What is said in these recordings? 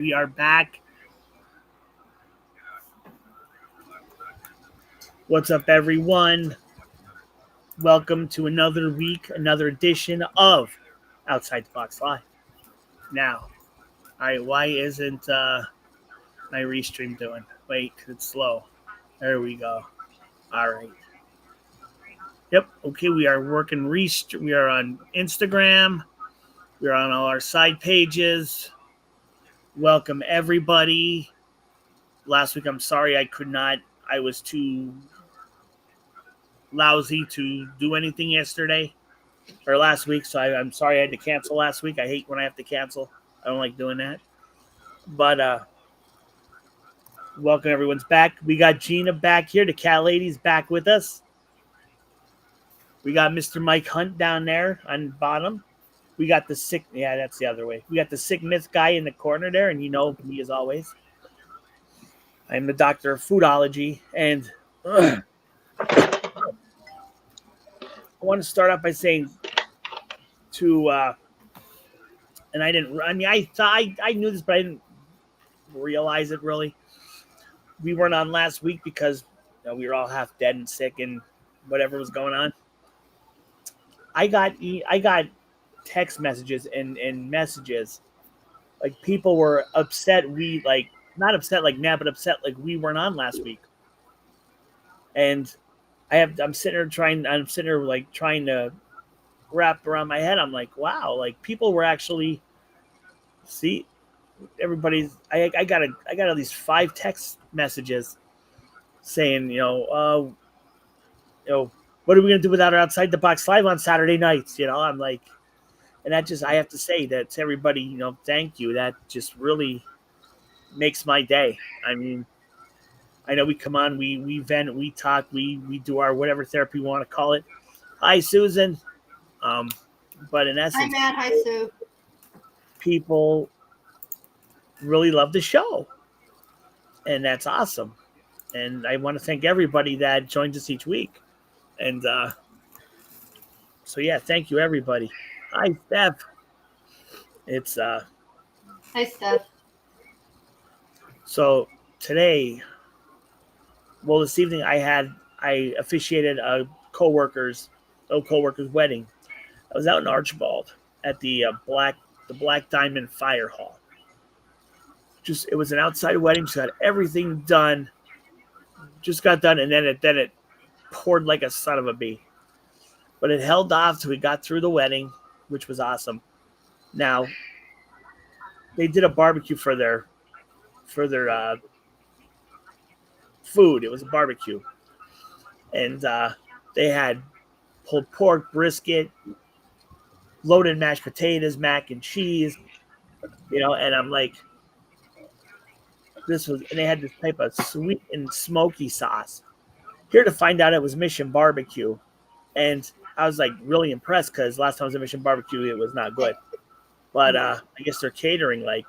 We are back. What's up, everyone? Welcome to another week, another edition of Outside the Box Live. Now, all right, why isn't my restream doing? Wait, it's slow. There we go. All right. Yep. Okay, we are working. We are on Instagram. We are on all our side pages. Welcome, everybody. Last week, I'm sorry I could not. I was too lousy to do anything yesterday or last week, so I'm sorry I had to cancel last week. I hate when I have to cancel. I don't like doing that. But welcome, everyone's back. We got Gina back here. The cat lady's back with us. We got Mr. Mike Hunt down there on the bottom. We got the sick. Yeah, that's the other way. We got the sick myth guy in the corner there, and you know me as always. I'm the doctor of foodology, and I want to start off by saying to, and I didn't. I mean, I thought I knew this, but I didn't realize it really. We weren't on last week because we were all half dead and sick and whatever was going on. I got text messages and messages like people were upset. We like not upset like mad, but upset like we weren't on last week. And I'm sitting there trying to wrap around my head. I'm like, wow, like people were actually see everybody's. I got at least 5 text messages saying, what are we gonna do without our outside the box live on Saturday nights? I'm like, and that just I have to say that to everybody, thank you. That just really makes my day. I mean, I know we come on, we vent, we talk, we do our whatever therapy we want to call it. Hi, Susan. Um, but in Hi, essence, Matt. Hi, Sue. people really love the show, and that's awesome. And I want to thank everybody that joins us each week. And so yeah, thank you everybody. Hi, Steph. It's Hi, Steph. so today. Well, this evening I officiated a coworker's wedding. I was out in Archibald at the Black Diamond Fire Hall. Just it was an outside wedding, so got everything done. Just got done, and then it poured like a son of a bee. But it held off till we got through the wedding, which was awesome. Now they did a barbecue for their food. It was a barbecue, and they had pulled pork, brisket, loaded mashed potatoes, mac and cheese, and I'm like, and they had this type of sweet and smoky sauce. Here to find out it was Mission Barbecue, and I was like really impressed because last time I was at Mission Barbecue, it was not good. But I guess they're catering like,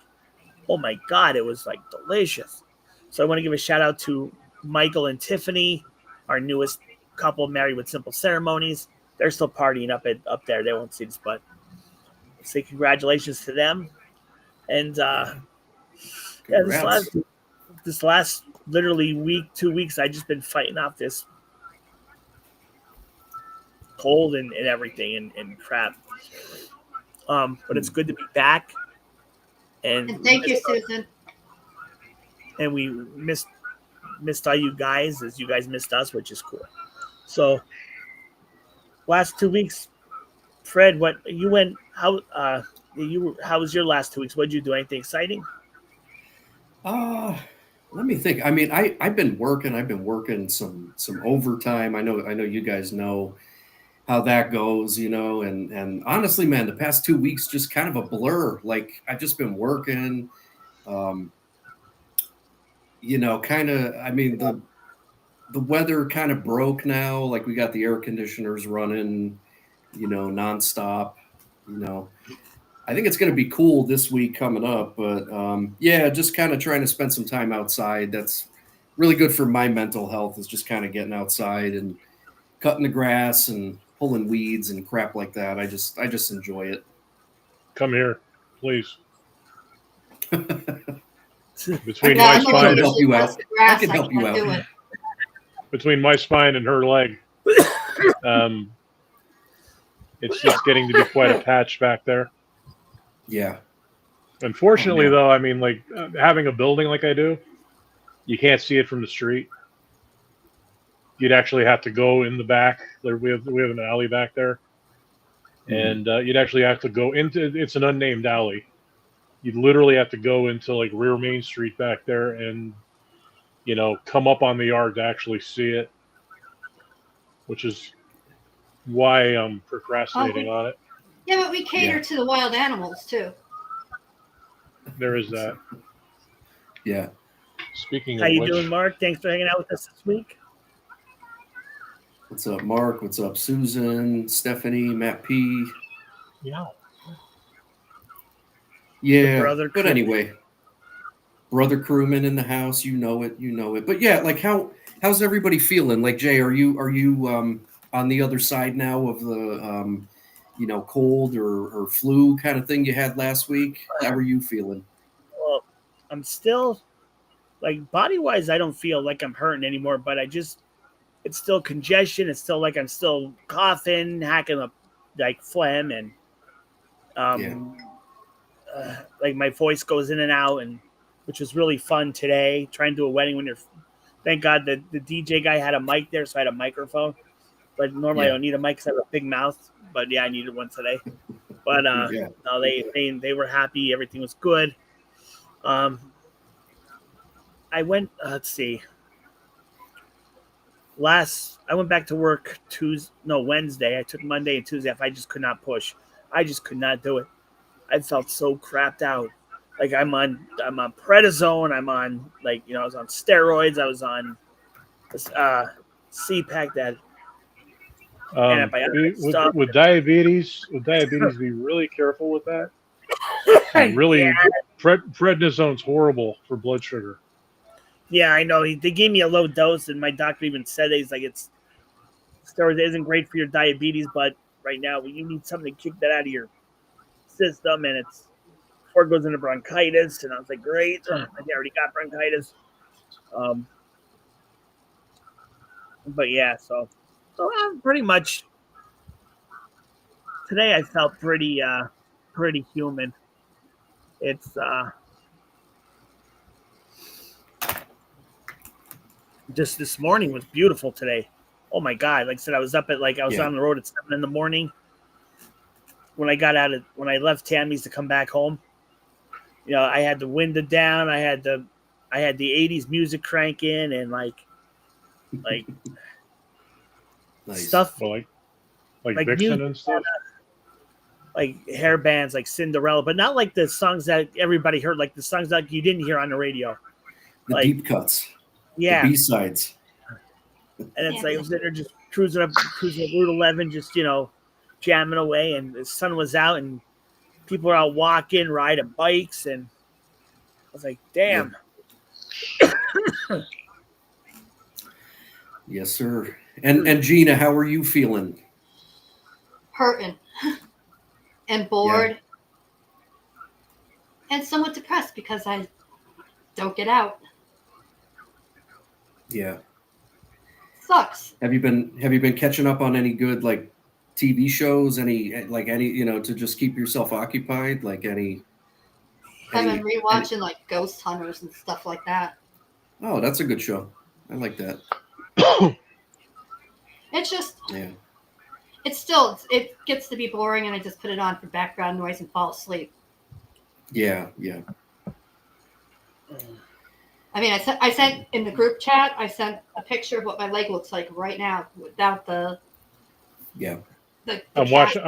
oh my god, it was like delicious. So I want to give a shout out to Michael and Tiffany, our newest couple married with simple ceremonies. They're still partying up there. They won't see this, but say congratulations to them. And yeah, this last literally week, 2 weeks, I just been fighting off this cold and everything and crap. But it's good to be back. And thank you, Susan. And we missed all you guys as you guys missed us, which is cool. So last 2 weeks, Fred, what you went how was your last 2 weeks? What did you do? Anything exciting? Let me think. I mean, I've been working. I've been working some overtime. I know you guys know how that goes, and honestly, man, the past 2 weeks just kind of a blur. Like I've just been working, um, kind of. I mean, the weather kind of broke now. Like we got the air conditioners running, nonstop. You know, I think it's going to be cool this week coming up, but yeah, just kind of trying to spend some time outside. That's really good for my mental health. Is just kind of getting outside and cutting the grass and pulling weeds and crap like that. I just enjoy it. Come here, please. Between Yeah, my I'm spine, help you out. the grass, I can help you can't out. do it. between my spine and her leg, it's just getting to be quite a patch back there. Yeah. Unfortunately, Oh, no. though, I mean, like having a building like I do, you can't see it from the street. You'd actually have to go in the back. We have an alley back there, and you'd actually have to go into. It's an unnamed alley. You'd literally have to go into like rear Main Street back there, and come up on the yard to actually see it, which is why I'm procrastinating on it. Yeah, but we cater Yeah. to the wild animals too. There is that. Yeah. Speaking How of you which, doing, Mark? Thanks for hanging out with us this week. What's up, Mark? What's up, Susan, Stephanie, Matt P? yeah, Yeah. brother But crewman. anyway, brother crewman in the house. You know it. But yeah, like how's everybody feeling? Like Jay, are you on the other side now of the cold or flu kind of thing you had last week? How are you feeling? Well, I'm still like body wise, I don't feel like I'm hurting anymore, but it's still congestion. It's still like I'm still coughing, hacking up like phlegm, and like my voice goes in and out, and which was really fun today. Trying to do a wedding when thank God the DJ guy had a mic there, so I had a microphone. But normally I don't need a mic because I have a big mouth. But yeah, I needed one today. But no, they were happy. Everything was good. I went. Let's see. I went back to work Wednesday. I took Monday and Tuesday off. I just could not push. I just could not do it. I felt so crapped out. Like I'm on prednisone. I'm on I was on steroids. I was on CPAC, that antibiotic stuff. with diabetes, be really careful with that. Really, Yeah. prednisone's horrible for blood sugar. Yeah, I know. They gave me a low dose, and my doctor even said that he's like, steroids isn't great for your diabetes, but right now you need something to kick that out of your system, and before it goes into bronchitis. And I was like, great, I already got bronchitis. But yeah, so pretty much today I felt pretty human. It's just this morning was beautiful today. Oh my God. Like I said, I was up at I was on the road at 7 a.m. when I left Tammy's to come back home. I had the window down. I had the 80s music cranking, and like nice. stuff well, like Vixen and stuff. Like hair bands, like Cinderella, but not like the songs that everybody heard, like the songs that you didn't hear on the radio. The deep cuts. Yeah. The B-sides. And it's like I was there just cruising Route 11, just jamming away, and the sun was out, and people were out walking, riding bikes, and I was like, damn. Yeah. Yes, sir. And Gina, how are you feeling? Hurting and bored and somewhat depressed because I don't get out. Yeah. Sucks. Have you been catching up on any good TV shows? Any to just keep yourself occupied? I've been rewatching Ghost Hunters and stuff like that. Oh, that's a good show. I like that. It's just it gets to be boring, and I just put it on for background noise and fall asleep. Yeah. I mean, I sent in the group chat. I sent a picture of what my leg looks like right now without the. Yeah. I'm watching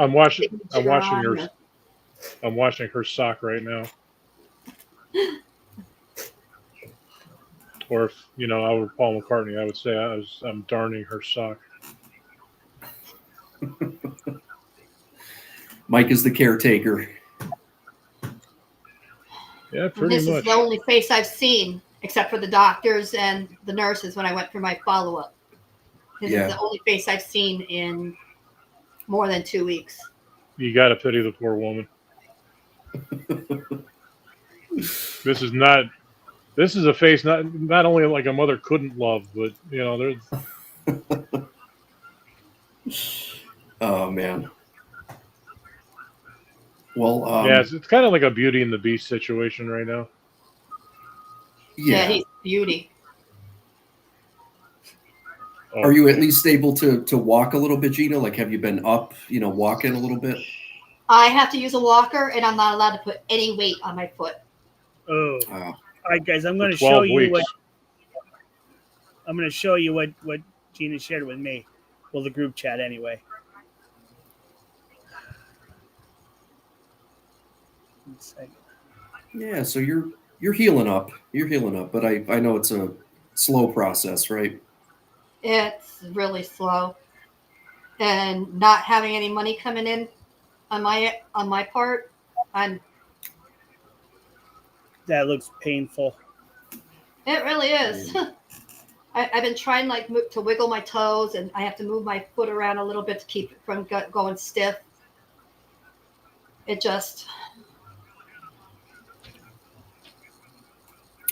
her sock right now. Or if I were Paul McCartney, I would say I'm darning her sock. Mike is the caretaker. Yeah, pretty much. This is the only face I've seen, except for the doctors and the nurses when I went for my follow-up. This is the only face I've seen in more than 2 weeks. You got to pity the poor woman. This is not. This is a face not only like a mother couldn't love, but there's. Oh man. Well, Yeah, it's kind of like a Beauty and the Beast situation right now. Yeah, he's beauty. Oh. Are you at least able to walk a little bit, Gina? Like, have you been up, walking a little bit? I have to use a walker, and I'm not allowed to put any weight on my foot. Oh. All right, guys, I'm going to For 12 show you weeks. what Gina shared with me. Well, the group chat anyway. One second. Yeah, so you're healing up. You're healing up, but I know it's a slow process, right? It's really slow, and not having any money coming in on my part, That looks painful. it really is. I've been trying to wiggle my toes, and I have to move my foot around a little bit to keep it from going stiff. It just,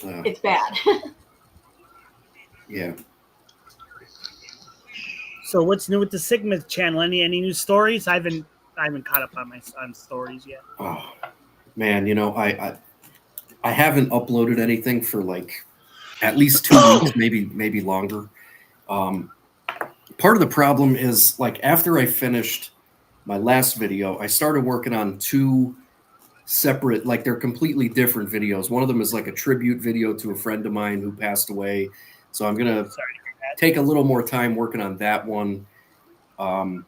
it's bad. Yeah. So what's new with the Sigma channel? Any new stories? I haven't caught up on stories yet. Oh man, I haven't uploaded anything for like at least 2 weeks, maybe longer. Part of the problem is like after I finished my last video, I started working on 2 separate, like they're completely different videos. One of them is like a tribute video to a friend of mine who passed away. So I'm gonna take a little more time working on that one. And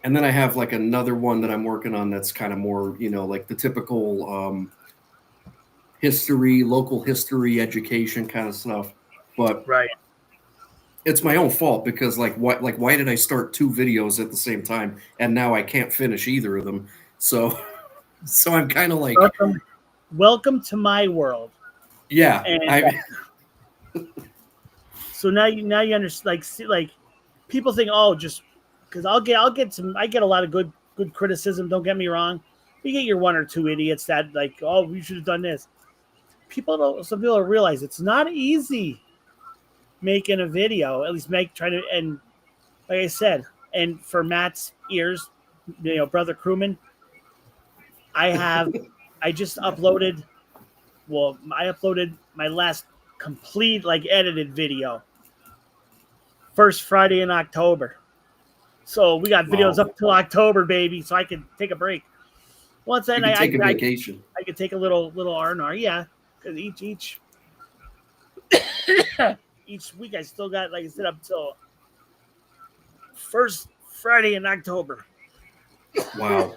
then I have like another one that I'm working on that's kind of more, like the typical local history, education kind of stuff. But right, it's my own fault because why did I start 2 videos at the same time and now I can't finish either of them? So I'm kind of like, welcome to my world. Yeah. So now you understand. Like people think, oh, just because I get a lot of good criticism. Don't get me wrong. You get your 1 or 2 idiots that like, oh, we should have done this. Some people don't realize it's not easy making a video. At least trying to, and like I said, and for Matt's ears, brother crewman, I just uploaded. Well, I uploaded my last complete edited video. First Friday in October. So we got videos up till October, baby. So I can take a break. Once then I take a vacation. I could take a little R&R, yeah. Because each week I still got, like I said, up till first Friday in October. Wow.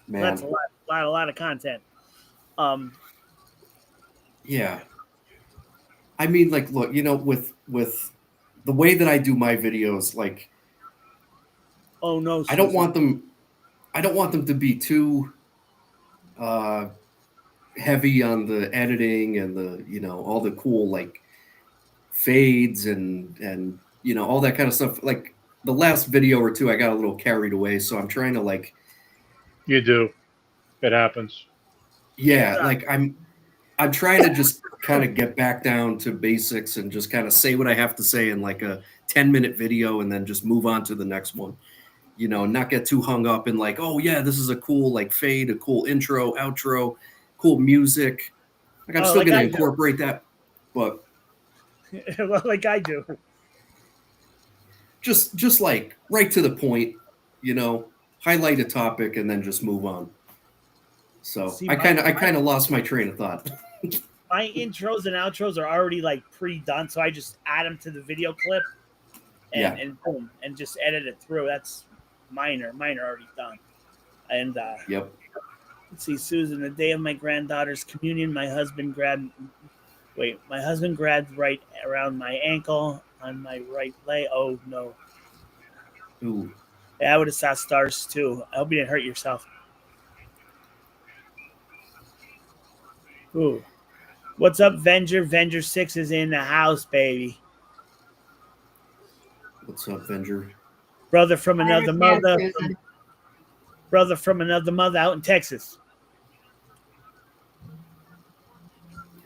Man. That's a lot of content. Yeah. I mean, like, look, with the way that I do my videos, like, oh no, I don't want them to be too heavy on the editing and the, all the cool like fades and all that kind of stuff. Like the last video or 2, I got a little carried away, so I'm trying to like. You do. It happens. Yeah, like I'm trying to just kind of get back down to basics and just kind of say what I have to say in like a 10-minute video and then just move on to the next one. Not get too hung up in like, oh yeah, this is a cool like fade, a cool intro, outro, cool music. Like I'm still gonna incorporate that, but like I do. Just like right to the point, highlight a topic and then just move on. So I kind of lost my train of thought. My intros and outros are already like pre-done, so I just add them to the video clip and boom, and just edit it through. That's mine are already done. And yep. Let's see, Susan, the day of my granddaughter's communion, my husband grabbed right around my ankle on my right leg. Oh no. Ooh. Yeah, I would have saw stars too. I hope you didn't hurt yourself. Ooh. What's up, Venger? Venger 6 is in the house, baby. What's up, Venger? Brother from another mother. Brother from another mother out in Texas.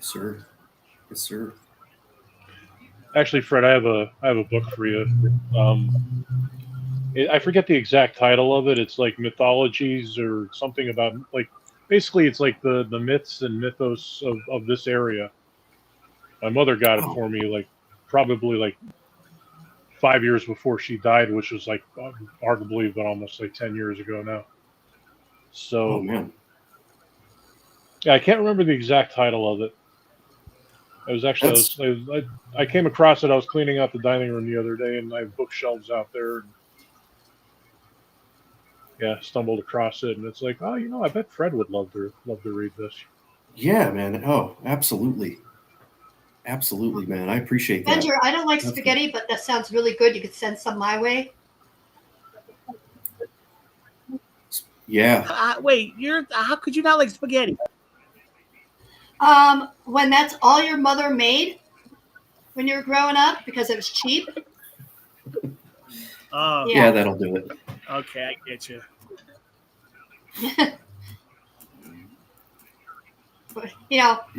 Yes, sir. Yes, sir. Actually, Fred, I have a book for you. I forget the exact title of it. It's like mythologies or something about like basically it's like the myths and mythos of this area. My mother got it Oh, for me like probably like 5 years before she died, which was like hard to believe, but almost like 10 years ago now. oh So man. yeah, I can't remember the exact title of it. That's I came across it. I was cleaning out the dining room the other day, and I have bookshelves out there. And yeah, stumbled across it, and it's like, oh, I bet Fred would love to read this. yeah, man. Oh, absolutely. Absolutely, man. I appreciate that. Benjer, I don't like That's spaghetti, but that sounds really good. You could send some my way. Yeah. Wait, how could you not like spaghetti? When that's all your mother made when you were growing up because it was cheap. Oh, Yeah, that'll do it. okay, I get you.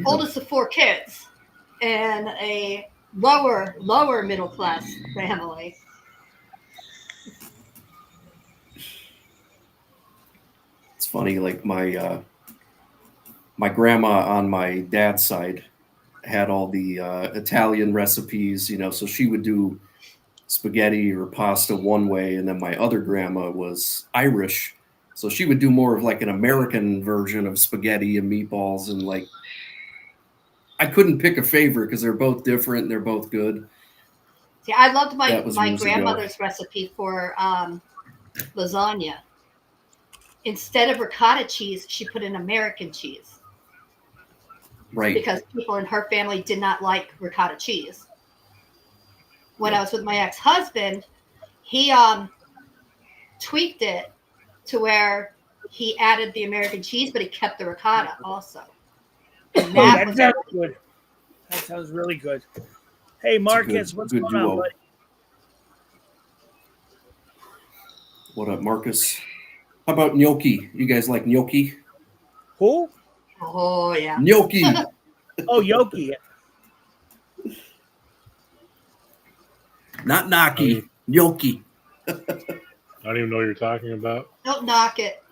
Oldest of 4 kids and a lower middle class family. It's funny, like my grandma on my dad's side had all the Italian recipes, so she would do spaghetti or pasta one way, and then my other grandma was Irish, so she would do more of like an American version of spaghetti and meatballs, and like I couldn't pick a favorite because they're both different and they're both good. See, I loved That was my years ago. grandmother's recipe for lasagna. Instead of ricotta cheese, she put in American cheese. Right. Because people in her family did not like ricotta cheese. When I was with my ex-husband, he tweaked it to where he added the American cheese, but he kept the ricotta also. And that was That sounds good. That sounds really good. Hey, Marcus, what's going on, buddy? What up, Marcus? How about gnocchi? You guys like gnocchi? Who? Oh, yeah. Gnocchi. Oh, Yoki. Not gnocchi. Gnocchi. I don't even know what you're talking about. Don't knock it.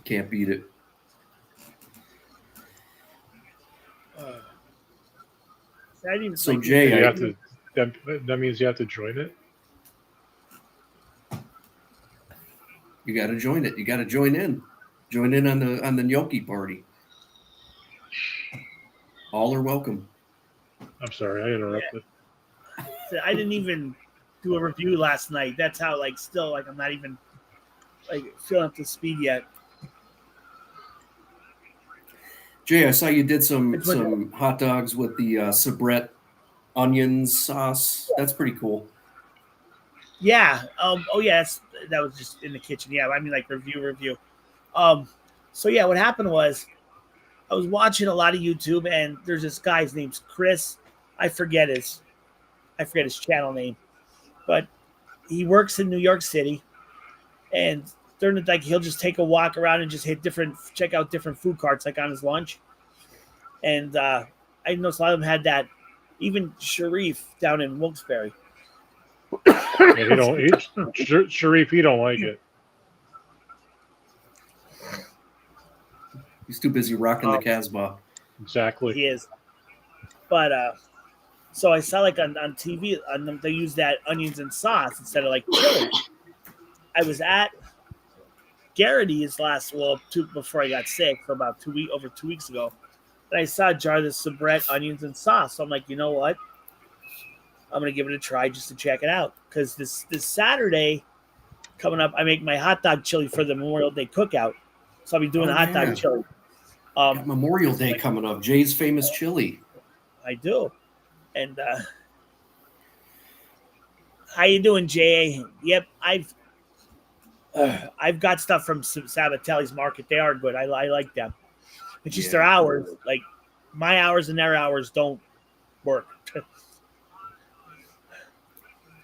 Can't beat it. So Jay, that means you have to join it. You got to join it. You got to join in. Join in on the gnocchi party. All are welcome. I'm sorry, I interrupted. Yeah. I didn't even do a review last night. That's how still I'm not even feeling up to speed yet. Jay, I saw you did some hot dogs with the soubrette onions sauce. That's pretty cool. Yeah. Oh yeah. That was just in the kitchen. Yeah. I mean, review. So yeah, what happened was I was watching a lot of YouTube, and there's this guy's name's Chris. I forget his channel name, but he works in New York City, and during the he'll just take a walk around and just check out different food carts on his lunch. And I noticed a lot of them had that. Even Sharif down in Wilkes-Barre. Yeah, Sharif, he don't like it. He's too busy rocking the Casbah. Exactly. He is. But so I saw on TV they use that onions and sauce instead of chili. I was at Garrity's before I got sick for about 2 weeks ago. And I saw a jar of the soubrette onions and sauce. So I'm like, you know what? I'm gonna give it a try just to check it out. Because this Saturday coming up, I make my hot dog chili for the Memorial Day cookout. So I'll be doing the hot dog chili. Got Memorial Day coming up. Jay's famous chili. I do. And how you doing, Jay? Yep, I've got stuff from Sabatelli's Market. They are good. I like them. It's just their hours. My hours and their hours don't work.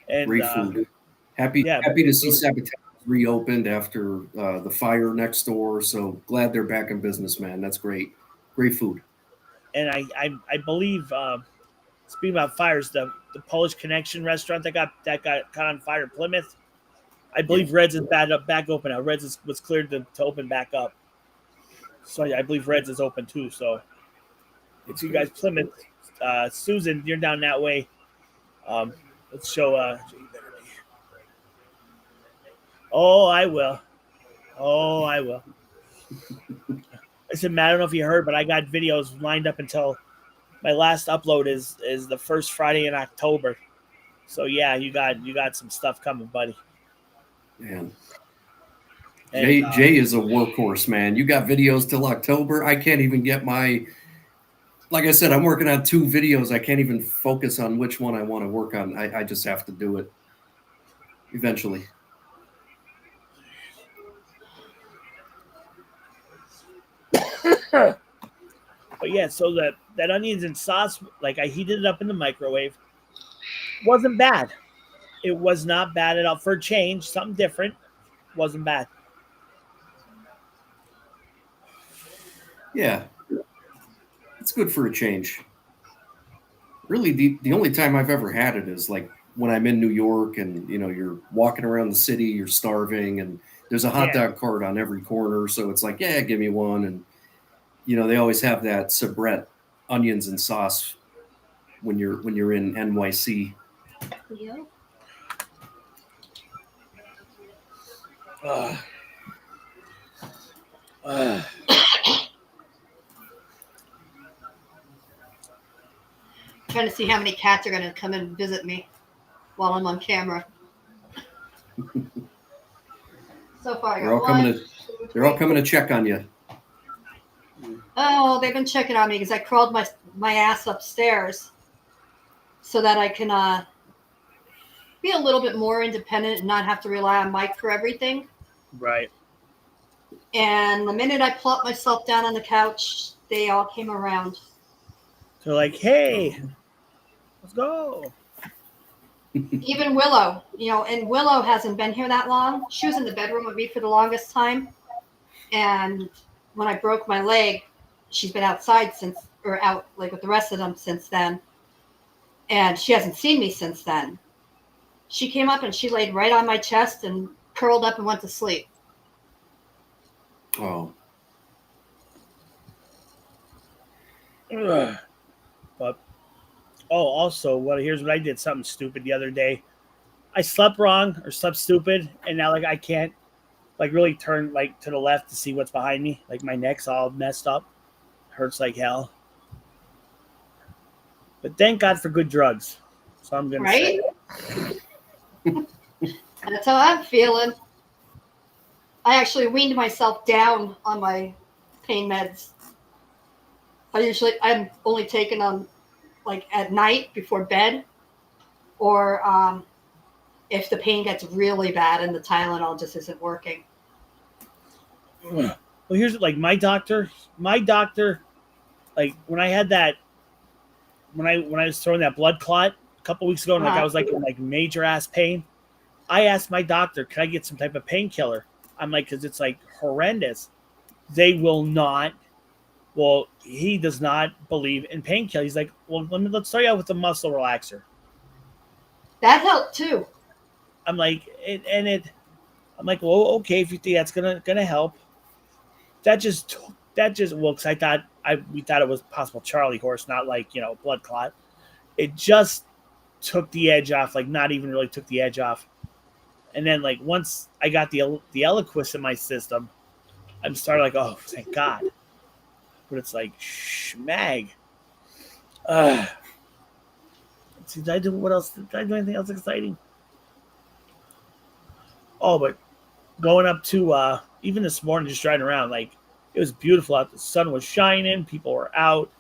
And great food. Happy to see Sabatelli's reopened after the fire next door. So glad they're back in business, man. That's great. Great food. And I believe speaking about fires, the Polish Connection restaurant that got caught on fire in Plymouth, I believe Reds is back open now. Reds was cleared to open back up. So I believe Reds is open too. So if you guys Plymouth, Susan, you're down that way. Let's show. Oh, I will. Oh, I will. Listen, Matt, I don't know if you heard, but I got videos lined up until my last upload is the first Friday in October. So yeah, you got some stuff coming, buddy. Man. And, Jay is a workhorse, man. You got videos till October. I can't even get my, like I said, I'm working on 2 videos. I can't even focus on which one I want to work on. I just have to do it eventually. But yeah, so that onions and sauce, like I heated it up in the microwave, wasn't bad. It was not bad at all for a change, something different. Wasn't bad. Yeah, it's good for a change. Really, the only time I've ever had it is like when I'm in New York and you're walking around the city, you're starving, and there's a hot dog cart on every corner. So it's like, yeah, give me one. And they always have that soubrette onions and sauce when you're in NYC. Yeah. Trying to see how many cats are going to come and visit me while I'm on camera. So far, I got they're all coming to check on you. Oh, they've been checking on me because I crawled my ass upstairs so that I can be a little bit more independent and not have to rely on Mike for everything. Right. And the minute I plopped myself down on the couch, they all came around. They're like, hey, let's go. Even Willow, and Willow hasn't been here that long. She was in the bedroom with me for the longest time. And when I broke my leg, she's been outside out like with the rest of them since then. And she hasn't seen me since then. She came up and she laid right on my chest and curled up and went to sleep. Oh. But also, here's what I did, something stupid the other day. I slept wrong or slept stupid, and now I can't really turn to the left to see what's behind me. Like my neck's all messed up, hurts like hell. But thank God for good drugs. So I'm gonna say. That's how I'm feeling. I actually weaned myself down on my pain meds. I'm only taking them at night before bed, or if the pain gets really bad and the Tylenol just isn't working. Well, here's my doctor, when I had that, when I was throwing that blood clot a couple weeks ago, and I was in major ass pain, I asked my doctor, can I get some type of painkiller? I'm because it's horrendous. They will not. Well, he does not believe in painkiller. He's like, well, let's start you out with a muscle relaxer. That helped too. I'm well, okay, if you think that's gonna help. That just because we thought it was possible Charlie horse, not blood clot. It just took the edge off, not even really took the edge off. And then once I got the Eliquis in my system, I'm starting oh, thank God. But it's schmag. Did I do anything else exciting? Oh, but going up to even this morning, just driving around, it was beautiful out. The sun was shining, people were out.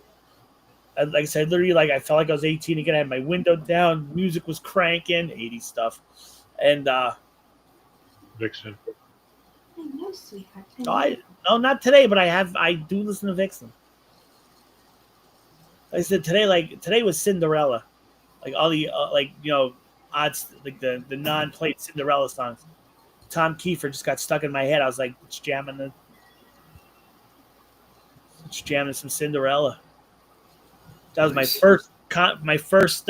Like I said, literally, I felt like I was 18 again. I had my window down, music was cranking, 80s stuff, and Vixen. No, sweetheart. No, not today, but I do listen to Vixen. Like I said, today was Cinderella, all the odds, the non-played Cinderella songs. Tom Kiefer just got stuck in my head. I was like, let's jamming some Cinderella. That was Nice. my first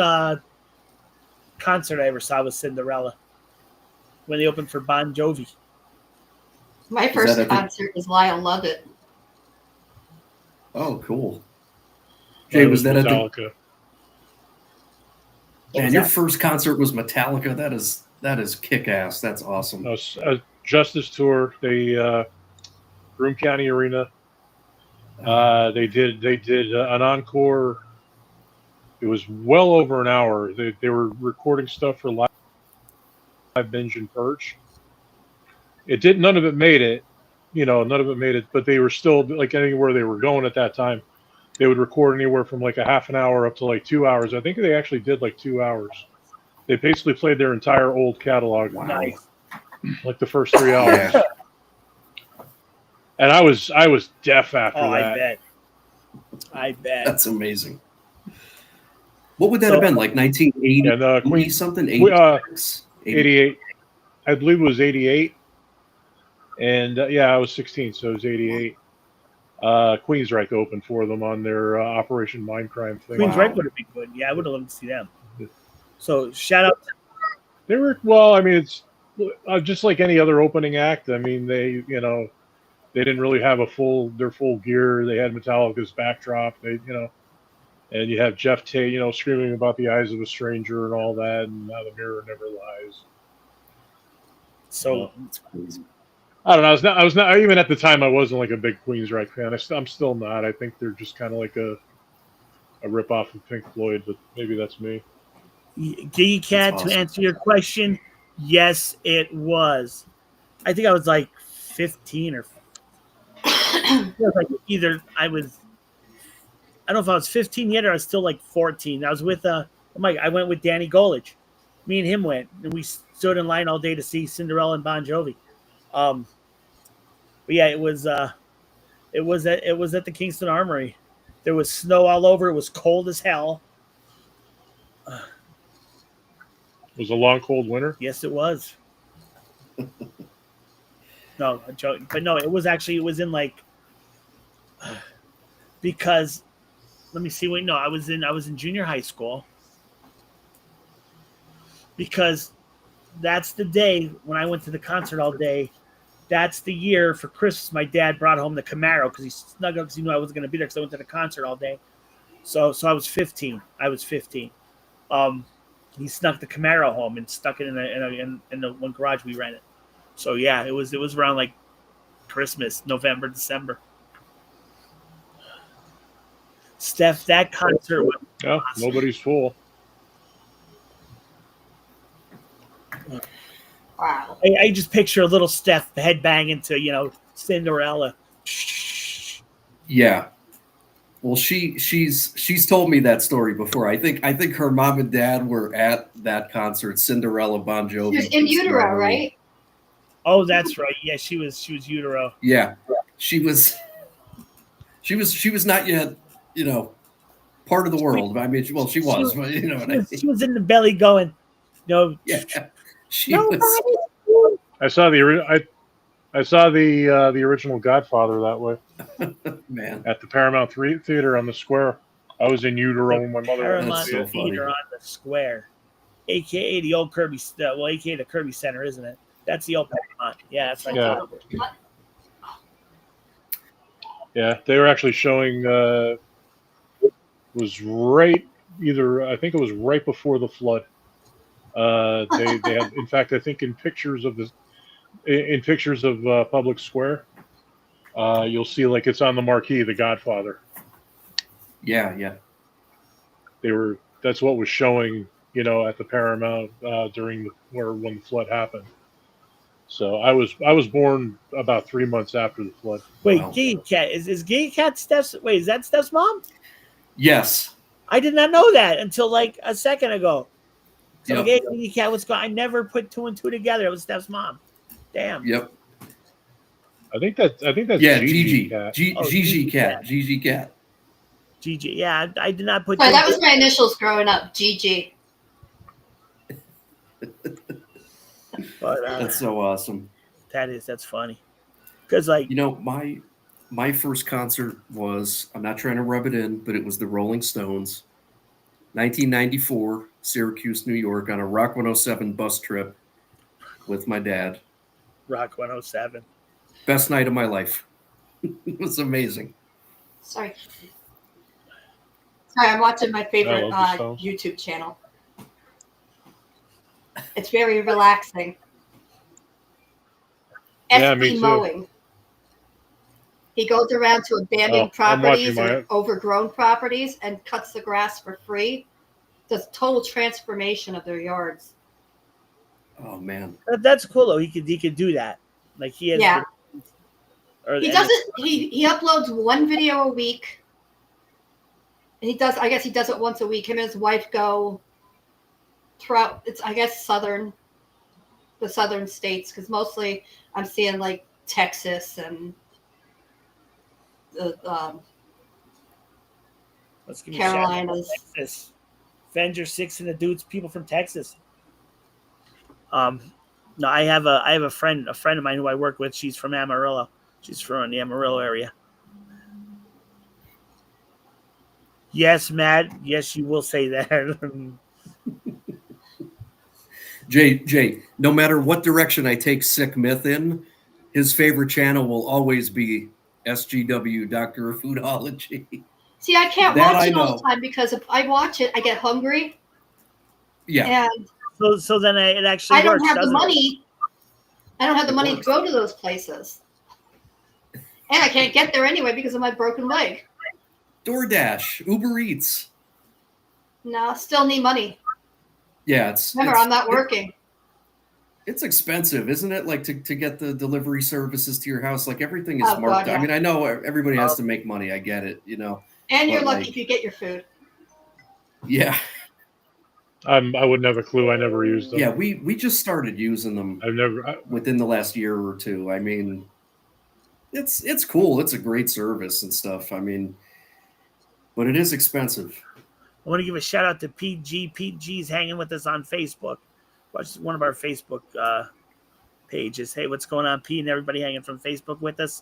concert I ever saw was Cinderella when they opened for Bon Jovi. My that first at the- concert was Lyle Lovett. Oh, cool. Jay, was that at the Metallica? Man, your first concert was Metallica. That is kick ass. That's awesome. No, Justice Tour. They Broome County Arena. They did an encore. It was well over an hour. They were recording stuff for Live Binge and Purge. None of it made it. None of it made it. But they were still like anywhere they were going at that time. They would record anywhere from like a half an hour up to like 2 hours. I think they actually did like 2 hours. They basically played their entire old catalog. Wow. Nice. Like the first 3 hours. Yeah. And I was deaf after Oh, that. I bet. That's amazing. What would that have been? Like 1980 And Queen something? 86? 88. I believe it was 88. And I was 16, so it was 88. Queensryche opened for them on their Operation Mindcrime thing. Queensryche would have been good. Yeah, I would have loved to see them. So shout out. They were well. I mean, it's just like any other opening act. I mean, they didn't really have their full gear. They had Metallica's backdrop. And you have Jeff Tate, screaming about the eyes of a stranger and all that, and how the mirror never lies. So That's crazy. I don't know. I was not even at the time. I wasn't like a big Queensryche fan. I'm still not. I think they're just kind of like a ripoff of Pink Floyd, but maybe that's me. Giggy Cat, That's awesome. to answer your question, yes, it was. I think I was like 15 or it was like either I don't know if I was 15 yet or I was still like 14. I was with I went with Danny Golich. Me and him went, and we stood in line all day to see Cinderella and Bon Jovi. But yeah, it was at the Kingston Armory. There was snow all over. It was cold as hell. It was a long, cold winter. Yes, it was. No, I'm joking. But no, it was in like because let me see. Wait, no, I was in junior high school because that's the day when I went to the concert all day. That's the year for Christmas. My dad brought home the Camaro because he snuck up because he knew I wasn't going to be there because I went to the concert all day. So I was 15. He snuck the Camaro home and stuck it in the one garage we rented. So yeah, it was around like Christmas, November, December. Steph, that concert was Yeah, awesome. nobody's fool. Wow. I just picture a little Steph headbanging to Cinderella. Yeah. Well, she's told me that story before. I think her mom and dad were at that concert, Cinderella, Bon Jovi. She was in utero, right? Oh, that's right. Yeah, she was utero. Yeah, she was not yet, part of the world. I mean, well, she was, but you know what I mean. She was in the belly going, no. Yeah, she was. I saw the original Godfather that way Man, at the Paramount Theater on the square. I was in utero when my mother went Paramount to so see it. funny. Theater on the square, aka the old Kirby. AKA the Kirby Center, isn't it? That's the old Paramount. Yeah, that's right. Yeah. Yeah, they were actually showing. Was right either. I think it was right before the flood. They had, in fact, I think in pictures of Public Square, you'll see like it's on the marquee, The Godfather. yeah. That's what was showing, at the Paramount when the flood happened. So I was born about 3 months after the flood. Wait, Wow. Giggy Cat is Giggy Cat Steph's? Wait, is that Steph's mom? Yes. I did not know that until like a second ago. So Yep. like, hey, Giggy Cat, what's going? I never put two and two together. It was Steph's mom. Damn. Yep. I think that's Yeah, Gigi Gigi. Cat. Gigi Cat. Gigi Cat. Gigi. Yeah, I did not put. Well, two that and was my initials growing up, GG. But That's so awesome. that's funny. Because like You know, my first concert was, I'm not trying to rub it in, but it was the Rolling Stones, 1994, Syracuse, New York, on a Rock 107 bus trip with my dad. Rock 107. Best night of my life. It was amazing. Sorry. Sorry, I'm watching my favorite love the Stones. YouTube channel. It's very relaxing. Yeah, me SB too. mowing. He goes around to abandoned I'm watching properties or overgrown properties and cuts the grass for free. Does total transformation of their yards. Oh man. That's cool though. He could do that. Like he has. Yeah. Or He doesn't. He uploads one video a week. And he does. I guess he does it once a week. Him and his wife go throughout. It's I guess the southern states, because mostly I'm seeing like Texas and the Let's give me a shout out to Carolinas. Texas. Avenger 6 and the dudes, people from Texas. No, I have a friend of mine who I work with. She's from Amarillo. She's from the Amarillo area. Yes, Matt. Yes, you will say that. Jay, no matter what direction I take Sick Myth in, his favorite channel will always be SGW, Doctor of Foodology. See, I can't That watch I it all know. the time because if I watch it, I get hungry. Yeah. And so then it actually I don't works, have the doesn't it? money. I don't have the It money works. to go to those places. And I can't get there anyway because of my broken leg. DoorDash, Uber Eats. No, still need money. Yeah, it's Remember, I'm not working. It's expensive, isn't it? Like to get the delivery services to your house, like everything is Oh, God, marked. yeah. I mean, I know everybody has to make money. I get it, you know. And you're But, lucky like- if you get your food. Yeah, I wouldn't have a clue. I never used them. yeah. We just started using them I've never. within the last year or two. I mean, it's cool. It's a great service and stuff. I mean, but it is expensive. I want to give a shout out to PG. PG's hanging with us on Facebook. Watch one of our Facebook pages. Hey, what's going on, Pete? And everybody hanging from Facebook with us.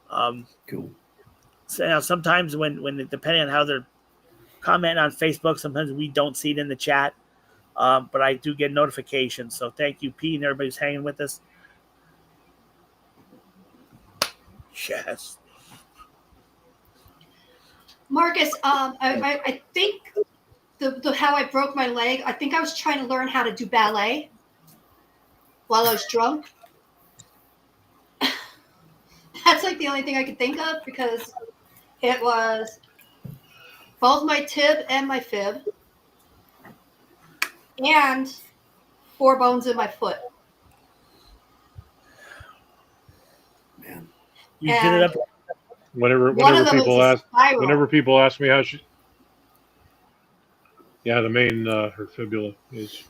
Cool. So now sometimes when depending on how they're commenting on Facebook, sometimes we don't see it in the chat. But I do get notifications. So thank you, Pete, and everybody who's hanging with us. Yes. Marcus, I think the how I broke my leg, I think I was trying to learn how to do ballet while I was drunk. That's like the only thing I could think of because it was both my tib and my fib and 4 bones in my foot. Man. You did it up. Whenever One of them people was a ask, spiral. whenever people ask me how she, yeah, the main her fibula is.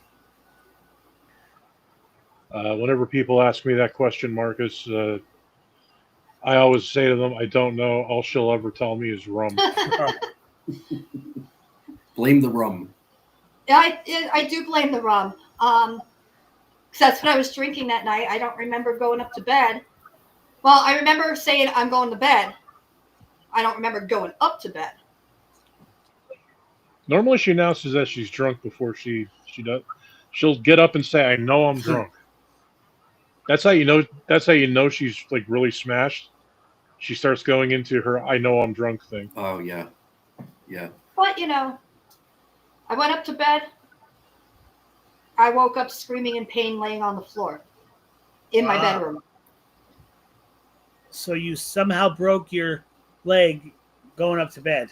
Whenever people ask me that question, Marcus, I always say to them, "I don't know. All she'll ever tell me is rum." Blame the rum. I do blame the rum. 'Cause that's what I was drinking that night. I don't remember going up to bed. Well, I remember saying I'm going to bed. I don't remember going up to bed. Normally, she announces that she's drunk before she does. She'll get up and say, "I know I'm drunk." That's how you know. That's how you know she's like really smashed. She starts going into her "I know I'm drunk" thing. Oh yeah, yeah. But, I went up to bed. I woke up screaming in pain laying on the floor in my Wow. bedroom. So you somehow broke your leg going up to bed,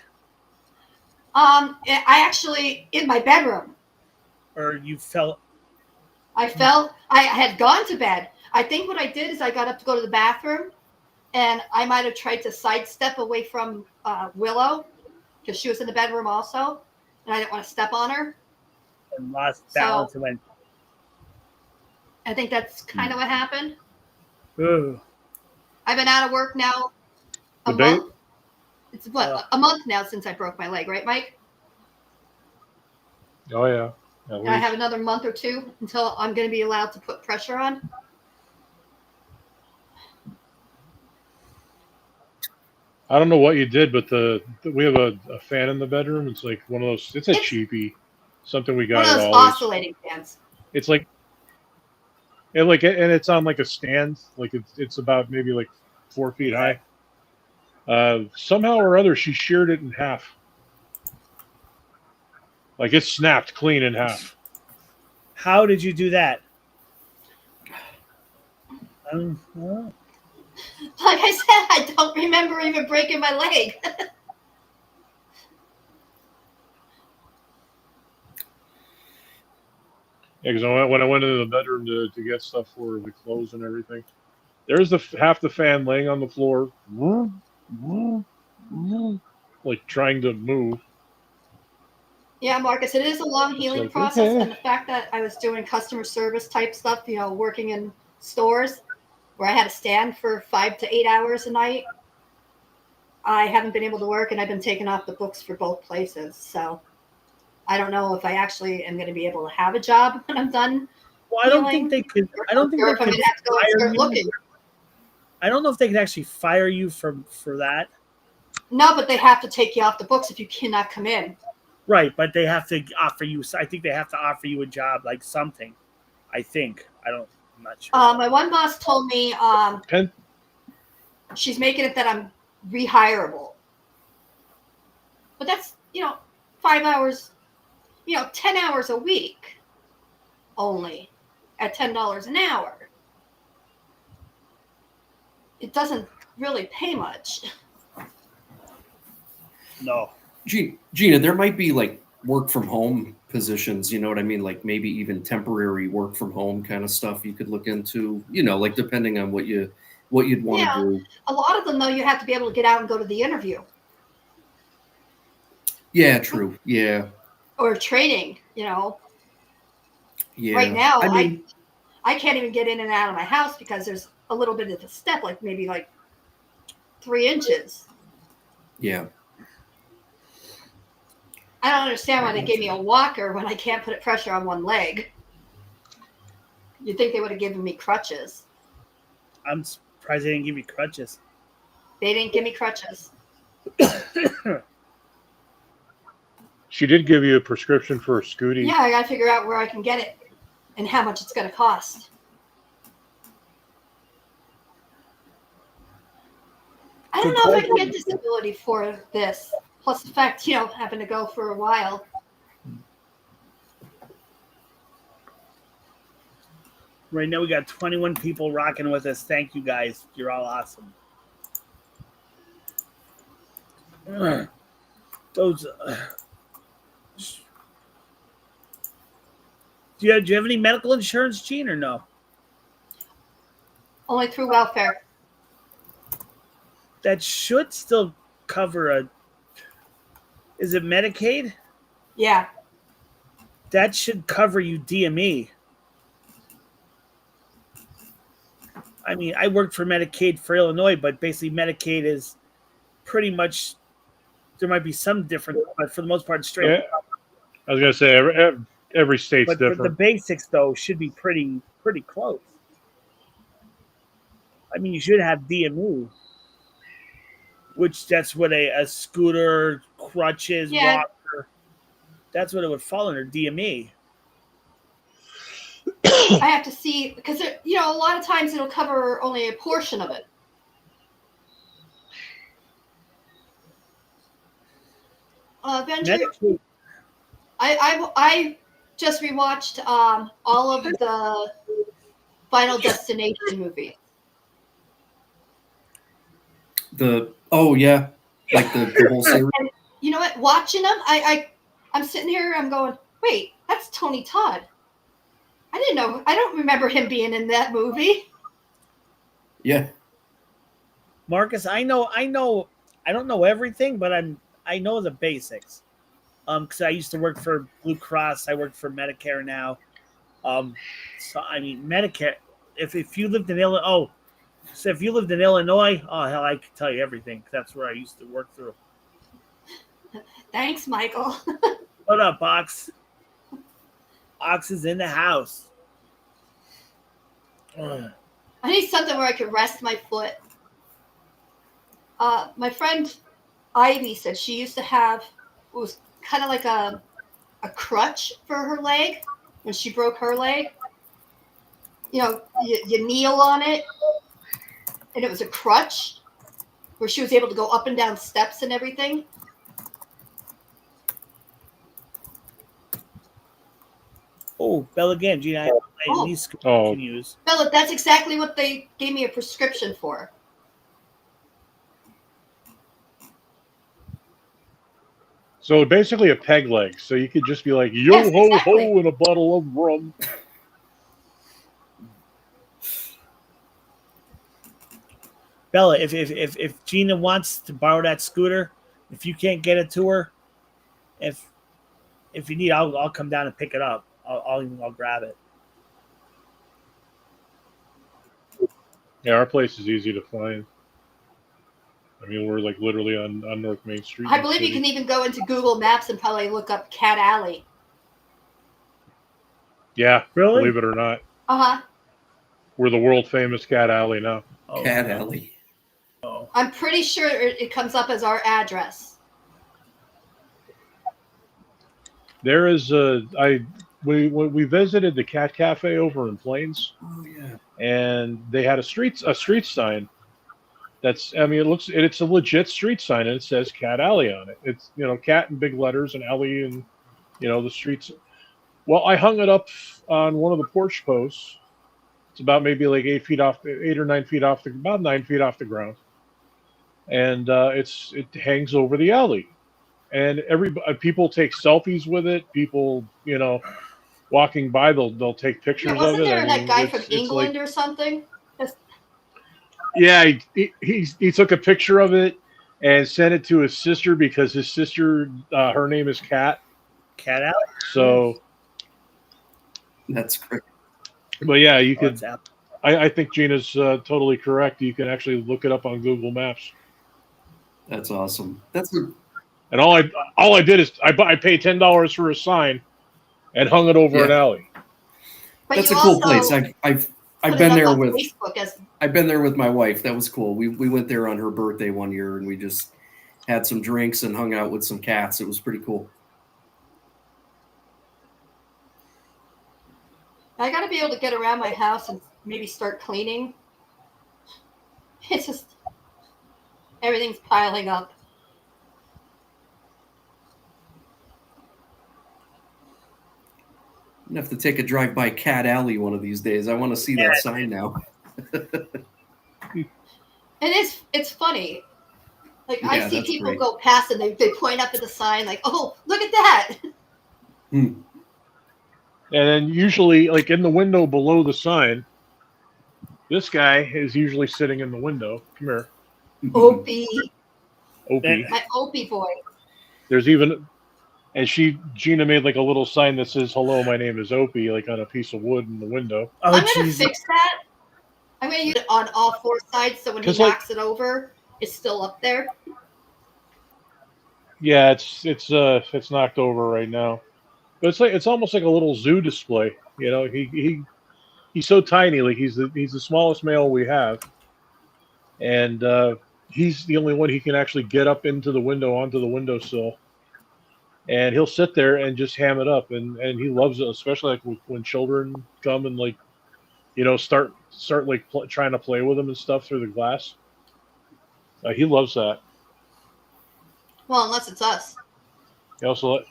I actually, in my bedroom, or you fell. I fell. I had gone to bed. I think what I did is I got up to go to the bathroom, and I might have tried to sidestep away from Willow because she was in the bedroom also, and I didn't want to step on her. And lost balance and went. I think that's kind of what happened. Ooh. I've been out of work now a The ba- month. It's what, a month now since I broke my leg, right, Mike? Oh yeah, At And I have least. another month or two until I'm going to be allowed to put pressure on. I don't know what you did, but we have a fan in the bedroom. It's like one of those. It's a It's cheapie, something we one got of at those Ollie's. oscillating fans. It's like and it's on like a stand. Like it's about maybe like 4 feet high. Somehow or other, she sheared it in half. Like it snapped clean in half. How did you do that? Well, Like I said, I don't remember even breaking my leg. Yeah, because when I went into the bedroom to get stuff for the clothes and everything, there's half the fan laying on the floor, like trying to move. Yeah, Marcus, it is a long healing like, process. okay. And the fact that I was doing customer service type stuff, working in stores where I had to stand for 5 to 8 hours a night, I haven't been able to work, and I've been taken off the books for both places. So I don't know if I actually am going to be able to have a job when I'm done I don't think healing, they could. I don't think or they if I'm could going to have to go and fire start you. looking. I don't know if they could actually fire you for that. No, but they have to take you off the books if you cannot come in. Right, but they have to offer you. I think they have to offer you a job, like something. I think. I'm not sure. My one boss told me she's making it that I'm rehireable. But that's, 5 hours, 10 hours a week only at $10 an hour. It doesn't really pay much. No. Gina, there might be like work from home positions, you know what I mean? Like maybe even temporary work from home kind of stuff you could look into, like depending on what you'd want to do. A lot of them, though, you have to be able to get out and go to the interview. Yeah, true. Yeah. Or training, Yeah. Right now, I mean, I can't even get in and out of my house because there's a little bit of a step, like maybe 3 inches. yeah. I don't understand why they gave me a walker when I can't put pressure on one leg. You'd think they would have given me crutches. I'm surprised they didn't give you crutches. They didn't give me crutches. She did give you a prescription for a scooty. Yeah, I got to figure out where I can get it and how much it's going to cost. I don't know if I can get disability for this. Plus the fact, having to go for a while. Right now we got 21 people rocking with us. Thank you guys. You're all awesome. Those. Do you have any medical insurance, Gene, or no? Only through welfare. That should still cover Is it Medicaid? Yeah. That should cover you DME. I mean, I worked for Medicaid for Illinois, but basically Medicaid is pretty much, there might be some difference, but for the most part, it's straight. Yeah. I was going to say, every state's but different. For the basics, though, should be pretty close. I mean, you should have DME, which that's what a scooter, crutches, walker, that's what it would fall under, DME. I have to see, because, a lot of times it'll cover only a portion of it. Benji, I just rewatched all of the Final Destination movies. Oh yeah, like the whole series. And you know what? Watching them, I'm sitting here, I'm going, wait, that's Tony Todd. I didn't know. I don't remember him being in that movie. Yeah. Marcus, I don't know everything, but I know the basics. Because I used to work for Blue Cross, I work for Medicare now. So I mean, Medicare. If you lived in Illinois, if you lived in Illinois, oh hell, I could tell you everything. That's where I used to work through. Thanks, Michael. What up, Box? Ox is in the house. Ugh. I need something where I can rest my foot. My friend Ivy said she used to have, it was kind of like a crutch for her leg when she broke her leg. You know, you kneel on it, and it was a crutch where she was able to go up and down steps and everything. Oh, Bella again. Gina, I have Oh. these you Oh, can use. Bella, that's exactly what they gave me a prescription for. so basically a peg leg. So you could just be like, yo Yes, ho exactly. ho, and a bottle of rum. Bella, if Gina wants to borrow that scooter, if you can't get it to her, if you need, I'll come down and pick it up. I'll grab it. Yeah, our place is easy to find. I mean, we're like literally on North Main Street. I believe you can even go into Google Maps and probably look up Cat Alley. Yeah, Really? believe it or not, Uh-huh. we're the world famous Cat Alley now. Oh, Cat no. Alley. Oh. I'm pretty sure it comes up as our address. There is we visited the Cat Cafe over in Plains, Oh yeah. and they had a street sign. That's, I mean, it's a legit street sign, and it says Cat Alley on it. It's, you know, cat in big letters and alley and, you know, the streets. Well, I hung it up on one of the porch posts. It's about maybe like 8 or 9 feet off about 9 feet off the ground, and it hangs over the alley, and people take selfies with it. People, you know, walking by, they'll take pictures Yeah, of wasn't it. there I that mean, guy it's from like, England or something? yeah, he took a picture of it and sent it to his sister because his sister, her name is Kat. Cat Alley. So, That's great. but yeah, you could. WhatsApp. I think Gina's totally correct. You can actually look it up on Google Maps. That's awesome. That's And all I did is I paid $10 for a sign and hung it over an Yeah. alley. But that's you a cool also place. I've put it been up there on with Facebook as I've been there with my wife. That was cool. We went there on her birthday one year, and we just had some drinks and hung out with some cats. It was pretty cool. I got to be able to get around my house and maybe start cleaning. It's just everything's piling up. I'm gonna have to take a drive by Cat Alley one of these days. I want to see that sign now. It's funny. Like I Yeah, see that's people great. go past and they point up at the sign like, oh, look at that. Hmm. And then usually, like in the window below the sign, this guy is usually sitting in the window. Come here, Opie. Opie. My Opie boy. There's even, and Gina made like a little sign that says "Hello, my name is Opie," like on a piece of wood in the window. Oh, I'm gonna jeez. fix that. I'm gonna use it on all four sides so when he 'Cause, like- knocks it over, it's still up there. Yeah, it's knocked over right now, but it's almost like a little zoo display. You know, he's so tiny, like he's the smallest male we have, and he's the only one he can actually get up into the window onto the windowsill, and he'll sit there and just ham it up, and he loves it, especially like when children come and like, you know, start like trying to play with him and stuff through the glass. He loves that. Well, unless it's us. He also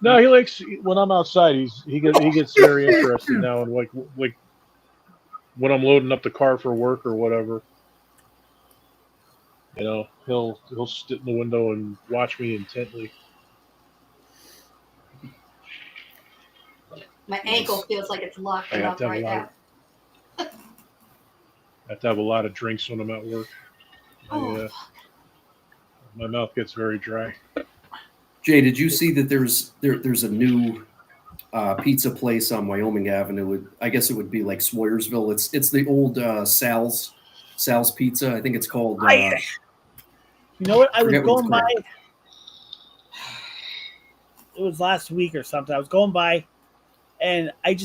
no, he likes when I'm outside. He gets very interested now in like when I'm loading up the car for work or whatever. You know, he'll sit in the window and watch me intently. My ankle feels like it's locked I have up to have right a lot. now. I have to have a lot of drinks when I'm at work. Oh, My mouth gets very dry. Jay, did you see that there's a new pizza place on Wyoming Avenue? I guess it would be like Swoyersville. It's the old Sal's Pizza. I think it's called. You know what? I was forget what it's going by. called. it was last week or something. I was going by, and I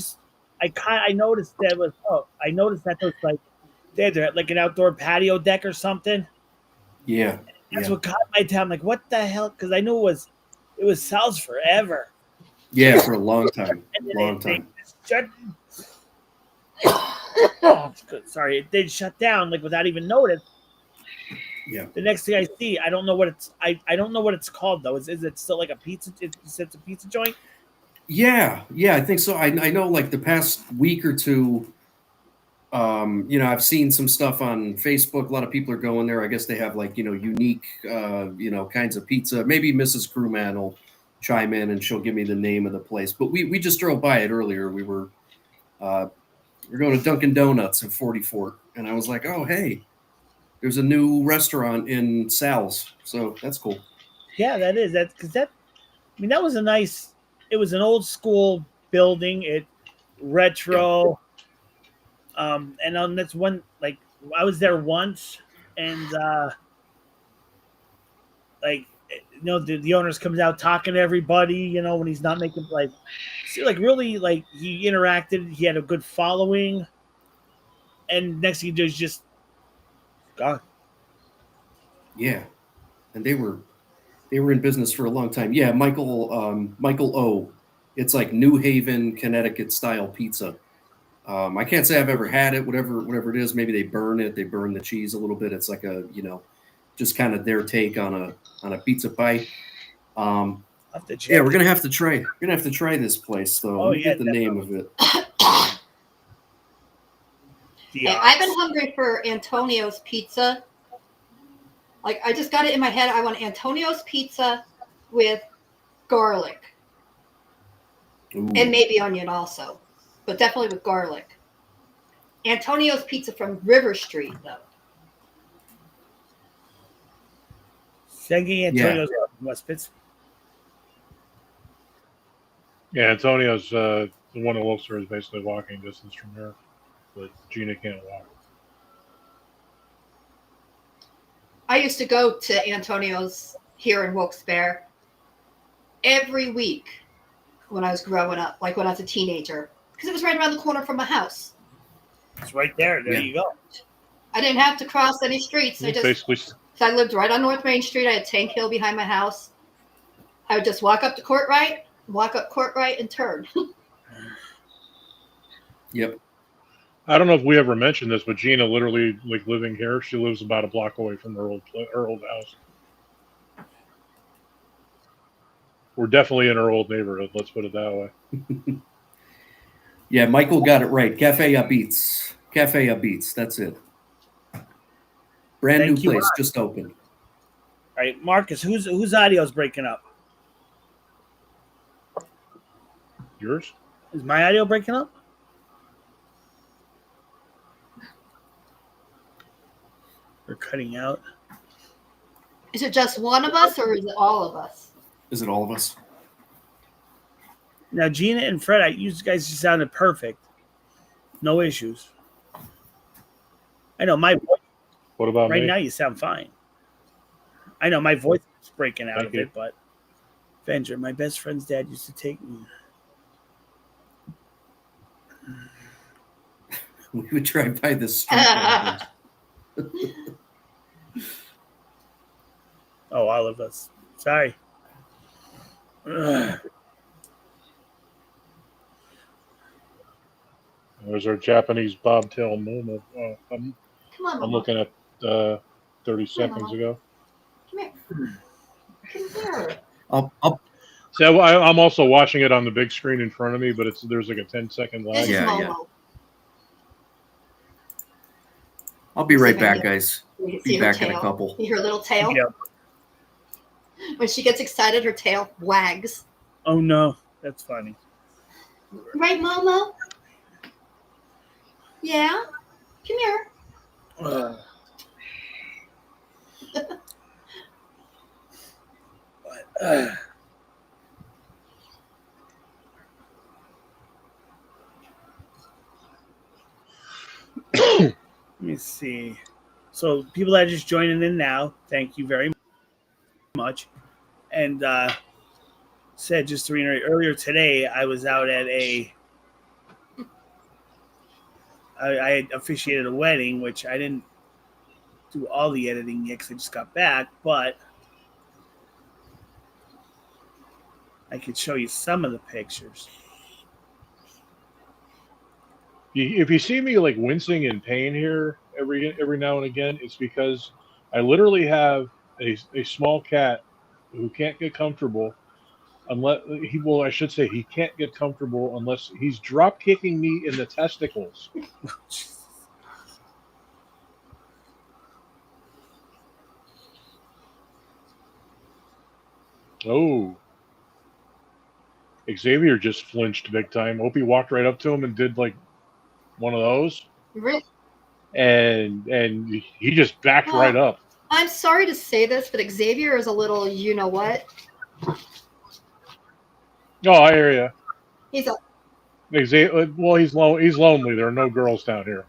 noticed that there was like they had like an outdoor patio deck or something. Yeah. That's what caught my attention. I'm like, what the hell? Because I knew it was Sal's forever. Yeah, for a long time. And then Long time. Oh, it's good. Sorry, they shut down like without even notice. Yeah. The next thing I see, I don't know what it's. I don't know what it's called though. Is it still like a pizza? It's a pizza joint. Yeah, I think so. I know like the past week or two, I've seen some stuff on Facebook. A lot of people are going there. I guess they have like, unique, kinds of pizza. Maybe Mrs. Crewman will chime in and she'll give me the name of the place. But we just drove by it earlier. We're going to Dunkin' Donuts in 44. And I was like, oh, hey, there's a new restaurant in Sal's. So that's cool. Yeah, that is. That's because that. I mean, that was a nice. It was an old school building. It retro. Yeah. And on this one, like I was there once, and the owners comes out talking to everybody. When he's not making really like he interacted. He had a good following, and next thing you do is just gone. Yeah, and they were in business for a long time. Yeah, Michael O. It's like New Haven, Connecticut style pizza. I can't say I've ever had it. Whatever it is, maybe they burn it. They burn the cheese a little bit. It's like a just kind of their take on a pizza pie. Yeah, we're gonna have to try. We're gonna have to try this place though. Let me get the name of it. Hey, I've been hungry for Antonio's pizza. Like, I just got it in my head. I want Antonio's pizza with garlic. Ooh. And maybe onion also. But definitely with garlic. Antonio's pizza from River Street, though. Thinking Antonio's West Pittsburgh. Yeah, Antonio's the one in Wilkes-Barre is basically walking distance from here. But Gina can't walk. I used to go to Antonio's here in Wilkes-Barre every week when I was growing up, like when I was a teenager, because it was right around the corner from my house. It's right there. There you go. I didn't have to cross any streets. I lived right on North Main Street. I had Tank Hill behind my house. I would just walk up Court Right, and turn. Yep. I don't know if we ever mentioned this, but Gina literally, like, living here, she lives about a block away from her old house. We're definitely in her old neighborhood. Let's put it that way. Yeah, Michael got it right. Cafe à Beats. Cafe à Beats. That's it. Brand new place, just opened. All right, Marcus, whose audio is breaking up? Yours? Is my audio breaking up? We're cutting out. Is it just one of us or is it all of us? Is it all of us? Now, Gina and Fred, you guys just sounded perfect. No issues. I know my voice. What about right me? now? You sound fine. I know my voice is breaking out a bit, but Avenger, my best friend's dad used to take me. We would drive by the street. Oh, all of us. Sorry. There's our Japanese bobtail momo. Come on, I'm looking at 30 seconds ago. Come here. Come here. So I'm also watching it on the big screen in front of me, but there's like a 10-second lag. This is Momo. I'll be right back, guys. Be back in a couple. See her little tail? Yeah. When she gets excited, her tail wags. Oh, no. That's funny. Right, Momo? Yeah? Come here. Let me see. So people that are just joining in now, thank you very much. And said, just to reiterate, earlier today, I was out at I officiated a wedding, which I didn't do all the editing yet because I just got back, but I could show you some of the pictures. If you see me like wincing in pain here every now and again, it's because I literally have a small cat who can't get comfortable unless I should say he can't get comfortable unless he's drop kicking me in the testicles. Oh, Xavier just flinched big time. Opie walked right up to him and did like one of those, Really? and he just backed right up. I'm sorry to say this, but Xavier is a little, you know what? Oh, I hear you. He's a Xavier, well, he's lonely. There are no girls down here.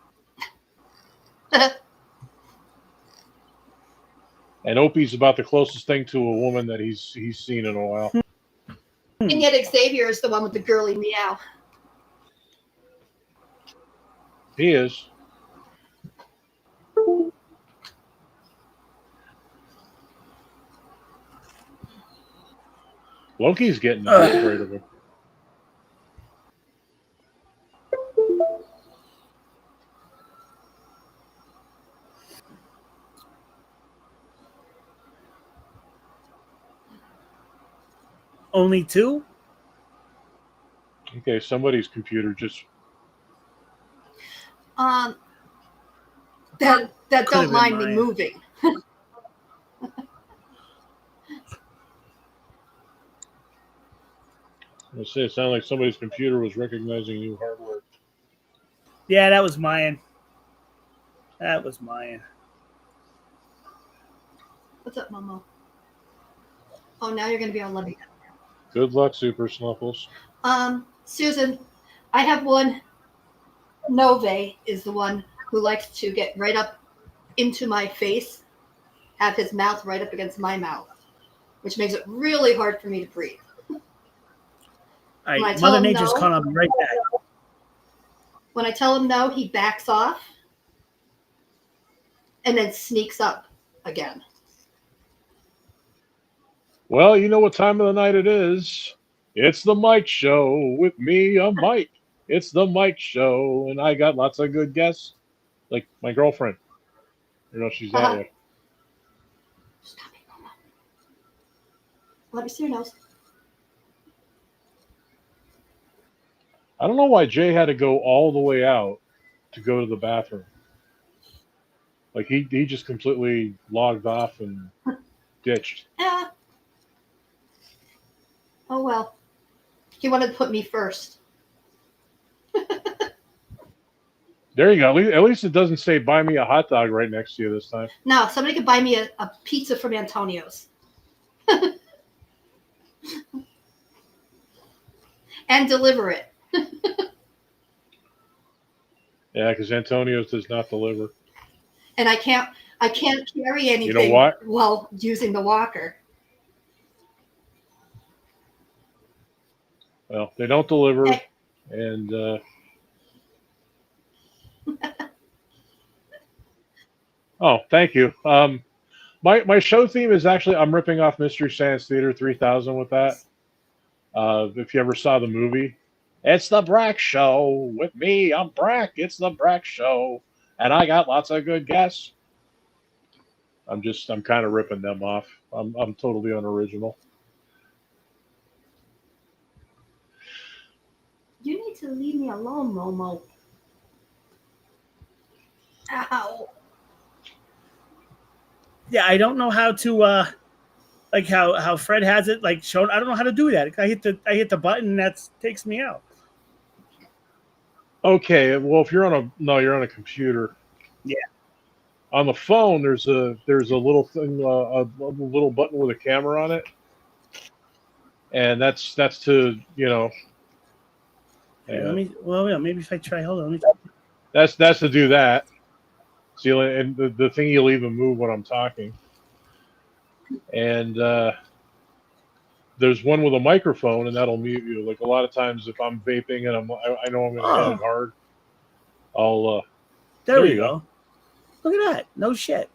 And Opie's about the closest thing to a woman that he's seen in a while. and yet Xavier is the one with the girly meow. He is. Loki's getting afraid of him. Only 2? Okay, somebody's computer just. That Could've don't been mind me mine. moving. I say it sounded like somebody's computer was recognizing new hardware. Yeah, that was mine. That was mine. What's up, Momo? Oh, now you're going to be on Levy. Good luck, Super Snuffles. Susan, I have one. Nove is the one who likes to get right up into my face, have his mouth right up against my mouth, which makes it really hard for me to breathe. All When I right, tell Mother him Nature's no- calling. I'll be right back. When I tell him no, he backs off and then sneaks up again. Well, you know what time of the night it is. It's the Mike Show with me, I'm Mike. It's the Mike Show, and I got lots of good guests. Like my girlfriend. You know, she's that way. Stop it, Momo. Let me see your nose. I don't know why Jay had to go all the way out to go to the bathroom. Like he just completely logged off and ditched. Yeah. Oh, well. He wanted to put me first. There you go. At least it doesn't say buy me a hot dog right next to you this time. No, somebody could buy me a pizza from Antonio's. And deliver it. Yeah, because Antonio's does not deliver. And I can't carry anything You know what? while using the walker. Well, they don't deliver, Hey. and oh, thank you. My show theme is actually I'm ripping off Mystery Science Theater 3000 with that. If you ever saw the movie, it's the Brack Show with me. I'm Brack. It's the Brack Show, and I got lots of good guests. I'm kind of ripping them off. I'm totally unoriginal. You need to leave me alone, Momo. Ow. Yeah, I don't know how to like how Fred has it like shown. I don't know how to do that. I hit the button and that takes me out. Okay, well if you're on a computer. Yeah. On the phone, there's a little thing, a little button with a camera on it, and that's to Let me. Well, yeah, maybe if I try. Hold on. That's to do that. See, and the thing you'll even move when I'm talking, and the there's one with a microphone, and that'll mute you. Like a lot of times, if I'm vaping and I know I'm going to hit it hard, I'll. There we go. Look at that. No shit.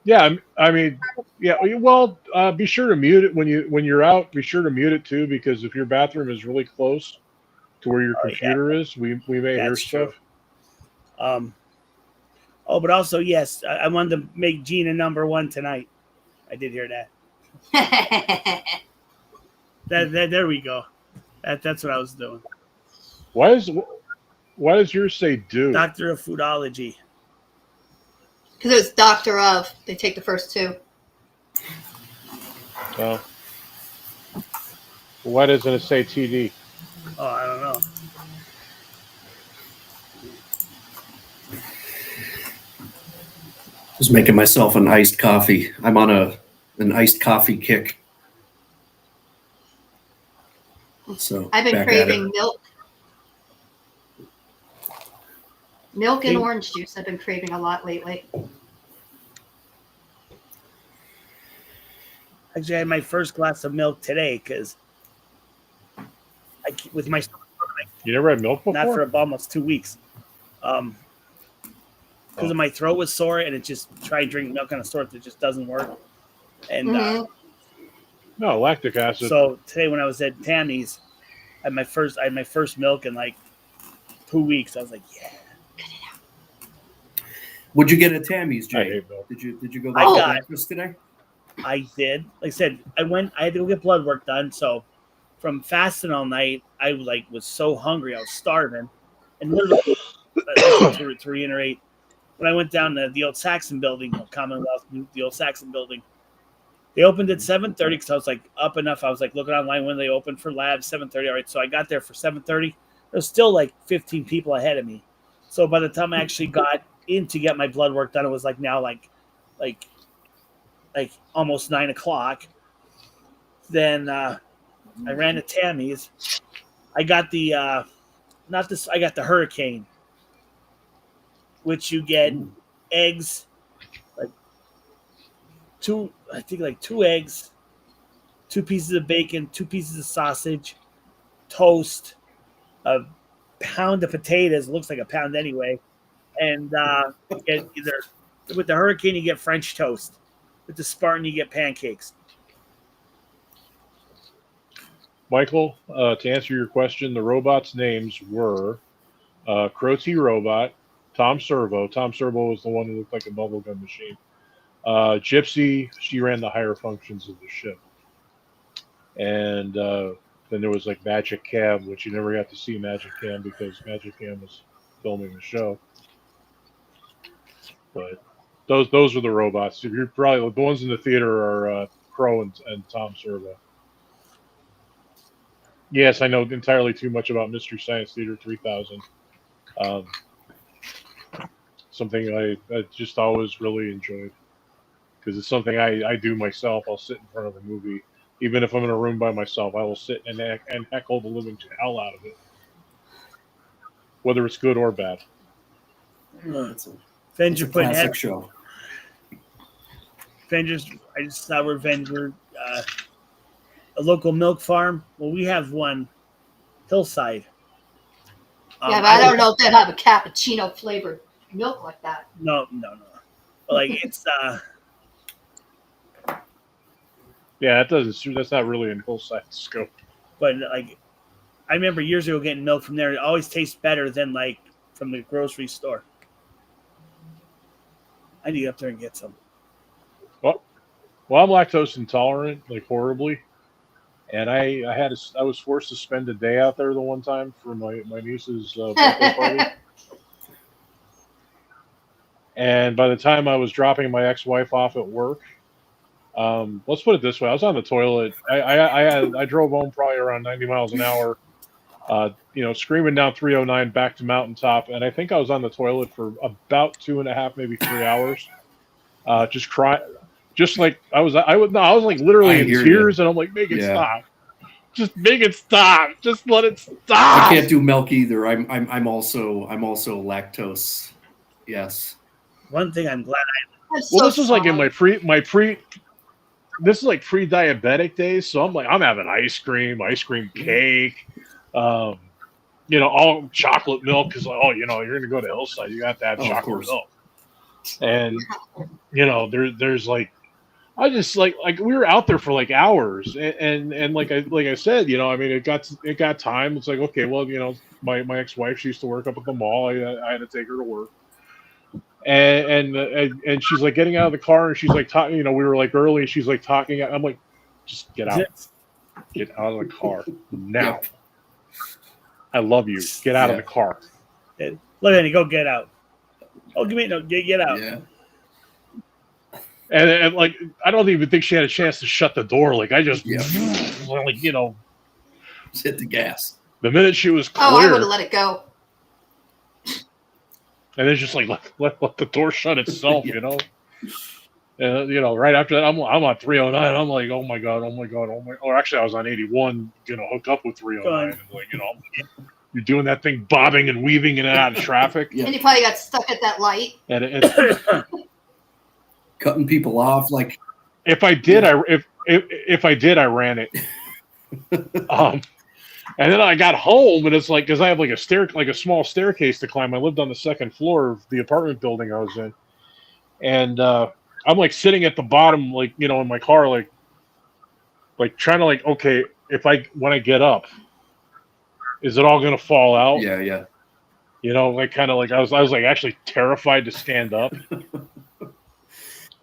Yeah, I mean, yeah. Well, be sure to mute it when you're out. Be sure to mute it too, because if your bathroom is really close to where your computer is, we may hear stuff. True. But also, yes, I wanted to make Gina #1 tonight. I did hear that. There we go. That's what I was doing. Why does yours say "do"? Doctor of Foodology. Because it was Doctor of. They take the first two. Oh. Why doesn't it say TD? Oh, I don't know. Just making myself an iced coffee. I'm on an iced coffee kick. So I've been craving milk. Milk and orange juice I've been craving a lot lately. Actually, I had my first glass of milk today because with my you never had milk before? Not for almost 2 weeks. Because of my throat was sore, and it just try and drink milk on a sort that just doesn't work. And no lactic acid. So today when I was at Tammy's, I had my first milk in like 2 weeks. I was like, yeah. Would you get a Tammy's, Jay? I hate milk. Did you go to breakfast today? I did. Like I said, I had to go get blood work done. So from fasting all night, I was so hungry. I was starving. And literally, to reiterate, when I went down to the old Saxon building, Commonwealth, the old Saxon building, they opened at 7:30 because I was like up enough. I was like looking online when they opened for labs, 7:30. All right, so I got there for 7:30. There was still like 15 people ahead of me. So by the time I actually got in to get my blood work done, it was like now like almost 9 o'clock. Then I ran to Tammy's. I got the I got the Hurricane, which you get eggs, like two eggs, 2 pieces of bacon, 2 pieces of sausage, toast, a pound of potatoes. Looks like a pound anyway. And you get with the Hurricane, you get French toast. With the Spartan, you get pancakes. Michael, to answer your question, the robots' names were Crow T Robot, Tom Servo. Tom Servo was the one who looked like a bubblegum machine. Gypsy, she ran the higher functions of the ship. And then there was like Magic Cam, which you never got to see Magic Cam because Magic Cam was filming the show. But those are the robots. If you're probably the ones in the theater are Crow and Tom Servo. Yes, I know entirely too much about Mystery Science Theater 3000. Something I just always really enjoyed because it's something I do myself. I'll sit in front of a movie, even if I'm in a room by myself. I will sit and heckle the living hell out of it, whether it's good or bad. Venger put classic show. Venger's. I just saw where Venger, a local milk farm. Well, we have one, Hillside. Yeah, but I don't know if they have a cappuccino flavored milk like that. No. Like it's Yeah, that's not really in Hillside scope. But like, I remember years ago getting milk from there. It always tastes better than like from the grocery store. I need to get up there and get some. Well, I'm lactose intolerant, like horribly, and I was forced to spend a day out there the one time for my niece's birthday party. And by the time I was dropping my ex-wife off at work, let's put it this way: I was on the toilet. I drove home probably around 90 miles an hour, screaming down 309 back to Mountaintop, and I think I was on the toilet for about 2.5, maybe 3 hours, just crying. Just like I was like literally in tears, and I'm like, make it stop. Just make it stop. Just let it stop. I can't do milk either. I'm also lactose. Yes. One thing I'm glad this was like in my pre this is like pre-diabetic days, so I'm having ice cream cake, all chocolate milk because you're gonna go to Hillside, you got to have Of chocolate course. milk, and there's like I just like we were out there for like hours, and like I said, it got time. It's like, okay, well, my ex-wife, she used to work up at the mall. I had to take her to work. And she's like getting out of the car, and she's like talking. We were like early, and she's like talking. I'm like, just get out of the car now. Yep. I love you. Get out of the car. Look at me, go get out. Oh, get out. Yeah. And like, I don't even think she had a chance to shut the door. Like, I just Yeah. like Just hit the gas. the minute she was clear. Oh, I would have let it go. And it's just like let the door shut itself, And right after that, I'm on 309. I'm like, oh my god. Or actually, I was on 81. Hook up with 309. And like, you're doing that thing, bobbing and weaving in and out of traffic. And you probably got stuck at that light. And Cutting people off like. if I did, if I did, I ran it. And then I got home, and it's like, because I have like a small staircase to climb. I lived on the second floor of the apartment building I was in, and I'm like sitting at the bottom, like in my car, like trying to okay, when I get up, is it all gonna fall out? Yeah. Like kind of like I was like actually terrified to stand up.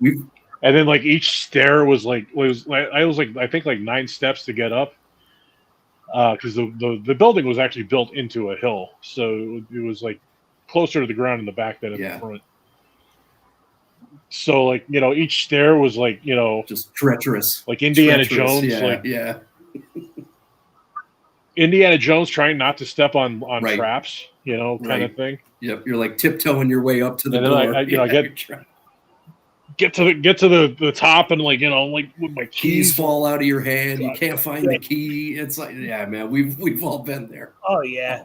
And then like each stair was like I think like 9 steps to get up. Because the building was actually built into a hill, so it was like closer to the ground in the back than in the front. So like each stair was like just treacherous, like Indiana Jones, yeah. Indiana Jones trying not to step on traps, kind of thing. Yep, you're like tiptoeing your way up to the door. I get to the top, and like with my keys fall out of your hand. You can't find the key. It's like, yeah, man, we've all been there. Oh yeah.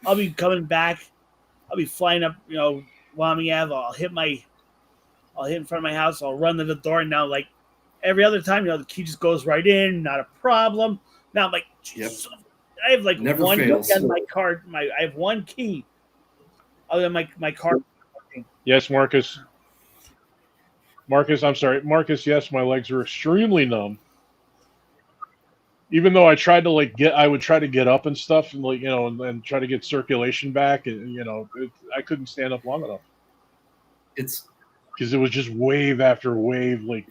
I'll be coming back. I'll be flying up, Wami Ave. I'll hit in front of my house. I'll run to the door, and now like every other time, the key just goes right in, not a problem. Now I'm like, I have like Never one fails. key on my card. I have one key other than my card. Yes, Marcus. I'm sorry. Marcus, yes, my legs are extremely numb. Even though I tried to I would try to get up and stuff, and and try to get circulation back, and I couldn't stand up long enough. It's because it was just wave after wave, Yep.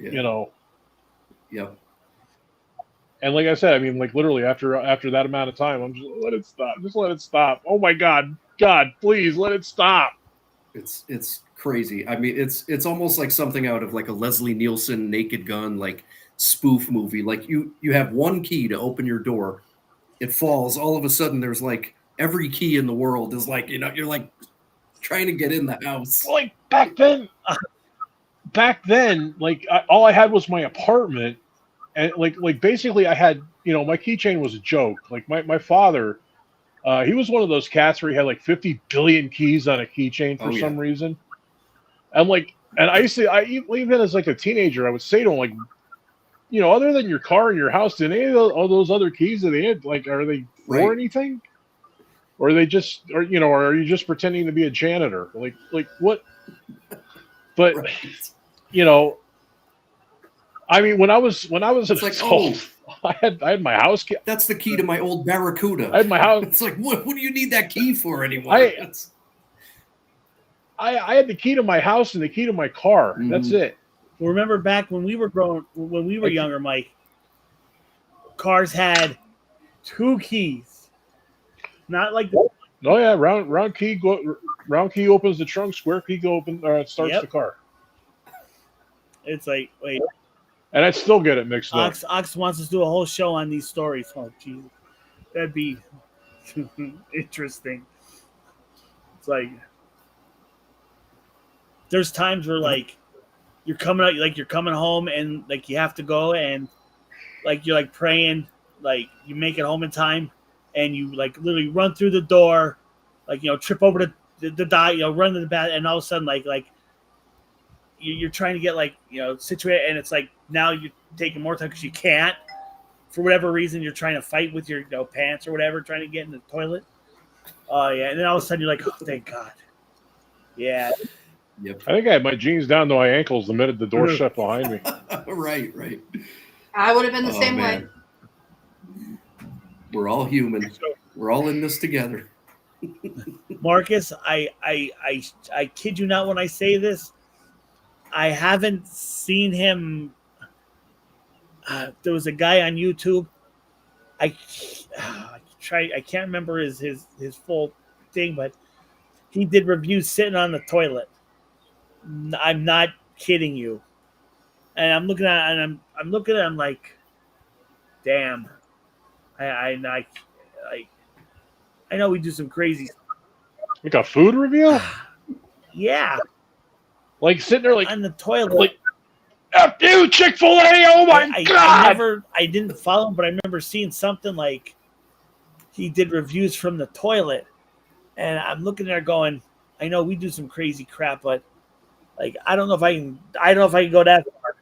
And like I said, I mean, like literally after that amount of time, I'm just let it stop. Just let it stop. Oh my God, please let it stop. It's crazy. I mean, it's almost like something out of like a Leslie Nielsen Naked Gun like spoof movie. Like you have one key to open your door, it falls. All of a sudden, there's like every key in the world is like you're like trying to get in the house. Like back then, like all I had was my apartment, and like basically I had my keychain was a joke. Like my father. He was one of those cats where he had like 50 billion keys on a keychain for some reason. And I used to, even as like a teenager, I would say to him, like, other than your car and your house, did any of those other keys that they had, like, are they for anything? Or are they just, or are you just pretending to be a janitor? Like what? But, I mean, when I was an adult, I had my house key. That's the key to my old Barracuda. I had my house. It's like, what do you need that key for anymore? I had the key to my house and the key to my car. Mm-hmm. That's it. Well, remember back when we were younger, Mike, cars had 2 keys. Not like the Oh yeah, round key opens the trunk, square key starts the car. It's like, wait. And I still get it mixed up. Ox wants us to do a whole show on these stories. Oh, Jesus. That'd be interesting. It's like, there's times where, like, you're coming out, like, you're coming home and, like, you have to go and, like, you're, like, praying, like, you make it home in time and you, like, literally run through the door, like, trip over the run to the bath, and all of a sudden, like, you're trying to get like situated, and it's like now you're taking more time because you can't for whatever reason. You're trying to fight with your pants or whatever, trying to get in the toilet. Oh yeah, and then all of a sudden you're like, oh, thank God. Yeah. Yep. I think I had my jeans down to my ankles the minute the door shut behind me. Right. I would have been the same Man. way. We're all human. We're all in this together. Marcus, I kid you not when I say this. I haven't seen him. There was a guy on YouTube. I can't remember his full thing, but he did reviews sitting on the toilet. I'm not kidding you. And I'm looking at it, and I'm looking at it, I'm like, damn. I know we do some crazy stuff. Like a food review? Yeah. Like sitting there like on the toilet. Like, F you, Chick-fil-A, oh my God! I didn't follow him, but I remember seeing something like he did reviews from the toilet. And I'm looking there going, I know we do some crazy crap, but like I don't know if I can go that far.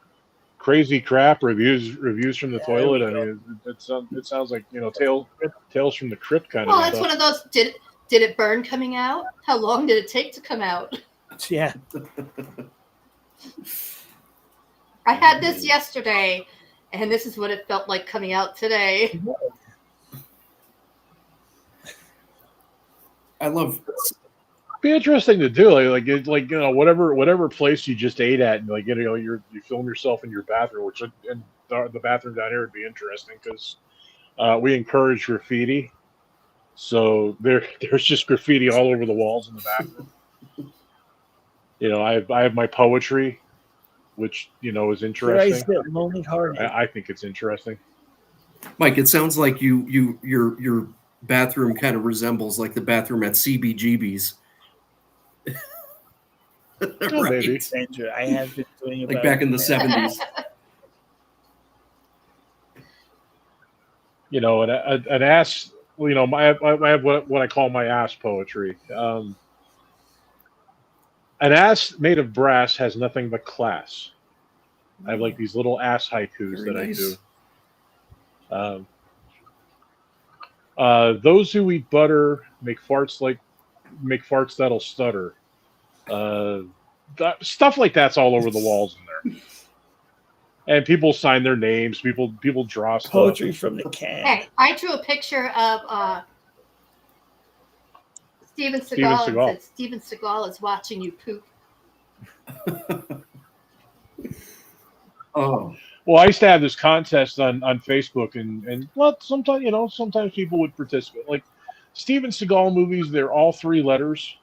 Crazy crap reviews from the toilet. I mean, it sounds like tales from the crypt kind of. Well, it's one of those. Did it burn coming out? How long did it take to come out? Yeah. I had this yesterday, and this is what it felt like coming out today. I love. Be interesting to do, whatever place you just ate at, and you film yourself in your bathroom, which and the bathroom down here would be interesting because we encourage graffiti, so there's just graffiti all over the walls in the bathroom. I have my poetry, which is interesting. I think it's interesting. Mike, it sounds like your bathroom kind of resembles like the bathroom at CBGB's. Right. I have been doing it like back in the 70s. An ass. I have what I call my ass poetry. An ass made of brass has nothing but class. I have like these little ass haikus that nice. I do. Those who eat butter make farts that'll stutter. Stuff like that's all over the walls in there, and people sign their names. People draw stuff. Poetry from the can. Hey, I drew a picture of Steven Seagal and said, "Steven Seagal is watching you poop." Oh. Well, I used to have this contest on Facebook, and sometimes people would participate. Like Steven Seagal movies, they're all 3 letters,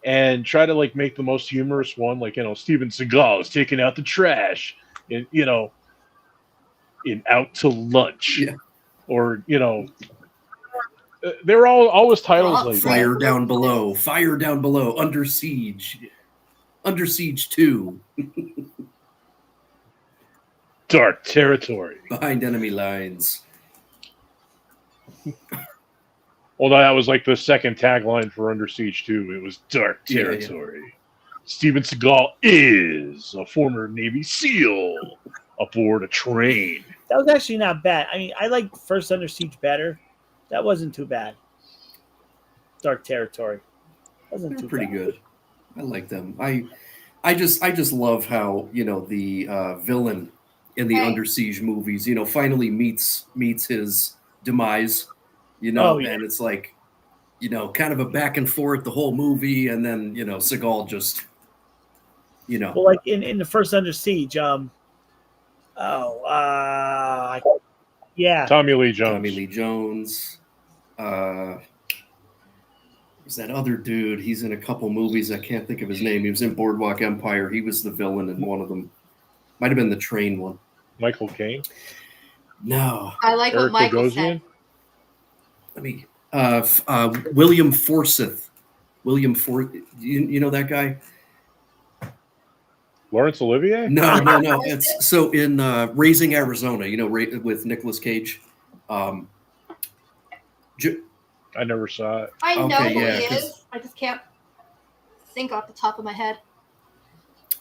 and try to make the most humorous one. Steven Seagal is taking out the trash, and in Out to Lunch, yeah. Or they're always titles like Fire Down Below, Under Siege 2. Dark Territory. Behind Enemy Lines. Well, that was like the second tagline for Under Siege 2. It was Dark Territory. Yeah. Steven Seagal is a former Navy SEAL aboard a train. That was actually not bad. I mean, I liked first Under Siege better. That wasn't too bad. Dark Territory. Wasn't too pretty bad. Good. I like them. I just love how, the villain in the Under Siege movies, finally meets his demise, and it's like, kind of a back and forth the whole movie, and then, Seagal just, Well, like in the first Under Siege, Tommy Lee Jones. There's that other dude. He's in a couple movies. I can't think of his name. He was in Boardwalk Empire. He was the villain in one of them. Might have been the train one. Michael Caine? No. I like Eric what Michael said. Let me. William Forsythe. You know that guy? Laurence Olivier? No. It's so in Raising Arizona. With Nicolas Cage. I never saw it. I know who he is. I just can't think off the top of my head.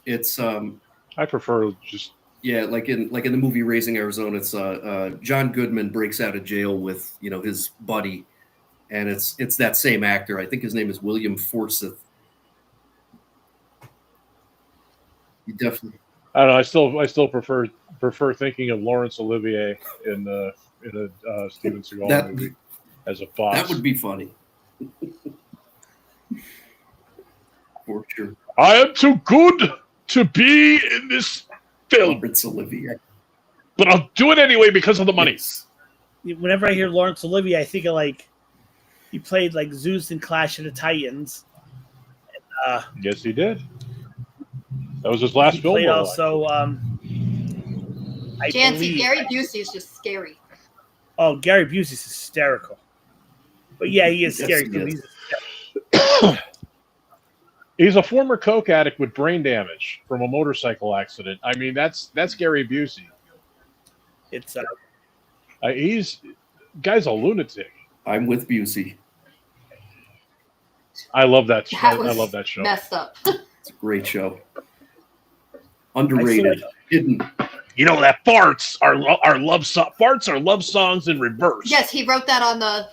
It's I prefer just yeah, like in the movie Raising Arizona, it's John Goodman breaks out of jail with his buddy, and it's that same actor. I think his name is William Forsythe. You definitely I don't know. I still prefer thinking of Laurence Olivier in a Steven Seagal that movie as a boss. that would be funny. For sure. I am too good to be in this film, Laurence Olivier. but I'll do it anyway because of the money. Yes. Whenever I hear Laurence Olivier, I think of like he played like Zeus in Clash of the Titans. Yes, he did. That was his last He film. played role, also. I Jancy, believe. Gary Busey is just scary. Oh, Gary Busey's hysterical. But yeah, he is Yes, scary. he too. is. He's a former coke addict with brain damage from a motorcycle accident. I mean, that's Gary Busey. It's Guy's a lunatic. I'm with Busey. I love that. That I was love that show. messed up. It's a great show. Underrated, hidden. You know that farts are love songs in reverse. Yes, he wrote that on the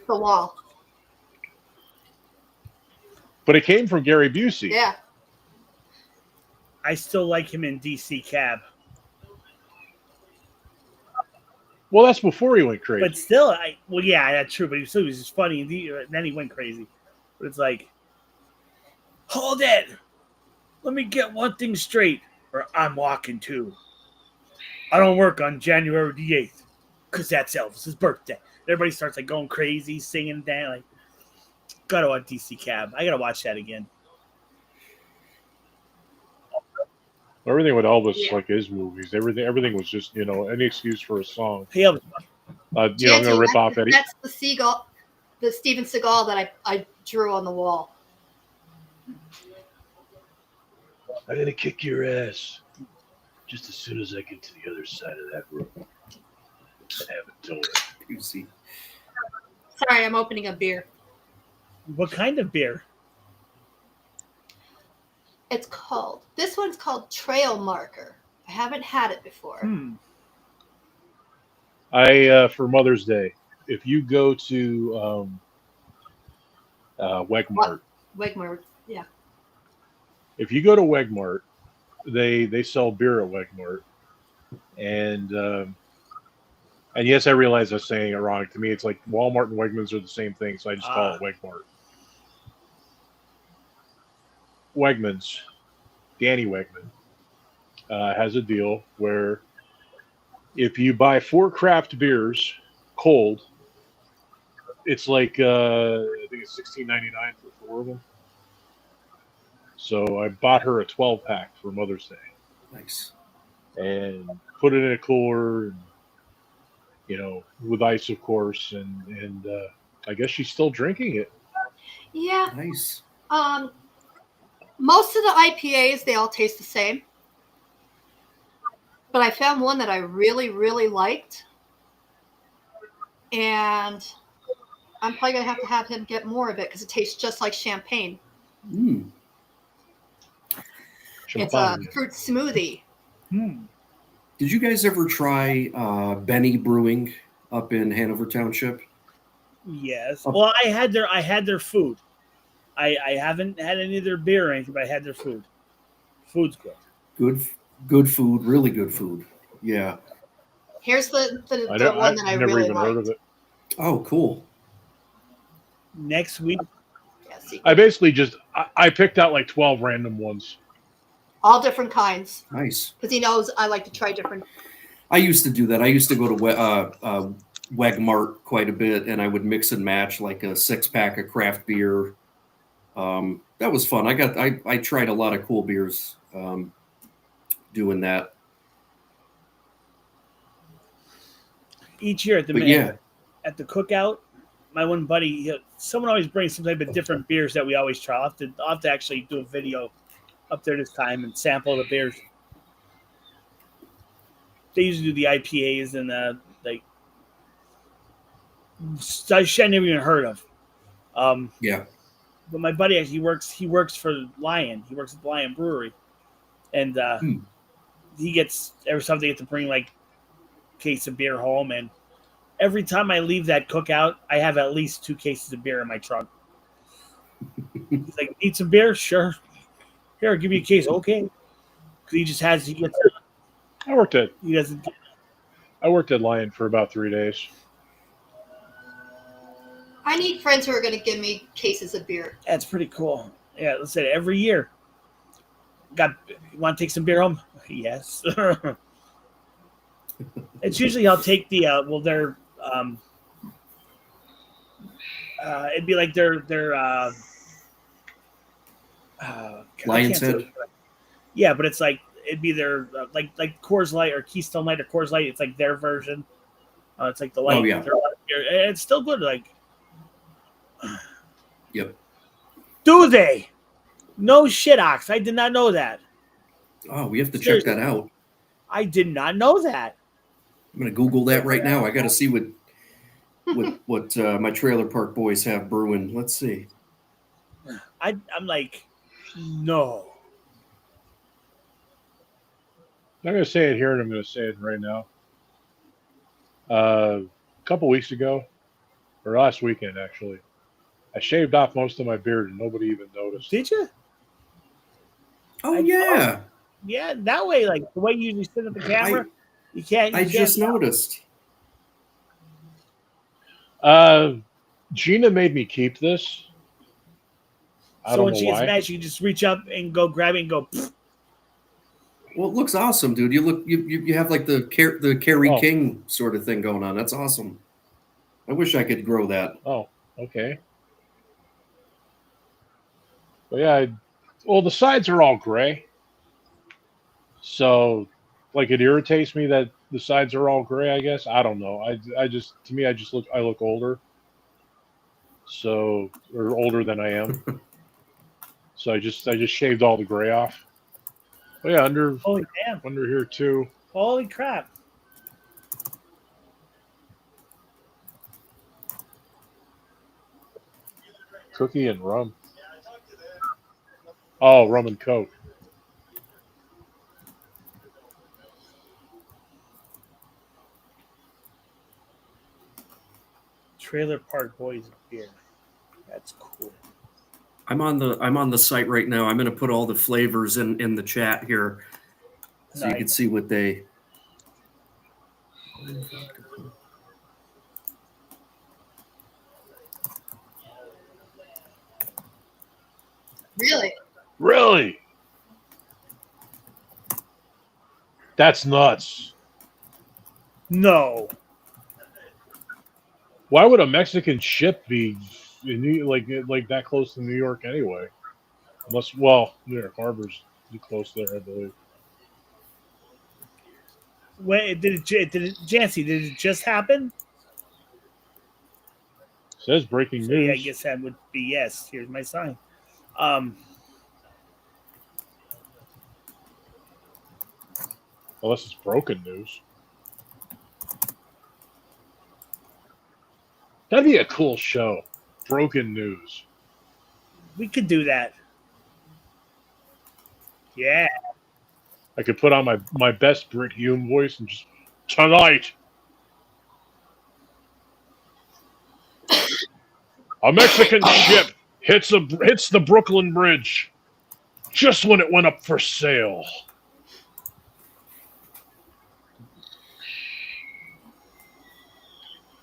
wall. But it came from Gary Busey. Yeah. I still like him in DC Cab, Well, that's before he went crazy. but still, yeah, that's true. But he was just funny, and then he went crazy. But it's like, hold it, let me get one thing straight, or I'm walking too. I don't work on January the 8th because that's Elvis's birthday. Everybody starts like going crazy, singing, dancing. Like, gotta watch DC Cab. I gotta watch that again. Everything with Elvis, Yeah. like his movies, everything was just any excuse for a song. Hey, Elvis, I'm gonna rip off Eddie. That's the Steven Seagal that I drew on the wall. I'm gonna kick your ass just as soon as I get to the other side of that room. I haven't told it. Busey. Sorry, I'm opening a beer. what kind of beer? This one's called Trail Marker. I haven't had it before. For Mother's Day, if you go to Wegmart, Wigmore, yeah. if you go to Wegmart, they sell beer at Wegmart, and yes, I realize I'm saying it wrong. To me, it's like Walmart and Wegmans are the same thing, so I just call it Wegmart. Wegmans, Danny Wegman, has a deal where if you buy 4 craft beers cold, it's like I think it's $16.99 for 4 of them. So I bought her a 12-pack for Mother's Day Nice. and put it in a cooler, with ice, of course, and I guess she's still drinking it. Yeah. Nice. Most of the IPAs, they all taste the same. But I found one that I really, really liked. And I'm probably going to have him get more of it because it tastes just like champagne. Mm. It's a fruit smoothie. Did you guys ever try Benny Brewing up in Hanover Township? Yes. Well, I had their food. I haven't had any of their beer or anything, but I had their food. Food's good. Good food, really good food. Yeah. Here's the I've one that I never really even heard liked. of it. Oh, cool. Next week, Yeah, see, I basically I picked out like 12 random ones. all different kinds Nice. because he knows I like to try different. I used to do that. I used to go to Wegmart quite a bit, and I would mix and match like a 6-pack of craft beer. That was fun. I tried a lot of cool beers doing that. each year at the cookout, my one buddy, someone always brings some type of different beers that we always try. I'll have to actually do a video up there this time and sample the beers. They usually do the IPAs and like stuff I never even heard of. Yeah. But my buddy actually he works for Lion. He works at the Lion Brewery, and he gets every time they get to bring like a case of beer home, and every time I leave that cookout, I have at least 2 cases of beer in my trunk. He's like, "Need some beer? Sure. Here, I'll give you a case." Okay. Because he gets. I worked at He doesn't. Lion for about 3 days. I need friends who are going to give me cases of beer. That's pretty cool. Yeah, let's say every year. You want to take some beer home? Yes. It's usually I'll take the they're it'd be like their Lion's Head. Yeah, but it's like it'd be their like Coors Light or Keystone Light or Coors Light. It's like their version. It's like the light. Oh, yeah. It's still good. Like, Yep. do they? No shit, Ox. I did not know that. Oh, we have to Seriously. check that out. I did not know that. I'm gonna Google that right now. I got to see what my trailer park boys have brewing. Let's see. I'm like, no. I'm going to say it here, and I'm going to say it right now. A couple weeks ago, or last weekend actually, I shaved off most of my beard, and nobody even noticed. Did you? Oh yeah. Yeah, that way, like the way you usually sit at the camera, you can't. I just noticed. Gina made me keep this. I So don't when know she gets why. mad, she can just reach up and go grab it and go. Pfft. Well, it looks awesome, dude. You have like the Kerry Oh. King sort of thing going on. That's awesome. I wish I could grow that. Oh, okay. But yeah, the sides are all gray. So, like, it irritates me that the sides are all gray, I guess. I don't know. I just look older. So, or older than I am. So I just shaved all the gray off. But yeah, under Holy damn! under here too. Holy crap! Cookie and rum. Oh, rum and Coke. Trailer Park Boys beer. That's cool. I'm on the site right now. I'm going to put all the flavors in the chat here, so you can see what they. Really? Really? That's nuts. No. Why would a Mexican ship be in like that close to New York anyway? Unless, well, New York Harbor's close there, I believe. When did it, Jancy? Did it just happen? Says breaking So, news. yeah, I guess that would be yes. Here's my sign. Unless it's broken news. That'd be a cool show. Broken news. We could do that. Yeah. I could put on my best Brit Hume voice and just tonight. A Mexican ship hits the Brooklyn Bridge just when it went up for sale.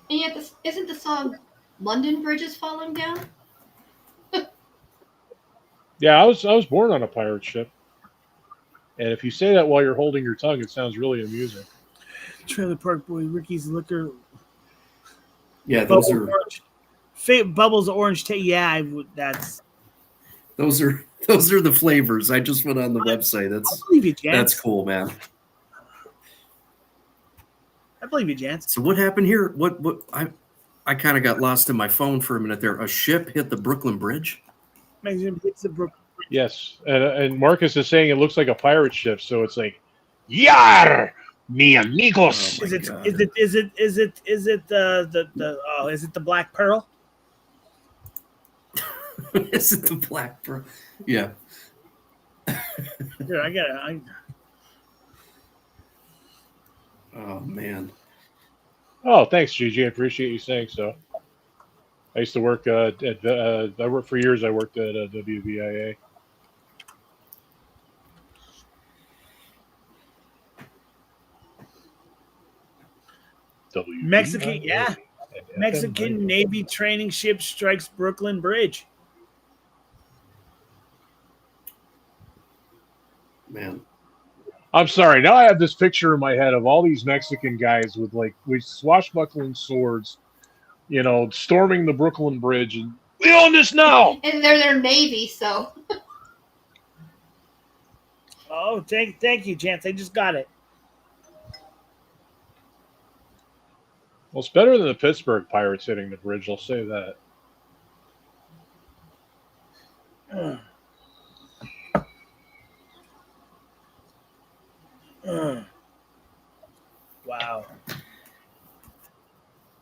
And yet, isn't the song "London Bridge is Falling Down"? Yeah, I was born on a pirate ship. And if you say that while you're holding your tongue, it sounds really amusing. Trailer Park Boy, Ricky's Liquor. Yeah, those Bubbles are orange. Bubbles orange. That's. those are the flavors. I just went on the website. I believe you, Jans. That's cool, man. I believe you, Jans. So what happened here? What I kind of got lost in my phone for a minute there. A ship hit the Brooklyn Bridge. It's the Brook. Yes, and Marcus is saying it looks like a pirate ship, so it's like, Yar, mi amigos. Oh, Is my it God. is it the Black Pearl? Is it the Black Pearl? Yeah. Dude, I got it. Oh man. Oh, thanks, Gigi. I appreciate you saying so. I used to work I worked for years. I worked at WVIA. Mexican, yeah. and FM Mexican 90. Navy training ship strikes Brooklyn Bridge. Man. I'm sorry. Now I have this picture in my head of all these Mexican guys with swashbuckling swords, storming the Brooklyn Bridge, and we own this now. And they're their Navy, so. Oh, thank you, Chance. I just got it. Well, it's better than the Pittsburgh Pirates hitting the bridge. I'll say that. Wow.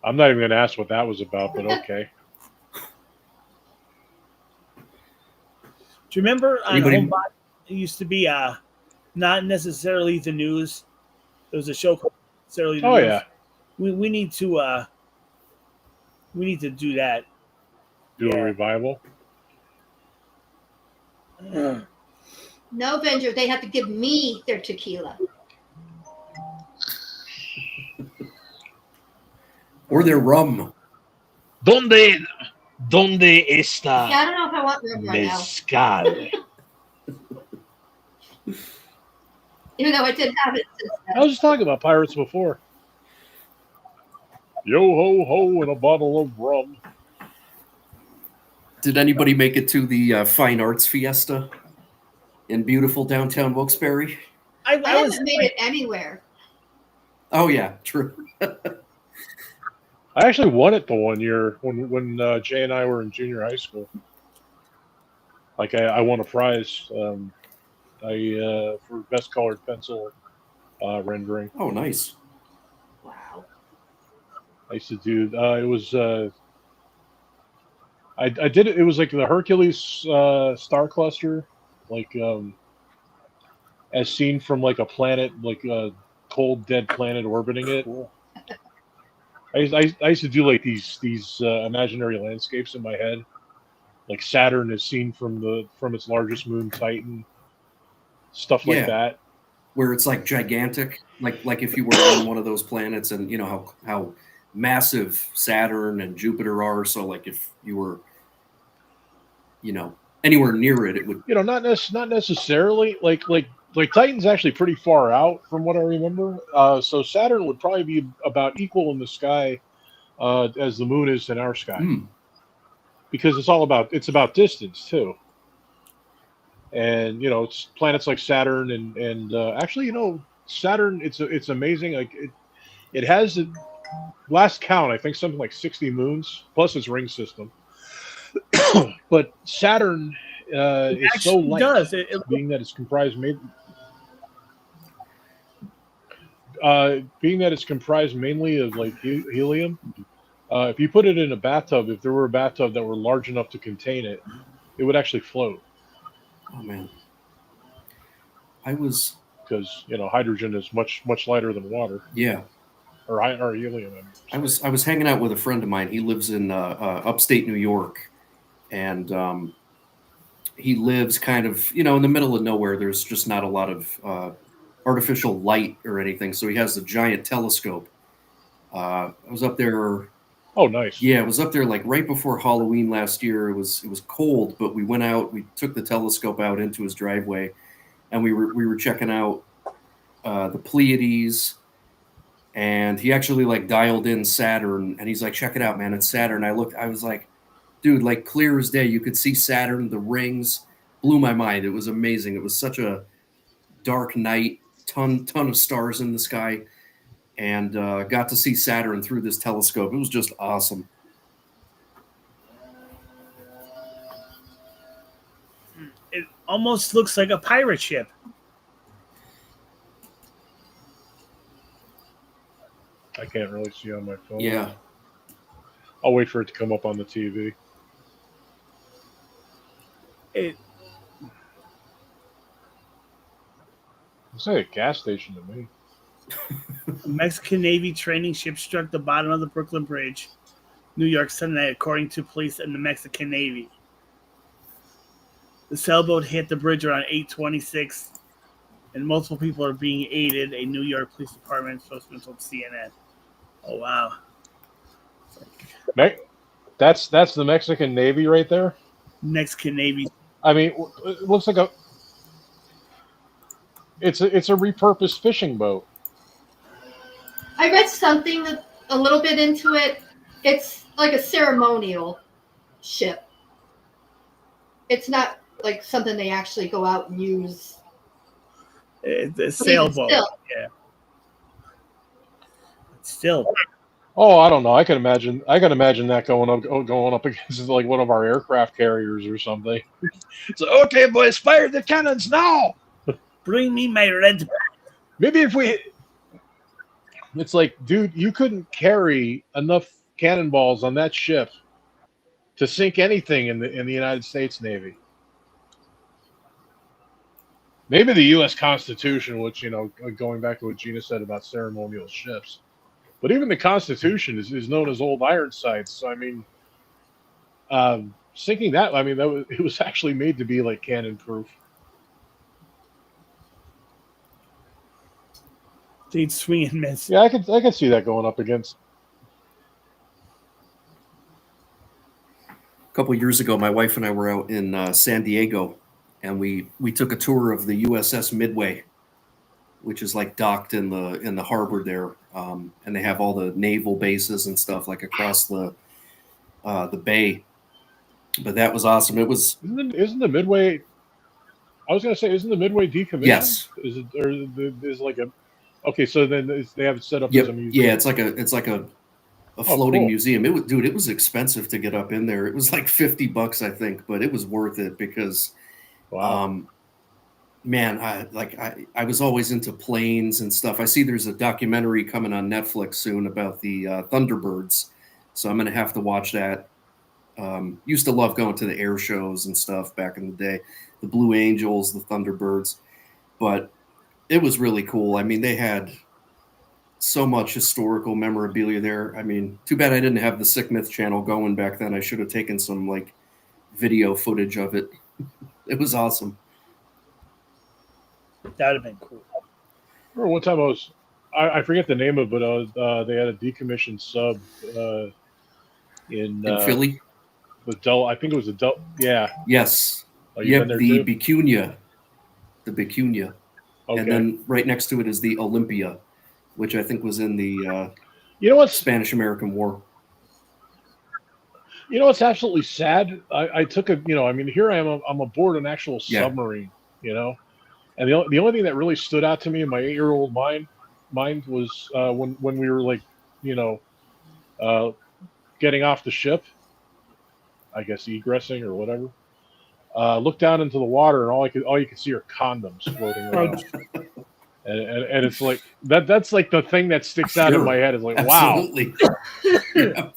I'm not even going to ask what that was about, but okay. Do you remember on Anybody- Homebot, it used to be not necessarily the news. There was a show called Necessarily the Oh News. yeah, We need to do that. do Yeah. a revival. No, Venger, they have to give me their tequila. Or their rum. ¿Dónde está Yeah, I don't know if I want rum right now. mezcal? Even though I did have it since I was just talking about pirates before. Yo ho ho and a bottle of rum. Did anybody make it to the Fine Arts Fiesta in beautiful downtown Wilkes-Barre? I I was haven't made it anywhere. Oh yeah, true. I actually won it the one year when Jay and I were in junior high school. Like I won a prize. For best colored pencil rendering. Oh, nice. Wow. I used to do. It was. I did it. It was like the Hercules star cluster, like as seen from like a planet, like a cold dead planet orbiting it. cool. I used to do like these imaginary landscapes in my head, like Saturn is seen from its largest moon, Titan, stuff like Yeah. that. Where it's like gigantic, like if you were on one of those planets, and you know how massive Saturn and Jupiter are. So like if you were, anywhere near it, it would. Not necessarily like Titan's actually pretty far out from what I remember. So Saturn would probably be about equal in the sky as the moon is in our sky, because it's about distance too. And it's planets like Saturn and actually Saturn. It's amazing. Like it has last count I think something like 60 moons plus its ring system. But Saturn is so light, being that it's comprised mainly of like helium. If you put it in a bathtub, if there were a bathtub that were large enough to contain it, it would actually float. Oh man, because hydrogen is much lighter than water. Yeah, or helium. I was hanging out with a friend of mine. He lives in upstate New York, and he lives kind of in the middle of nowhere. There's just not a lot of artificial light or anything. So he has a giant telescope. I was up there. Oh, nice. Yeah, it was up there like right before Halloween last year. It was cold, but we went out. We took the telescope out into his driveway, and we were checking out the Pleiades. And he actually like dialed in Saturn, and he's like, "Check it out, man! It's Saturn." I was like, "Dude, like clear as day, you could see Saturn. The rings blew my mind. It was amazing. It was such a dark night, ton of stars in the sky." And got to see Saturn through this telescope. It was just awesome. It almost looks like a pirate ship. I can't really see on my phone. Yeah. I'll wait for it to come up on the TV. It's like a gas station to me. A Mexican Navy training ship struck the bottom of the Brooklyn Bridge, New York Sunday night, according to police and the Mexican Navy. The sailboat hit the bridge around 8:26, and multiple people are being aided. A New York Police Department spokesman told CNN. Oh wow! That's the Mexican Navy right there. Mexican Navy. I mean, it looks like it's a repurposed fishing boat. I read something that a little bit into it. It's like a ceremonial ship. It's not like something they actually go out and use. It's a sailboat. Still. Yeah. Still. Oh, I don't know. I can imagine that going up against like one of our aircraft carriers or something. It's like, okay, boys, fire the cannons now. Bring me my red. Maybe if we. It's like, dude, you couldn't carry enough cannonballs on that ship to sink anything in the United States Navy. Maybe the U.S. Constitution, which, you know, going back to what Gina said about ceremonial ships, but even the Constitution is known as Old Ironsides. So I mean, sinking that, I mean, it was actually made to be like cannon proof. They'd swing and miss. Yeah, I could see that going up against. A couple of years ago, my wife and I were out in San Diego, and we took a tour of the USS Midway, which is like docked in the harbor there, and they have all the naval bases and stuff like across the bay. But that was awesome. It was. Isn't the Midway? I was gonna say, isn't the Midway decommissioned? Yes. Is it, or is like a? Okay, so then they have it set up Yep. as a museum. Yeah, it's like a floating cool. museum. It was expensive to get up in there. It was like $50, I think, but it was worth it because, Wow. man, I was always into planes and stuff. I see there's a documentary coming on Netflix soon about the Thunderbirds, so I'm gonna have to watch that. Used to love going to the air shows and stuff back in the day, the Blue Angels, the Thunderbirds, but it was really cool. I mean, they had so much historical memorabilia there. I mean, too bad I didn't have the Sick Myth channel going back then. I should have taken some like video footage of it. It was awesome. That would have been cool. I remember one time I forget the name of it, but they had a decommissioned sub in Philly? I think it was yeah. Yes. Oh, you've been there the too? Vicuña. The Vicuña. Okay. And then right next to it is the Olympia, which I think was in the you know what's Spanish-American War. You know what's absolutely sad? I took a, you know, I mean, here I am, I'm aboard an actual submarine, you know, and the only thing that really stood out to me in my 8-year-old mind was when we were like, you know, getting off the ship, I guess egressing or whatever. Look down into the water, and all you can see are condoms floating around. And it's like that's like the thing that sticks out in my head is like, absolutely. Wow. Yeah.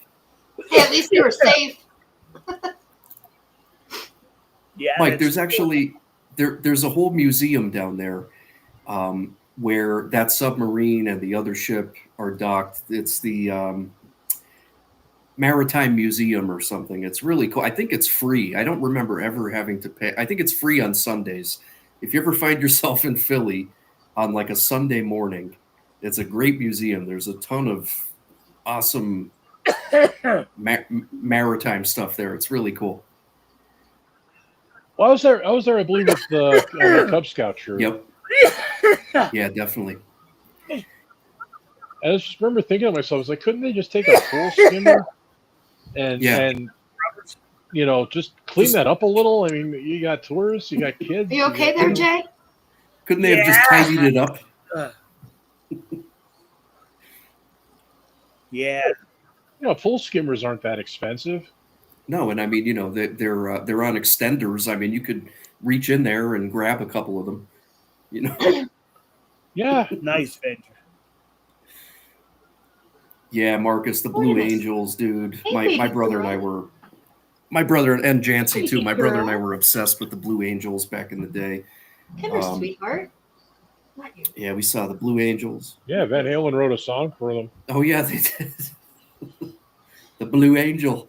Yeah, at least you were safe. Yeah, Mike, there's actually there's a whole museum down there where that submarine and the other ship are docked. It's the Maritime Museum or something. It's really cool. I think it's free. I don't remember ever having to pay. I think it's free on Sundays. If you ever find yourself in Philly on like a Sunday morning, it's a great museum. There's a ton of awesome maritime stuff there. It's really cool. Well, I was there, I believe, with the Cub Scout shirt. Yep. Yeah, definitely. I just remember thinking to myself, I was like, couldn't they just take a full skimmer and you know, just clean that up a little? I mean, you got tourists, you got kids. Are you okay there, Jay? Couldn't they have just tidied it up? Yeah. You know, full skimmers aren't that expensive. No, and I mean, you know, they're on extenders. I mean, you could reach in there and grab a couple of them. You know. Yeah. Nice venture. Yeah, Marcus, the Blue Angels, dude. My brother and I were, my brother and Jancy too. My brother and I were obsessed with the Blue Angels back in the day. Come here, sweetheart. Not you. Yeah, we saw the Blue Angels. Yeah, Van Halen wrote a song for them. Oh yeah, they did. The Blue Angel.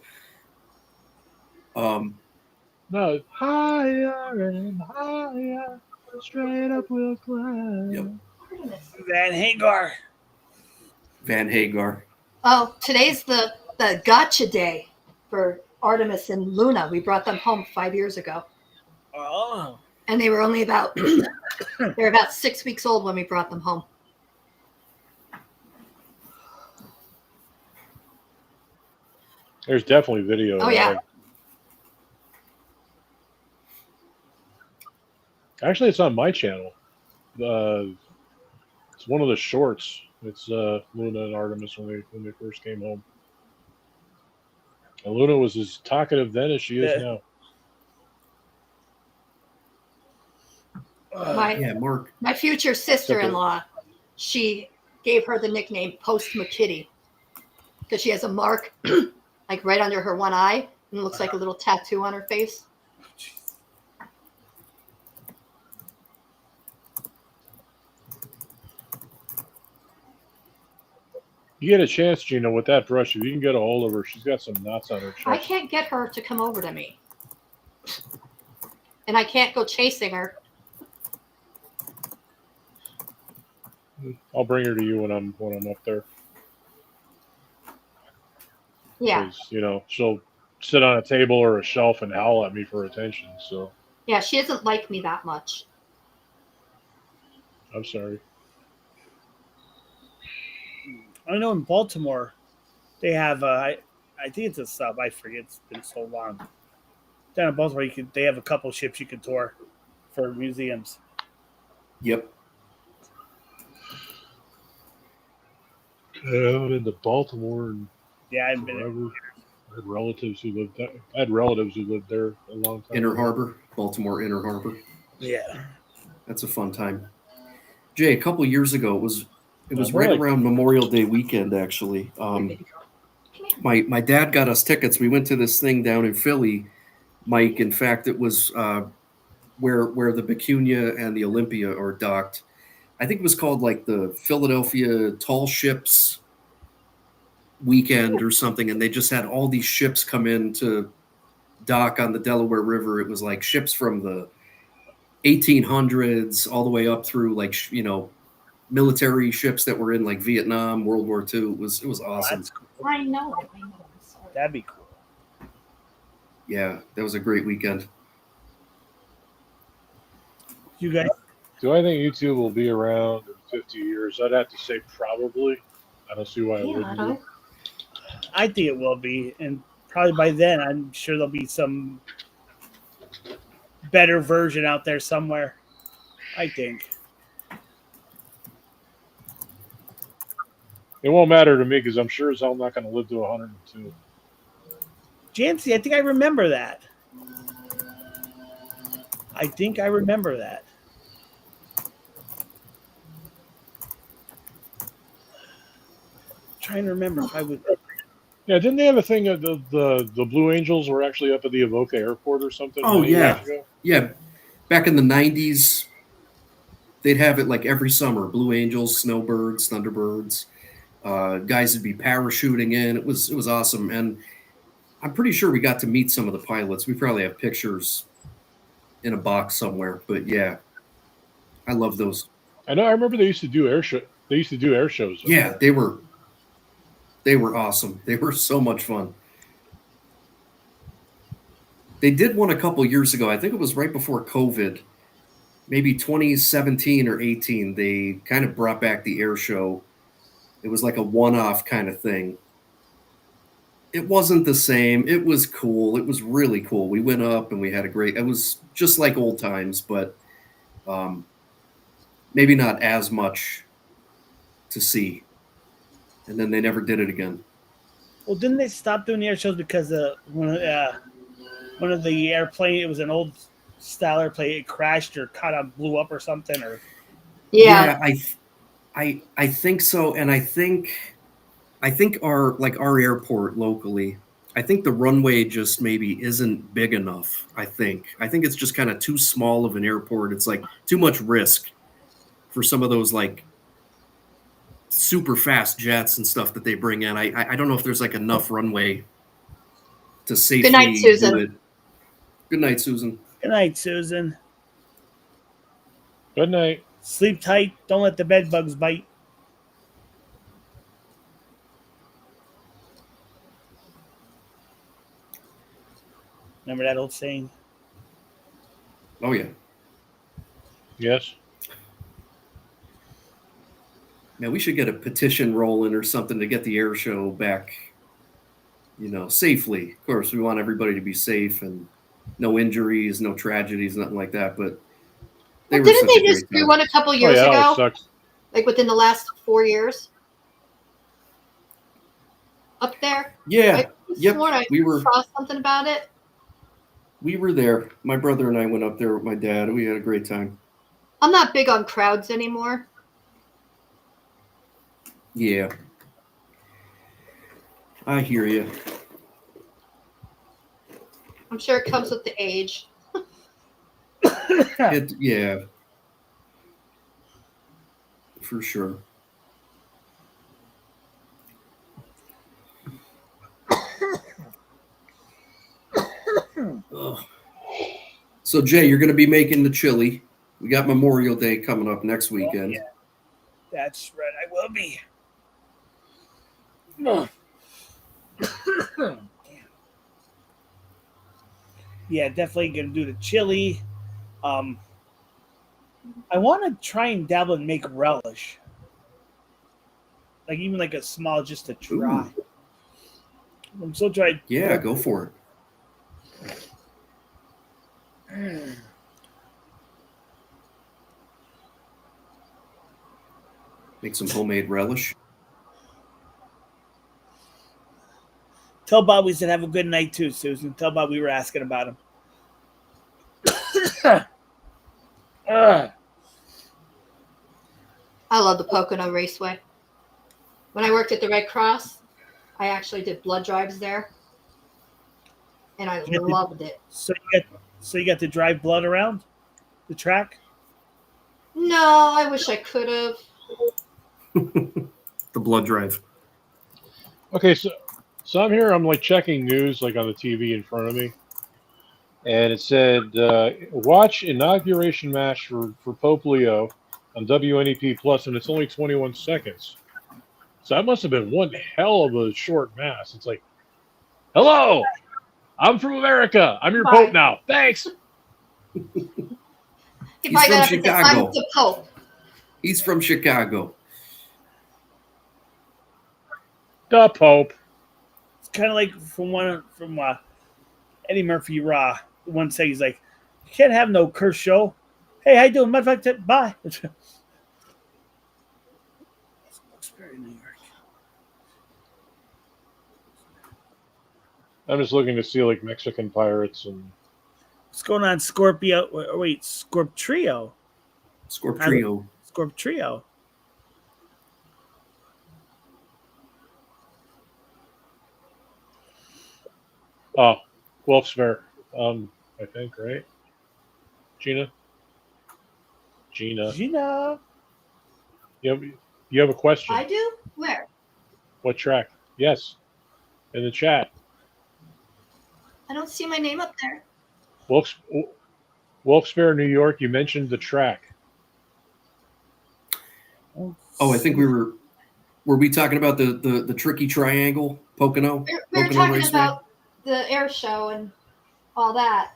No, higher and higher, straight up we'll climb. Yep. Van Hagar. Van Hagar. Oh, today's the gotcha day for Artemis and Luna. We brought them home 5 years ago. Oh. And they were only about they were about 6 weeks old when we brought them home. There's definitely video. Oh, yeah. Actually, it's on my channel. It's one of the shorts. It's Luna and Artemis when they first came home. And Luna was as talkative then as she is now. Mark. My future sister-in-law, she gave her the nickname Post McKitty because she has a mark like right under her one eye and it looks like a little tattoo on her face. You get a chance, Gina, with that brush. If you can get a hold of her, she's got some knots on her chest. I can't get her to come over to me. And I can't go chasing her. I'll bring her to you when I'm up there. Yeah. 'Cause, you know, she'll sit on a table or a shelf and howl at me for attention. So Yeah, she doesn't like me that much. I'm sorry. I know in Baltimore, they have I think it's a sub. I forget. It's been so long. Down in Baltimore, they have a couple ships you can tour for museums. Yep. Out into Baltimore and Yeah, I've been. wherever. I had relatives who lived there a long time. Inner ago. Harbor, Baltimore Inner Harbor. Yeah. That's a fun time. Jay, a couple years ago, it was More right like- around Memorial Day weekend, actually. My dad got us tickets. We went to this thing down in Philly, Mike. In fact, it was where the Vicuña and the Olympia are docked. I think it was called like the Philadelphia Tall Ships Weekend or something, and they just had all these ships come in to dock on the Delaware River. It was like ships from the 1800s all the way up through like military ships that were in like Vietnam, World War II. It was awesome. That's cool. I know. I'm sorry. That'd be cool. Yeah, that was a great weekend. You guys, Do I think YouTube will be around in 50 years? I'd have to say probably. I don't see why it Yeah, I wouldn't don't. be. I think it will be, and probably by then, I'm sure there'll be some better version out there somewhere. I think. It won't matter to me because I'm sure as hell not going to live to 102. Jancy, I think I remember that. I think I remember that. Trying to remember if I would. Yeah, didn't they have a thing of the Blue Angels were actually up at the Avoca Airport or something? Oh, many yeah. years ago? Yeah, back in the 90s, they'd have it like every summer. Blue Angels, Snowbirds, Thunderbirds. Guys would be parachuting in. It was awesome. And I'm pretty sure we got to meet some of the pilots. We probably have pictures in a box somewhere. But yeah, I love those. I know. I remember they used to do air show. They used to do air shows. up Yeah, there. they were awesome. They were so much fun. They did one a couple years ago. I think it was right before COVID, maybe 2017 or 18. They kind of brought back the air show. It was like a one-off kind of thing. It wasn't the same. It was cool. It was really cool. We went up and we had it was just like old times, but maybe not as much to see. And then they never did it again. Well, didn't they stop doing the air shows because one of the airplane? It was an old style airplane. It crashed or kind of blew up or something. Or Yeah. I think so, and I think our airport locally, I think the runway just maybe isn't big enough. I think it's just kind of too small of an airport. It's like too much risk for some of those like super fast jets and stuff that they bring in. I don't know if there's like enough runway to safely Good night, Susan. do it. Good night, Susan. Good night, Susan. Good night. Sleep tight. Don't let the bed bugs bite. Remember that old saying? Oh yeah. Yes. Man, we should get a petition rolling or something to get the air show back, safely. Of course, we want everybody to be safe and no injuries, no tragedies, nothing like that. But Well, didn't they just do one a couple years Oh, yeah, ago? it sucks. Like within the last 4 years? Up there? Yeah. Yep. We saw something about it. We were there. My brother and I went up there with my dad. We had a great time. I'm not big on crowds anymore. Yeah. I hear you. I'm sure it comes with the age. Yeah. For sure. Ugh. So, Jay, you're going to be making the chili. We got Memorial Day coming up next weekend. Yeah. That's right. I will be. Yeah, definitely gonna do the chili. I want to try and dabble and make relish, like even like a small, just to try. Ooh. I'm still trying. Yeah, go for it. Make some homemade relish. Tell Bob we said have a good night too, Susan. Tell Bob we were asking about him. I love the Pocono Raceway. When I worked at the Red Cross, I actually did blood drives there, and I loved it. So you got to drive blood around the track? No, I wish I could have. The blood drive. Okay, so I'm here. I'm like checking news, like on the TV in front of me, and it said, "Watch inauguration match for Pope Leo on WNEP Plus," and it's only 21 seconds. So that must have been one hell of a short mass. It's like, "Hello, I'm from America. I'm your Pope now. Thanks." He's from Chicago. I'm the Pope. He's from Chicago. The Pope. It's kind of like from Eddie Murphy Raw. One say he's like, "You can't have no curse show." Hey, how you doing? Matter of fact, bye. Wilkes-Barre, New York. I'm just looking to see like Mexican pirates and. What's going on, Scorpio? Wait, Scorptrio. Scorptrio. Scorptrio. Oh, Wilkes-Barre. I think, right? Gina. You have a question? I do? Where? What track? Yes. In the chat. I don't see my name up there. Wilkes-Barre, New York. You mentioned the track. Oh, I think were we talking about the tricky triangle, Pocono? We were talking about the air show and all that.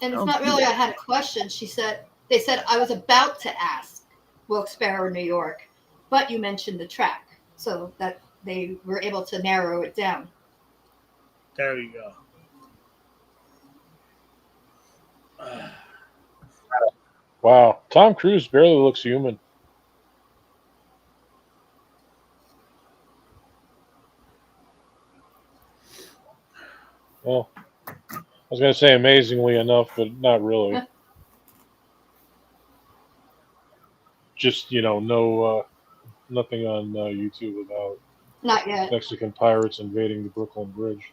And it's not really I had a question. They said I was about to ask Wilkes-Barre, New York, but you mentioned the track, so that they were able to narrow it down. There you go. Wow, Tom Cruise barely looks human. Well, I was going to say amazingly enough, but not really. Just, no, nothing on YouTube about Not yet. Mexican pirates invading the Brooklyn Bridge.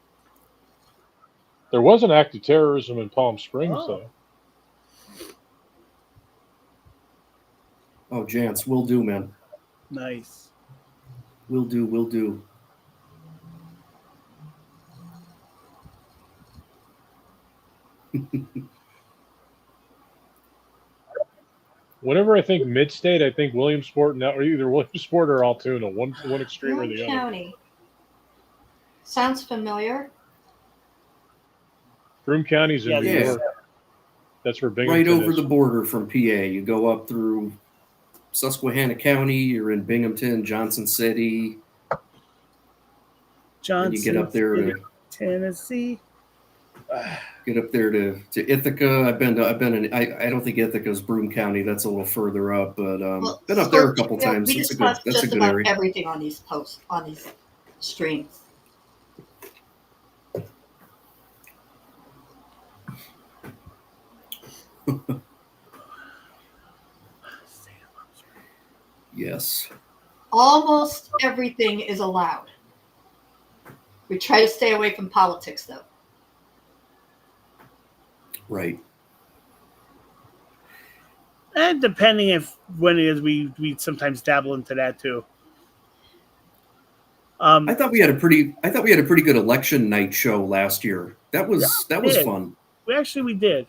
There was an act of terrorism in Palm Springs, though. Oh, Jance, will do, man. Nice. Will do, will do. Whenever I think mid-state, I think Williamsport, or either Williamsport or Altoona, one extreme or Huron the other. County. Sounds familiar. Broome County's in Yeah, New yeah. York. That's where Binghamton Right over is. the border from PA. You go up through Susquehanna County, you're in Binghamton, Johnson City, Johnson and you get up there City, to Tennessee. Ithaca. I don't think Ithaca's Broome County. That's a little further up, but Well, been up there a Scorch, couple times. we That's discussed a just good about area. everything on these posts, on these streams. Yes. Almost everything is allowed. We try to stay away from politics, though. Right. And depending if when it is, we sometimes dabble into that too. I thought we had a pretty good election night show last year. That was did. fun. We did.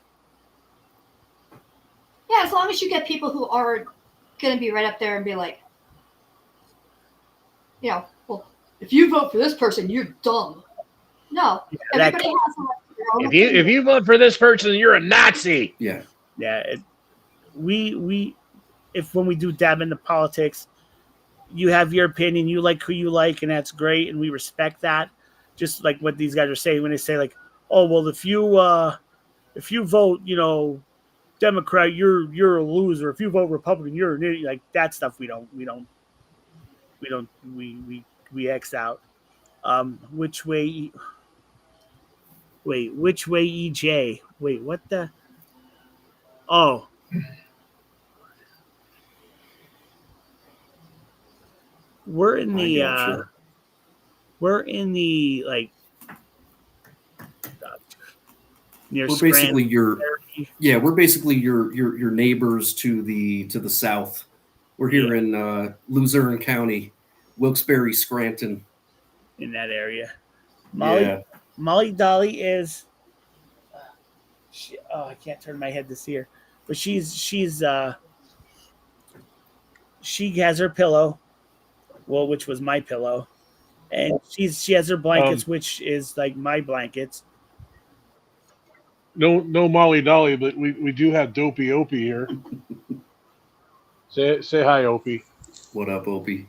Yeah, as long as you get people who are going to be right up there and be like, well, if you vote for this person, you're dumb. No, everybody has their own opinion. If you vote for this person, you're a Nazi. Yeah. Yeah. When we do dab into politics, you have your opinion, you like who you like, and that's great, and we respect that. Just like what these guys are saying when they say like, oh well, if you vote, Democrat, you're a loser. If you vote Republican, you're an idiot. Like that stuff we X out. Which way EJ? Wait, what the? Oh. We're in the like near We're basically Scranton. we're basically your neighbors to the south. We're here in Luzerne County, Wilkes-Barre, Scranton. In that area. Molly Dolly is I can't turn my head to see her. But she has her pillow, which was my pillow. And she has her blankets, which is like my blankets. No Molly Dolly, but we do have Dopey Opie here. Say hi, Opie. What up, Opie?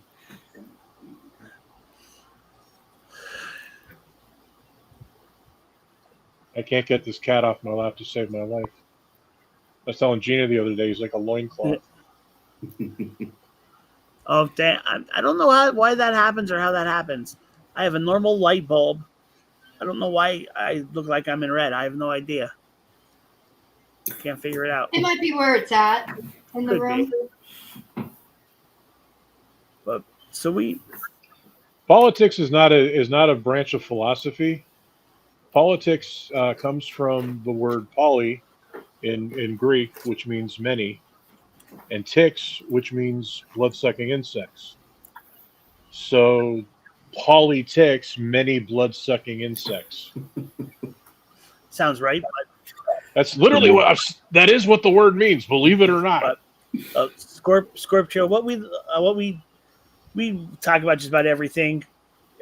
I can't get this cat off my lap to save my life. I was telling Gina the other day, he's like a loincloth. Oh, damn. I don't know why that happens or how that happens. I have a normal light bulb. I don't know why I look like I'm in red. I have no idea. Can't figure it out. It might be where it's at in the room. But politics is not a branch of philosophy. Politics comes from the word poly in Greek, which means many, and ticks, which means blood-sucking insects. So polyticks, many blood-sucking insects. Sounds right. That's literally that is what the word means, believe it or not. Scorpio, what we talk about just about everything.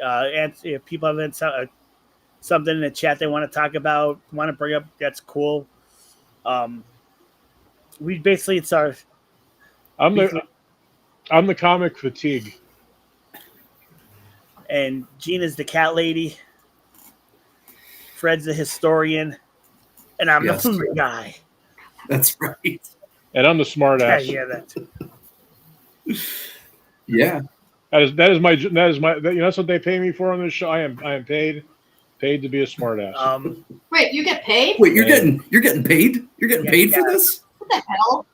And if people have something in the chat they want to talk about, want to bring up, that's cool. We basically it's our. I'm the comic fatigue. And Gina's the cat lady. Fred's the historian. And I'm the food guy. That's right. And I'm the smart ass. Yeah, that too. Yeah. That is my that's what they pay me for on this show. I am paid to be a smart ass. Wait, you get paid? Wait, you're getting paid? You're getting paid for this? What the hell?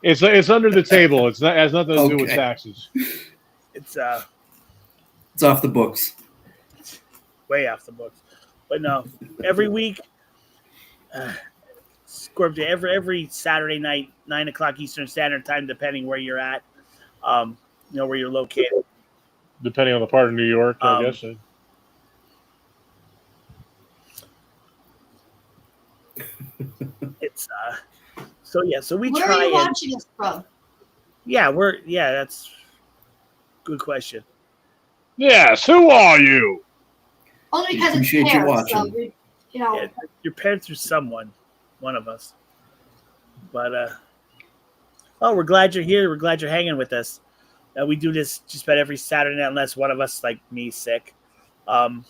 It's under the table. It has nothing to do with taxes. It's off the books. Way off the books. But no, every week Scorpio, every Saturday night, 9 o'clock Eastern Standard Time, depending where you're at, where you're located. Depending on the part of New York, I guess. It's so we Where try. are you watching us from? That's a good question. Yes, who are you? Only because it's Appreciate you pairs, so watching. we, Your parents are someone, one of us. But we're glad you're here. We're glad you're hanging with us. We do this just about every Saturday night, unless one of us, like me, sick, or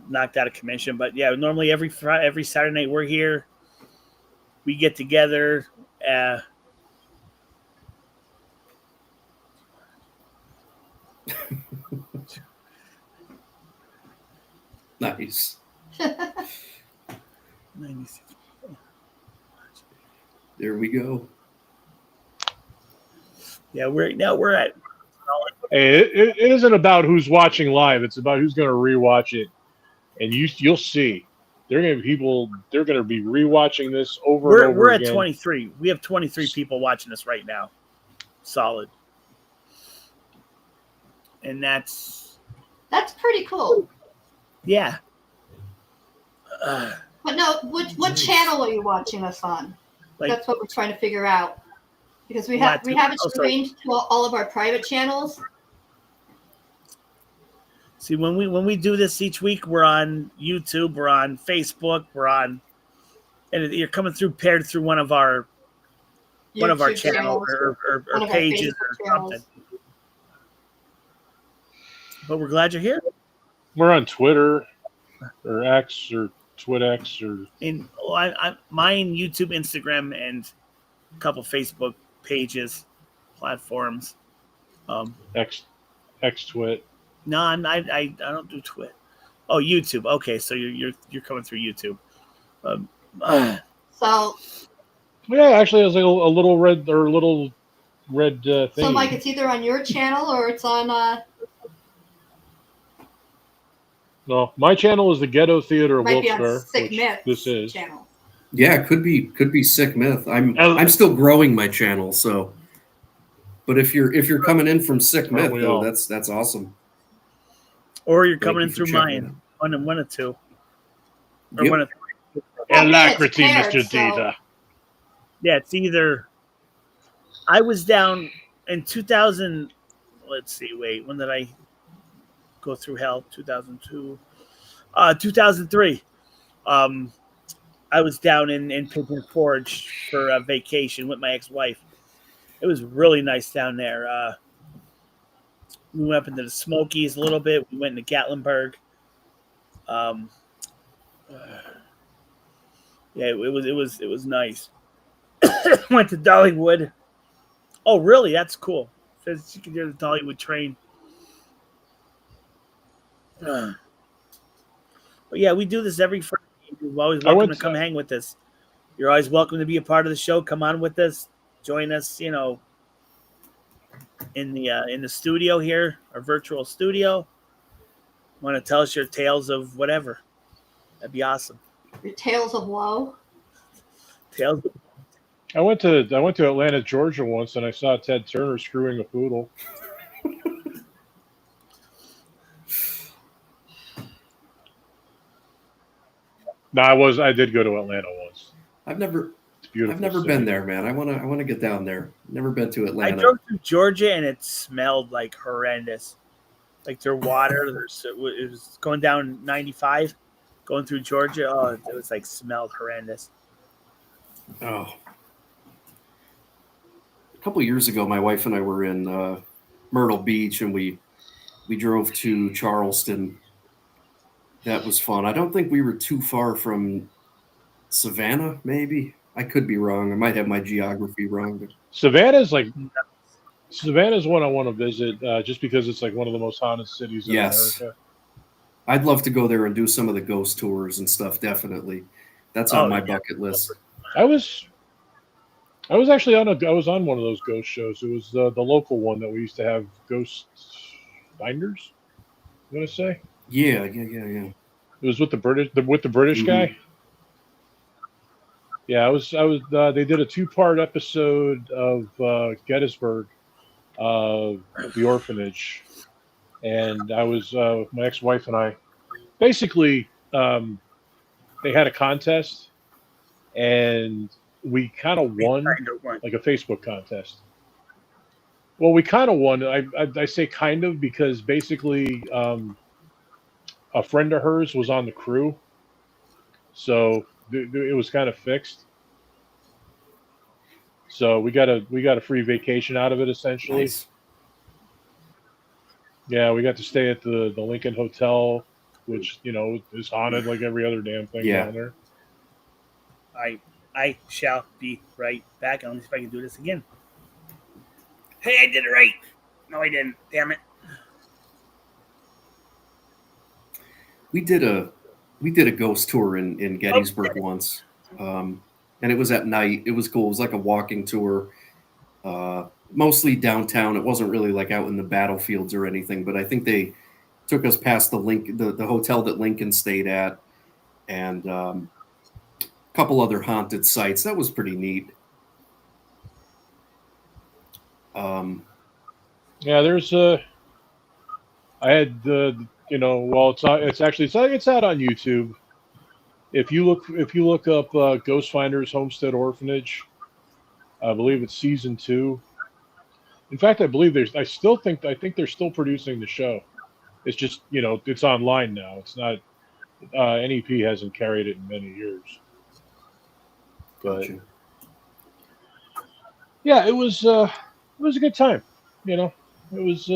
knocked out of commission. But yeah, normally every Saturday night we're here. We get together. Nice. 96. There we go. Yeah, we're at. Hey, it isn't about who's watching live. It's about who's going to rewatch it, and you'll see. There are going to be people. They're going to be rewatching this over and over We're again. at 23. We have 23 people watching us right now. Solid. And that's pretty cool. yeah. But no, what channel are you watching us on? That's what we're trying to figure out. Because we have it streamed to all of our private channels. See, when we do this each week, we're on YouTube, we're on Facebook, and you're coming through paired through one of our channels or pages or something. But we're glad you're here. We're on Twitter or X or TwitX or mine, YouTube, Instagram, and a couple Facebook pages, platforms. X Twit. No, I don't do Twit. Oh, YouTube. Okay, so you're coming through YouTube. So yeah, actually, it was like a little red thing. So, Mike, it's either on your channel or it's on. No, my channel is the Ghetto Theater of might be Wilkes-Barre, on Sick which Myth this is. channel. Yeah, could be Sick Myth. I'm still growing my channel, so. But if you're coming in from Sick Myth, though, that's awesome. Or you're coming in through mine, one of two, or one of three. Alacrity, Mr. Data. Yeah, it's either. I was down in 2000. Let's see. Wait, when did I go through hell? 2002, 2003. I was down in Pigeon Forge for a vacation with my ex-wife. It was really nice down there. We went up into the Smokies a little bit. We went into Gatlinburg. Yeah, it was nice. Went to Dollywood. Oh, really? That's cool. Says you can do the Dollywood train. But yeah, we do this every Friday. You're always welcome to come hang with us. You're always welcome to be a part of the show. Come on with us. Join us, in the studio here, our virtual studio. Want to tell us your tales of whatever? That'd be awesome. Your tales of woe. Tales. I went to Atlanta, Georgia once, and I saw Ted Turner screwing a poodle. No, I did go to Atlanta once. I've never city. been there, man. I want to get down there. Never been to Atlanta. I drove through Georgia and it smelled like horrendous. Like their water, it was going down 95, going through Georgia. Oh, it was like smelled horrendous. Oh. A couple of years ago, my wife and I were in Myrtle Beach, and we drove to Charleston. That was fun. I don't think we were too far from Savannah, maybe. I could be wrong. I might have my geography wrong. But... Savannah's one I want to visit just because it's like one of the most haunted cities in America. I'd love to go there and do some of the ghost tours and stuff, definitely. That's on my bucket list. I was actually on one of those ghost shows. It was the local one that we used to have, Ghost Finders, I'm going to say. Yeah. It was with the British guy. Yeah, I was. They did a 2-part episode of Gettysburg, the orphanage, and I was my ex-wife and I. Basically, they had a contest, and we kind of won, Kind of one. like a Facebook contest. Well, we kind of won. I say kind of because basically, a friend of hers was on the crew, so it was kind of fixed. So we got a free vacation out of it essentially. Nice. Yeah, we got to stay at the Lincoln Hotel, which is haunted like every other damn thing Yeah. down there. I shall be right back. Let me see if I can do this again. Hey, I did it right. No, I didn't. Damn it. We did a ghost tour in Gettysburg once, and it was at night. It was cool. It was like a walking tour, mostly downtown. It wasn't really like out in the battlefields or anything, but I think they took us past the hotel that Lincoln stayed at, and a couple other haunted sites. That was pretty neat. Yeah, there's I had well, it's out on YouTube. If you look up Ghost Finders Homestead Orphanage, I believe it's season 2. In fact, I believe I think they're still producing the show. It's just it's online now. It's not NEP hasn't carried it in many years. But Gotcha. yeah, it was a good time. It was.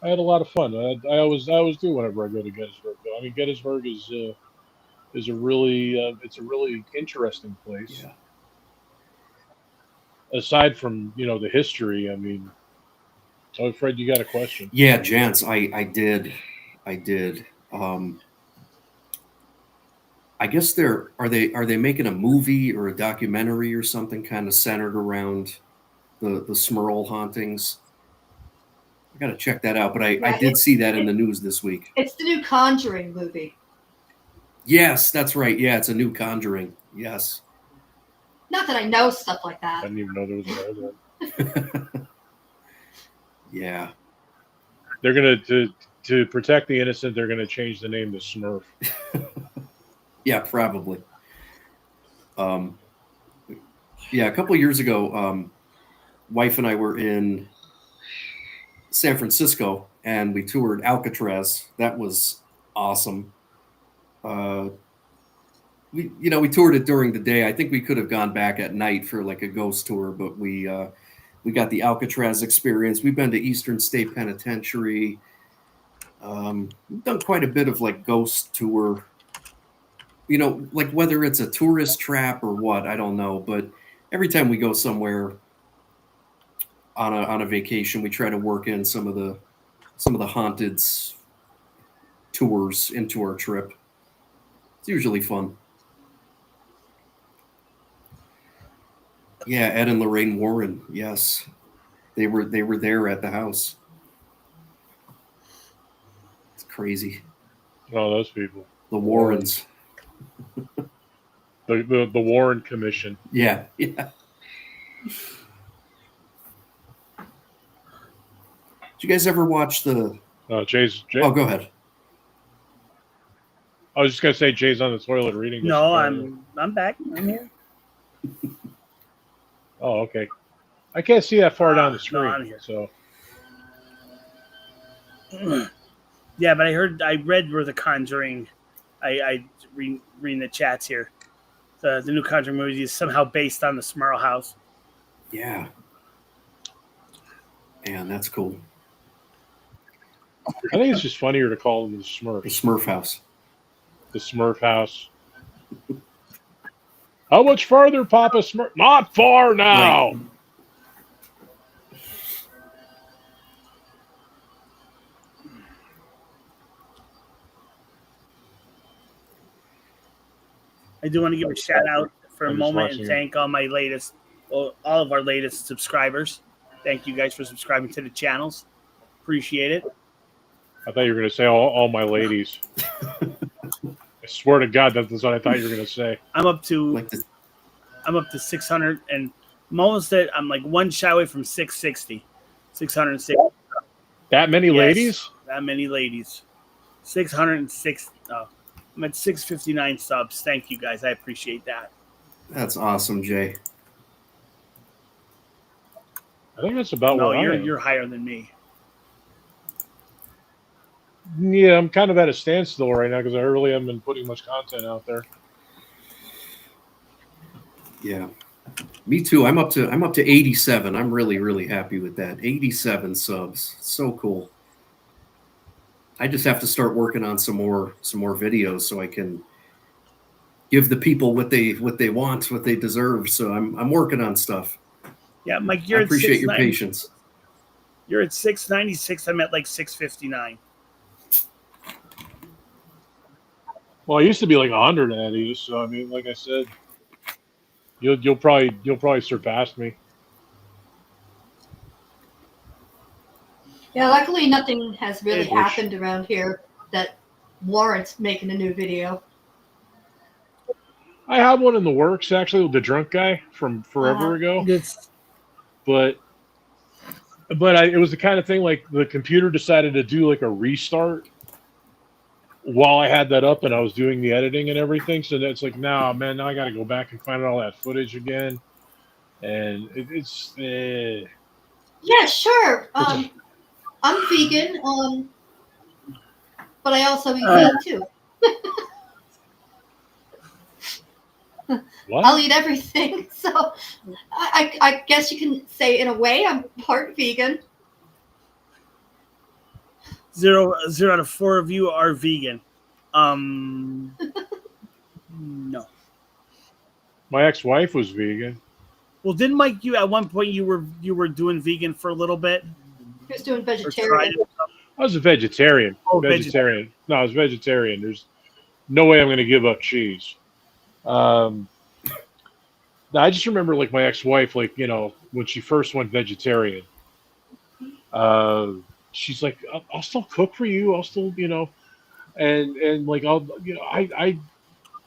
I had a lot of fun. I always do whenever I go to Gettysburg. Though. I mean, Gettysburg is a really it's a really interesting place. Yeah. Aside from the history, I mean, oh, Fred, you got a question? Yeah, Jance, I did. I guess are they making a movie or a documentary or something kind of centered around the Smurl hauntings? I got to check that out, but I did see that in the news this week. It's the new Conjuring movie. Yes, that's right. Yeah, it's a new Conjuring. Yes. Not that I know stuff like I that. didn't even know there was another one. Yeah. They're gonna to protect the innocent. They're gonna change the name to Smurf. Yeah, probably. Yeah, a couple of years ago, wife and I were in San Francisco, and we toured Alcatraz. That was awesome. We toured it during the day. I think we could have gone back at night for like a ghost tour, but we got the Alcatraz experience. We've been to Eastern State Penitentiary. We've done quite a bit of like ghost tour. Like whether it's a tourist trap or what, I don't know. But every time we go somewhere on a vacation, we try to work in some of the haunted tours into our trip. It's usually fun. Yeah, Ed and Lorraine Warren. Yes, they were there at the house. It's crazy. Oh, those people. The Warrens. The Warren Commission. Yeah. Did you guys ever watch the? Jay. Oh, go ahead. I was just gonna say Jay's on the toilet reading. This No, I'm back. I'm here. Oh, okay. I can't see that far down the No, screen. I'm here. So Yeah, but I read where the Conjuring. I reading the chats here. The new Conjuring movie is somehow based on the Smurl house. Yeah. Man, that's cool. I think it's just funnier to call them the Smurfs. The Smurf house. The Smurf house. How much farther, Papa Smurf? Not far now. Right. I do want to give a shout out for a I'm just moment and watching thank all of our latest subscribers. Thank you guys for subscribing to the channels. Appreciate it. I thought you were going to say all my ladies. I swear to God, that's what I thought you were going to say. I'm up to Like to I'm up to 600, and I'm almost at. I'm like one shy away from 660. 660. That many Yes, ladies? That many ladies. 606. I'm at 659 subs. Thank you guys. I appreciate that. That's awesome, Jay. I think that's about No, where I am. you're higher than me. Yeah, I'm kind of at a standstill right now because I really haven't been putting much content out there. Yeah. Me too. I'm up to 87. I'm really happy with that. 87 subs. So cool. I just have to start working on some more videos so I can give the people what they want, what they deserve. So I'm working on stuff. Yeah, Mike, I you're at appreciate your 690. patience. You're at 696. I'm at like 659. Well, I used to be like 100 at these, so I mean, like I said, you'll probably surpass me. Yeah, luckily nothing has really Maybe. happened around here that warrants making a new video. I have one in the works actually with the drunk guy from forever ago, but it was the kind of thing like the computer decided to do like a restart while I had that up and I was doing the editing and everything. So that's like, now I got to go back and find all that footage again, and it's. Yeah, sure. I'm vegan, but I also eat meat too. What? I'll eat everything. So I guess you can say in a way I'm part vegan. Zero out of 4 of you are vegan. No. My ex-wife was vegan. Well, didn't Mike? You at one point you were doing vegan for a little bit. He was doing Or tried vegetarian. it? I was a vegetarian. Oh, vegetarian. No, I was vegetarian. There's no way I'm going to give up cheese. I just remember like my ex-wife, like, you know, when she first went vegetarian, she's like, I'll still cook for you. I'll still, you know, and like, I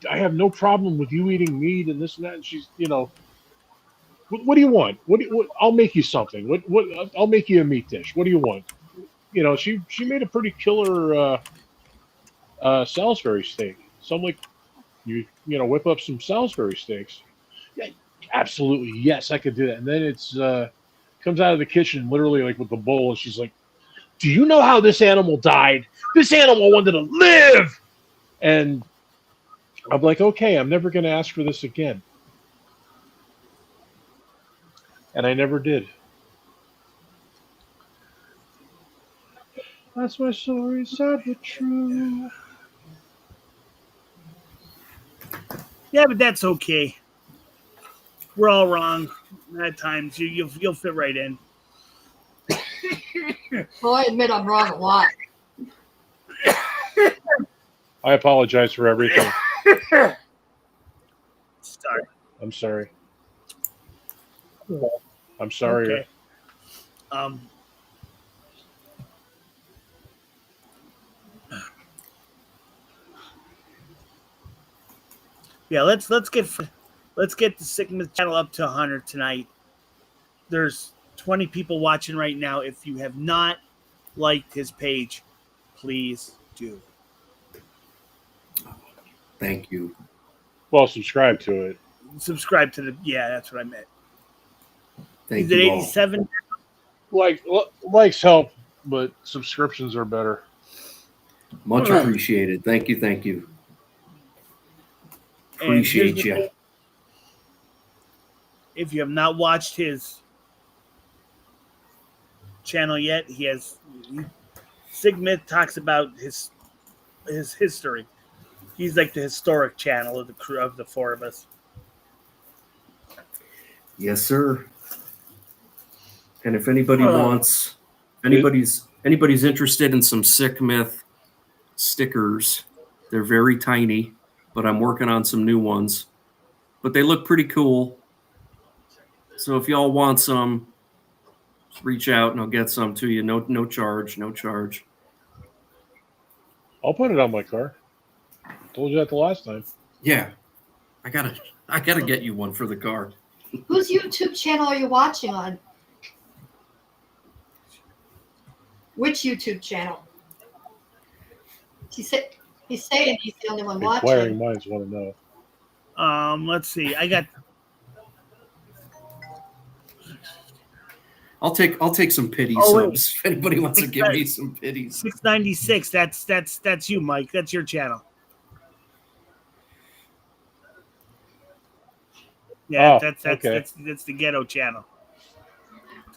have no problem with you eating meat and this and that. And she's, you know, what do you want? What I'll make you something. I'll make you a meat dish. What do you want? You know, she made a pretty killer Salisbury steak. So I'm like, you know, whip up some Salisbury steaks. Yeah, absolutely, yes, I could do that. And then it's comes out of the kitchen literally like with the bowl, and she's like, "Do you know how this animal died? This animal wanted to live." And I'm like, "Okay, I'm never going to ask for this again." And I never did. That's my story, sad but true. Yeah, but that's okay. We're all wrong at times. You'll fit right in. Well, I admit I'm wrong a lot. I apologize for everything. Sorry. I'm sorry. I'm sorry. Okay. Yeah, let's get the Sickness channel up to 100 tonight. There's 20 people watching right now. If you have not liked his page, please do. Thank you. Well, subscribe to it. Subscribe to that's what I meant. Thank He's at you all. 87. Likes help, but subscriptions are better. Much appreciated. Thank you. Thank you. And here's Appreciate the you. thing. If you have not watched his channel yet, Sigmith talks about his history. He's like the historic channel of the crew of the 4 of us. Yes, sir. And if anybody anybody's interested in some Sick Myth stickers, they're very tiny, but I'm working on some new ones. But they look pretty cool. So if y'all want some, just reach out and I'll get some to you. No charge. I'll put it on my car. Told you that the last time. Yeah. I gotta I gotta get you one for the car. Whose YouTube channel are you watching on? Which YouTube channel? He's saying he's the only one Inquiring watching. minds want to know. Let's see. I got. I'll take some pity subs if anybody wants to give me some pity. 696. That's you, Mike. That's your channel. Yeah, that's the Ghetto channel.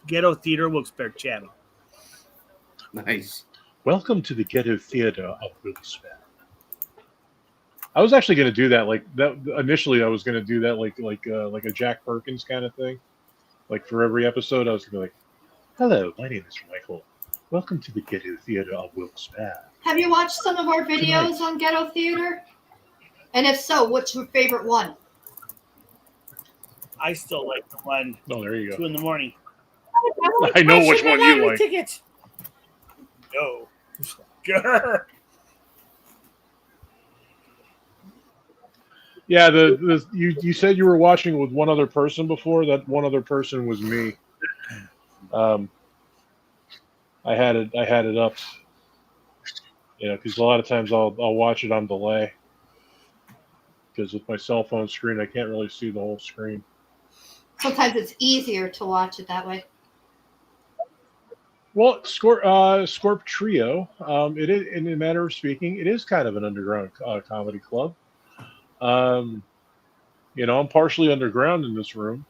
Ghetto Theater Wilkes-Barre channel. Nice. Welcome to the Ghetto Theater of Wilkes-Barre. I was actually going to do that like that initially. I was going to do that like a Jack Perkins kind of thing. Like for every episode, I was going to be like, "Hello, my name is Michael. Welcome to the Ghetto Theater of Wilkes-Barre." Have you watched some of our videos on Ghetto Theater? And if so, what's your favorite one? I still like the one. Oh, there you go. 2 in the morning. I know which one you like. Ticket. No. Grr. Yeah, you said you were watching with one other person before. That one other person was me. I had it up, because a lot of times I'll watch it on delay. Because with my cell phone screen, I can't really see the whole screen. Sometimes it's easier to watch it that way. Well, Scorp Trio, it is, in a manner of speaking, it is kind of an underground comedy club. I'm partially underground in this room.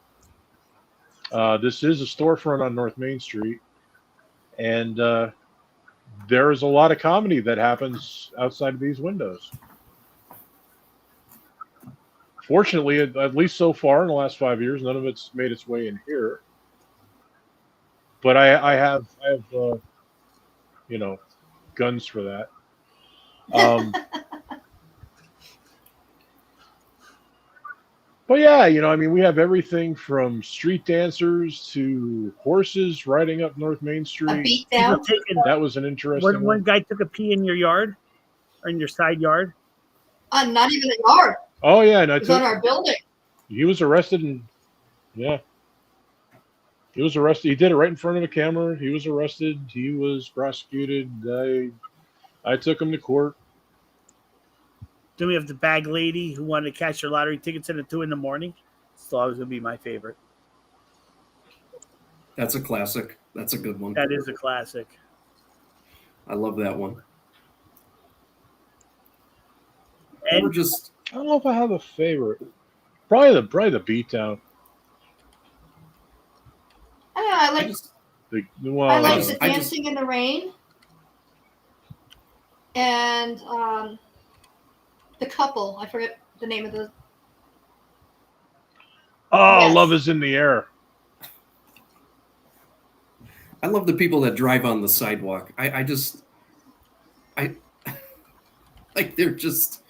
This is a storefront on North Main Street, and there is a lot of comedy that happens outside of these windows. Fortunately, at least so far in the last 5 years, none of it's made its way in here. But I have guns for that. But yeah, we have everything from street dancers to horses riding up North Main A Street. beat down. That was an interesting One guy took a pee in your yard, or in your side yard. Not even a yard. Oh yeah, and It was on our building. he was arrested, and he was arrested. He did it right in front of a camera. He was arrested. He was prosecuted. I took him to court. Then we have the bag lady who wanted to cash her lottery tickets at 2 in the morning. It's always going to be my favorite. That's a classic. That's a good one. That is a classic. I love that one. And We're just I don't know if I have a favorite. Probably the beatdown. I like the dancing in the rain. And the couple. I forget the name of the. Oh, Yes. Love is in the air. I love the people that drive on the sidewalk. I like they're just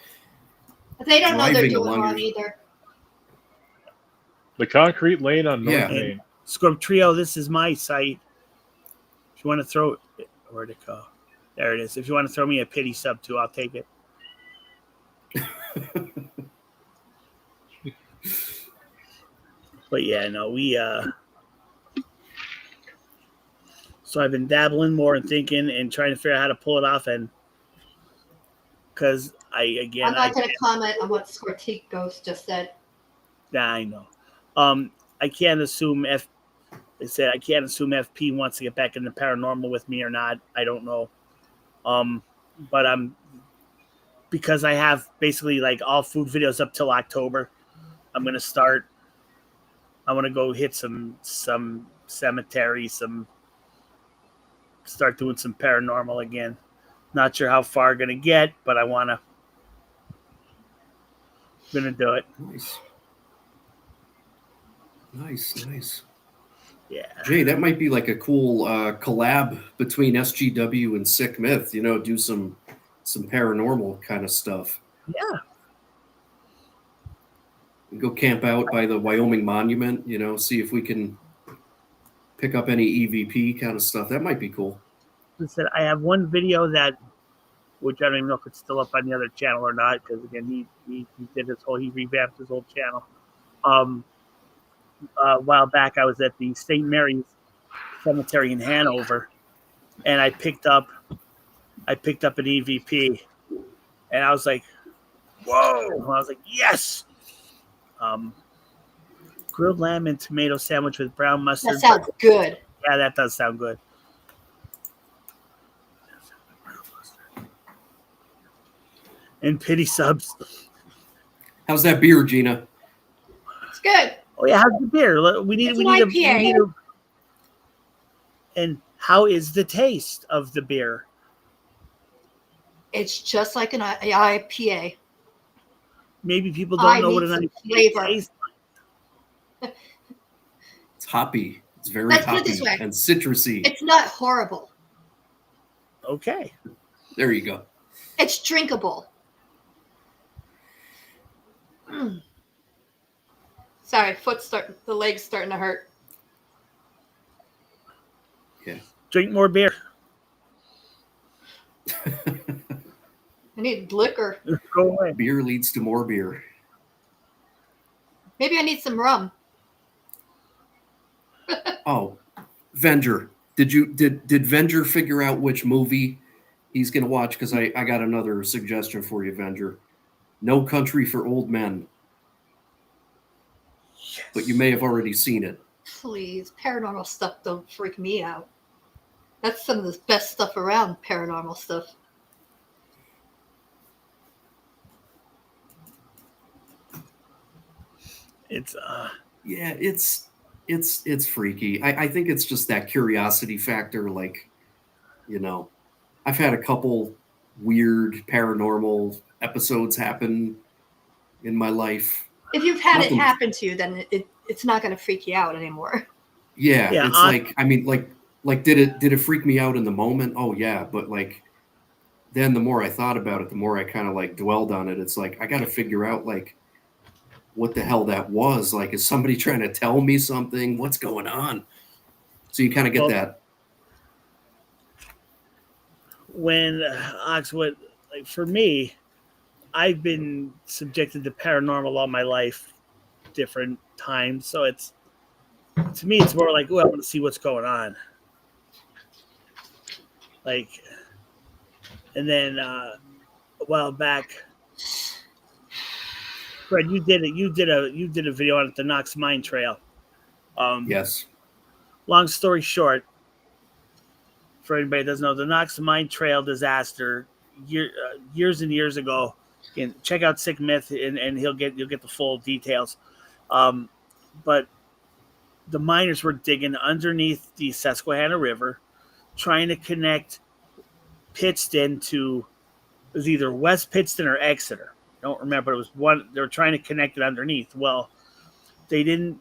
They don't know they're driving doing along wrong your- either. The concrete lane on North Yeah. Main. Scorp Trio, this is my site. If you want to throw it, where'd it go? There it is. If you want to throw me a pity sub too, I'll take it. But yeah, no, so I've been dabbling more and thinking and trying to figure out how to pull it off, and because I'm not going to comment on what Scortique Ghost just said. I know. I can't assume they said I can't assume FP wants to get back into paranormal with me or not. I don't know. But because I have basically like all food videos up till October. I'm gonna start. I want to go hit some cemetery, start doing some paranormal again. Not sure how far I'm gonna get, but I wanna. Gonna do it. Nice. Yeah. Jay, that might be like a cool collab between SGW and Sick Myth. Do some paranormal kind of stuff. Yeah. Go camp out by the Wyoming Monument. See if we can pick up any EVP kind of stuff. That might be cool. I said I have one video which I don't even know if it's still up on the other channel or not, because again he did he revamped his old channel. A while back, I was at the St. Mary's Cemetery in Hanover, and I picked up an EVP, and I was like, "Whoa!" I was like, "Yes!" Grilled lamb and tomato sandwich with brown mustard. That sounds good. Yeah, that does sound good. And pity subs. How's that beer, Gina? It's good. Oh yeah, how's the beer? We need It's an IPA. And how is the taste of the beer? It's just like an IPA. Maybe people don't know what an need IPA some flavor. tastes It's hoppy. It's very Let's put it hoppy this way. and citrusy. It's not horrible. like. Okay. There you go. It's drinkable. Sorry, the leg's starting to hurt. Yeah. Drink more beer. I need liquor. Go away. Beer leads to more beer. Maybe I need some rum. Oh, Venger. Did Venger figure out which movie he's gonna watch? Because I got another suggestion for you, Venger. No Country for Old Men. Yes. But you may have already seen it. Please, paranormal stuff don't freak me out. That's some of the best stuff around, paranormal stuff. It's Yeah, it's freaky. I think it's just that curiosity factor. Like, I've had a couple weird paranormal episodes happen in my life. If you've had Nothing. it happen to you, then it's not going to freak you out anymore. Yeah, Yeah, it's like did it freak me out in the moment? Oh yeah, but like then the more I thought about it, the more I kind of like dwelled on it. It's like I got to figure out like what the hell that was. Like, is somebody trying to tell me something? What's going on? So you kind of get that. When Oxwood, like for me, I've been subjected to paranormal all my life, different times. So to me, it's more like, oh, I want to see what's going on. Like, and then a while back, Fred, you did a video on it, the Knox Mine Trail. Yes. Long story short, for anybody that doesn't know, the Knox Mine Trail disaster years and years ago. Again, check out Sick Myth, and you'll get the full details. But the miners were digging underneath the Susquehanna River, trying to connect Pittston to, it was either West Pittston or Exeter. I don't remember. It was one. They were trying to connect it underneath. Well, they didn't.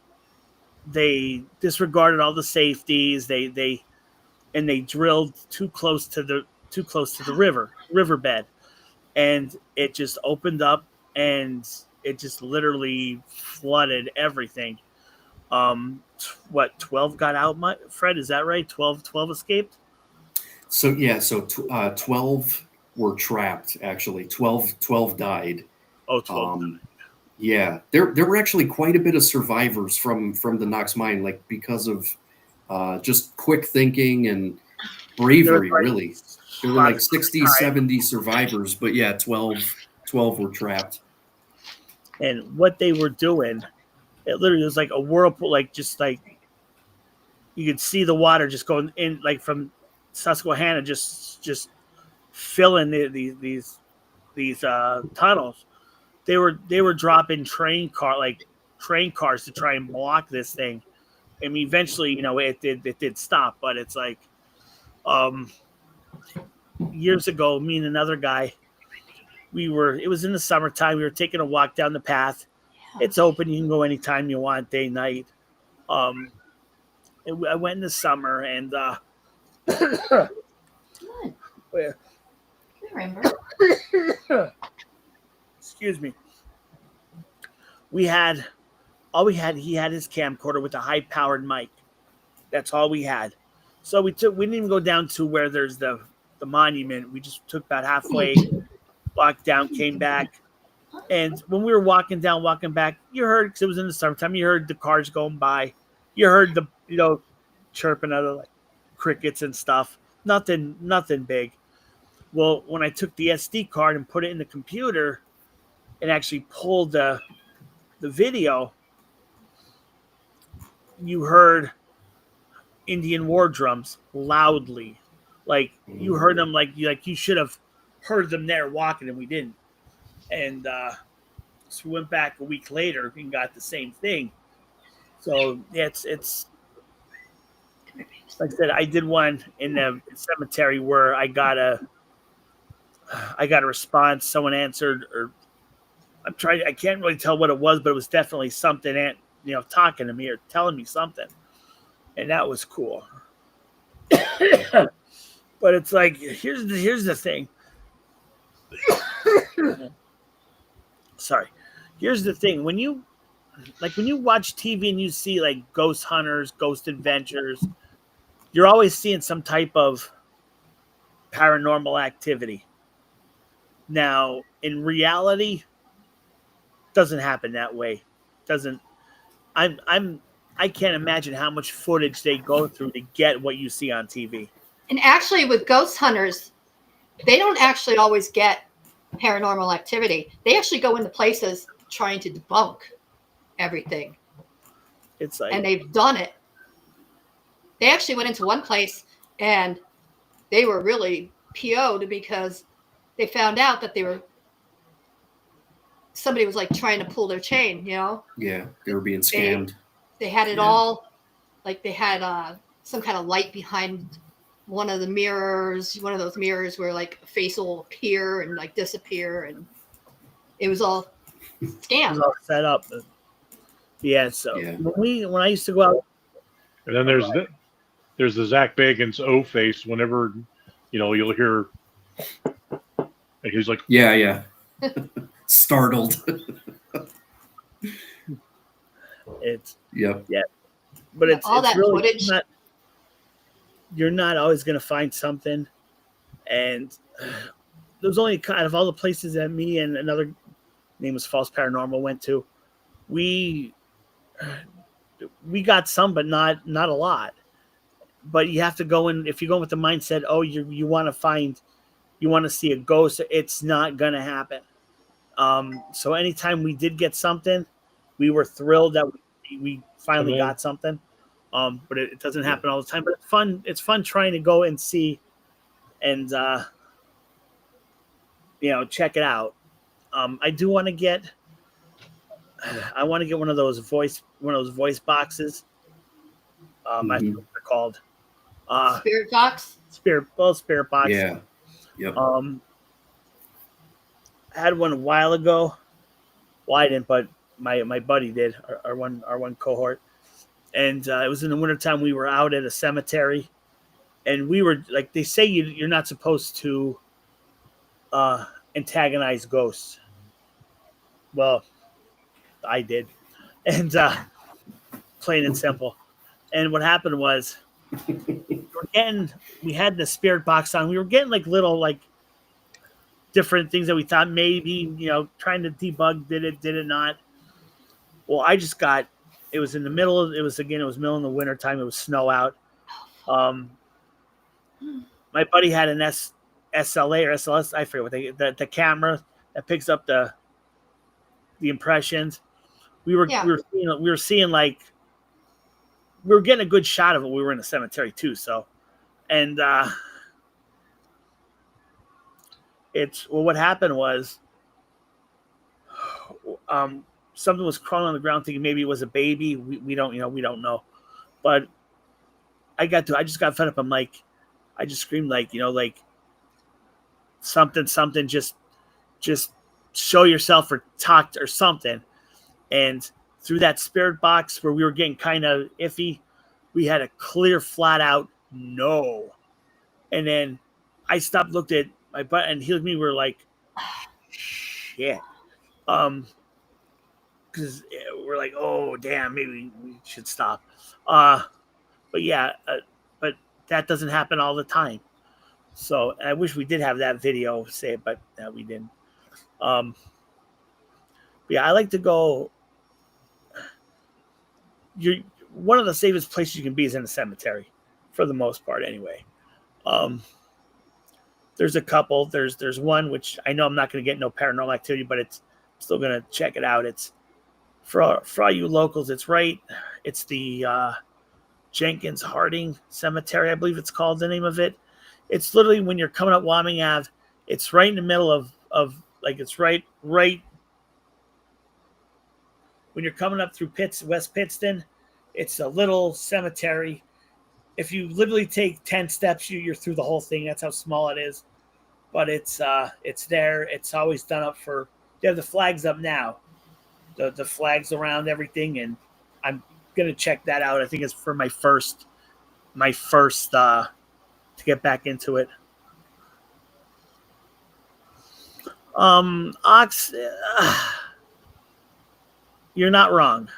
They disregarded all the safeties. They drilled too close to the riverbed, and it just opened up, and it just literally flooded everything. 12 got out, Fred? Is that right? 12 escaped? So, yeah, 12 were trapped, actually. 12 died. Oh, 12 died. Yeah, there were actually quite a bit of survivors from the Knox mine, like because of just quick thinking and bravery, really. There were like 60, 70 survivors, but yeah, 12 were trapped. And what they were doing, it literally was like a whirlpool, like just like you could see the water just going in, like from Susquehanna, just filling these tunnels. They were dropping train cars to try and block this thing. I mean, eventually, it did stop, but it's like, years ago, me and another guy, it was in the summertime. We were taking a walk down the path. Yeah. It's open. You can go anytime you want, day, night. I went in the summer and, Good. I remember. Excuse me. He had his camcorder with a high powered mic. That's all we had. So we didn't even go down to where there's the monument. We just took about halfway, walked down, came back. And when we were walking back, you heard, because it was in the summertime, you heard the cars going by. You heard the, chirping of the like, crickets and stuff. Nothing big. Well, when I took the SD card and put it in the computer and actually pulled the video, you heard Indian war drums loudly. Like you heard them like you should have heard them there walking, and we didn't. And so we went back a week later and got the same thing. So yeah, it's like I said, I did one in the cemetery where I got a response. Someone answered, or I can't really tell what it was, but it was definitely something, talking to me or telling me something, and that was cool. But it's like here's the thing. Sorry, here's the thing. When you watch TV and you see like ghost hunters, ghost adventures, you're always seeing some type of paranormal activity. Now, in reality, doesn't happen that way. Doesn't. I can't imagine how much footage they go through to get what you see on TV. And actually, with ghost hunters, they don't actually always get paranormal activity. They actually go into places trying to debunk everything. It's like, and they've done it. They actually went into one place and they were really PO'd because they found out that somebody was like trying to pull their chain, Yeah, they were being scammed. They had it all, like they had some kind of light behind one of those mirrors where like a face will appear and like disappear, and it was all scam. It was all set up. Yeah, so when I used to go out, and then there's the Zach Bagans O face. Whenever you'll hear, and he's like, yeah, startled. It's yeah, but it's all that really footage. You're not always going to find something, and there's only kind of all the places that me and another name was False Paranormal went to. We got some, but not a lot. But you have to go in, if you go with the mindset, oh, you want to see a ghost, it's not going to happen. So anytime we did get something, we were thrilled that we finally got something. But it doesn't happen all the time. But it's fun. It's fun trying to go and see, and check it out. I do want to get. I want to get one of those voice boxes. I forget what they're called. Spirit box. Spirit box. Yeah. Yep. I had one a while ago. Well, I didn't, but my buddy did. Our one cohort. And it was in the wintertime. We were out at a cemetery, and we were like, they say you're not supposed to antagonize ghosts. Well, I did, and plain and simple. And what happened was, we had the spirit box on. We were getting like little like different things that we thought maybe trying to debug. Did it not? Well, I just got. It was in the middle. It was middle in the winter time. It was snow out. My buddy had an SLA or SLS. I forget what the camera that picks up the impressions. We were seeing like we were getting a good shot of it. We were in a cemetery too. So, and what happened was, something was crawling on the ground, thinking maybe it was a baby. We don't know. But I just got fed up. I'm like, I just screamed like something, just show yourself or talk or something. And through that spirit box where we were getting kind of iffy, we had a clear, flat out no. And then I stopped, looked at my butt, and he and me were like, shit. Because we're like, oh damn, maybe we should stop. But that doesn't happen all the time. So I wish we did have that video, but we didn't. But yeah, I like to go. You're one of the safest places you can be is in a cemetery, for the most part, anyway. Um, there's a couple. There's one which I know I'm not going to get no paranormal activity, but it's I'm still going to check it out. It's for all you locals. It's right. It's the Jenkins Harding Cemetery, I believe it's called. The name of it. It's literally when you're coming up Wyoming Ave. It's right in the middle of like it's right when you're coming up through West Pittston. It's a little cemetery. If you literally take 10 steps, you're through the whole thing. That's how small it is. But it's there. It's always done up for. They have the flags up now. The flags around everything, and I'm gonna check that out. I think it's for my first to get back into it. Ox, you're not wrong.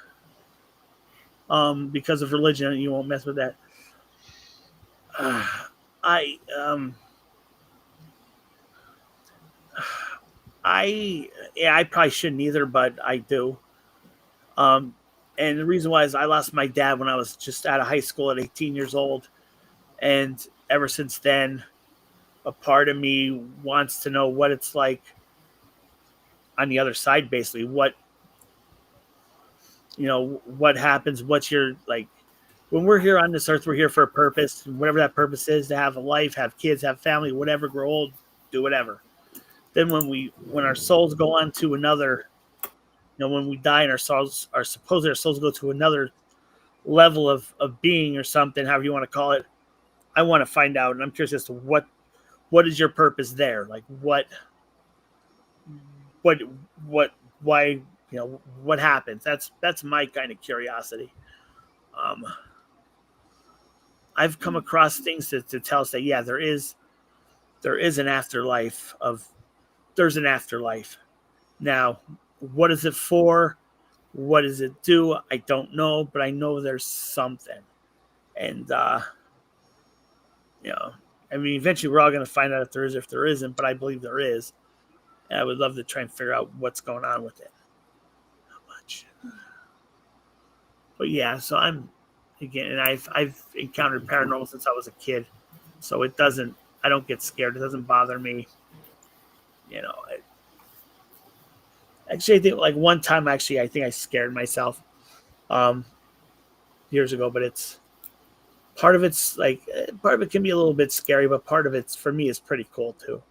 Because of religion, you won't mess with that. I probably shouldn't either, but I do. And the reason why is I lost my dad when I was just out of high school at 18 years old, and ever since then, a part of me wants to know what it's like on the other side. Basically, what happens. What's your like when we're here on this earth? We're here for a purpose, and whatever that purpose is, to have a life, have kids, have family, whatever. Grow old, do whatever. Then when our souls go on to another, when we die and our souls go to another level of being or something, however you want to call it. I want to find out, and I'm curious as to what is your purpose there? Like what why, what happens? That's my kind of curiosity. I've come across things to tell us that, yeah, there is an afterlife there's an afterlife. Now, what is it for? What does it do? I don't know, but I know there's something. And, eventually we're all going to find out if there is, if there isn't, but I believe there is. And I would love to try and figure out what's going on with it. How much? But yeah, so and I've encountered paranormal since I was a kid. So I don't get scared. It doesn't bother me. Actually, I think like one time, I think I scared myself years ago, but part of it can be a little bit scary, but part of it for me is pretty cool too.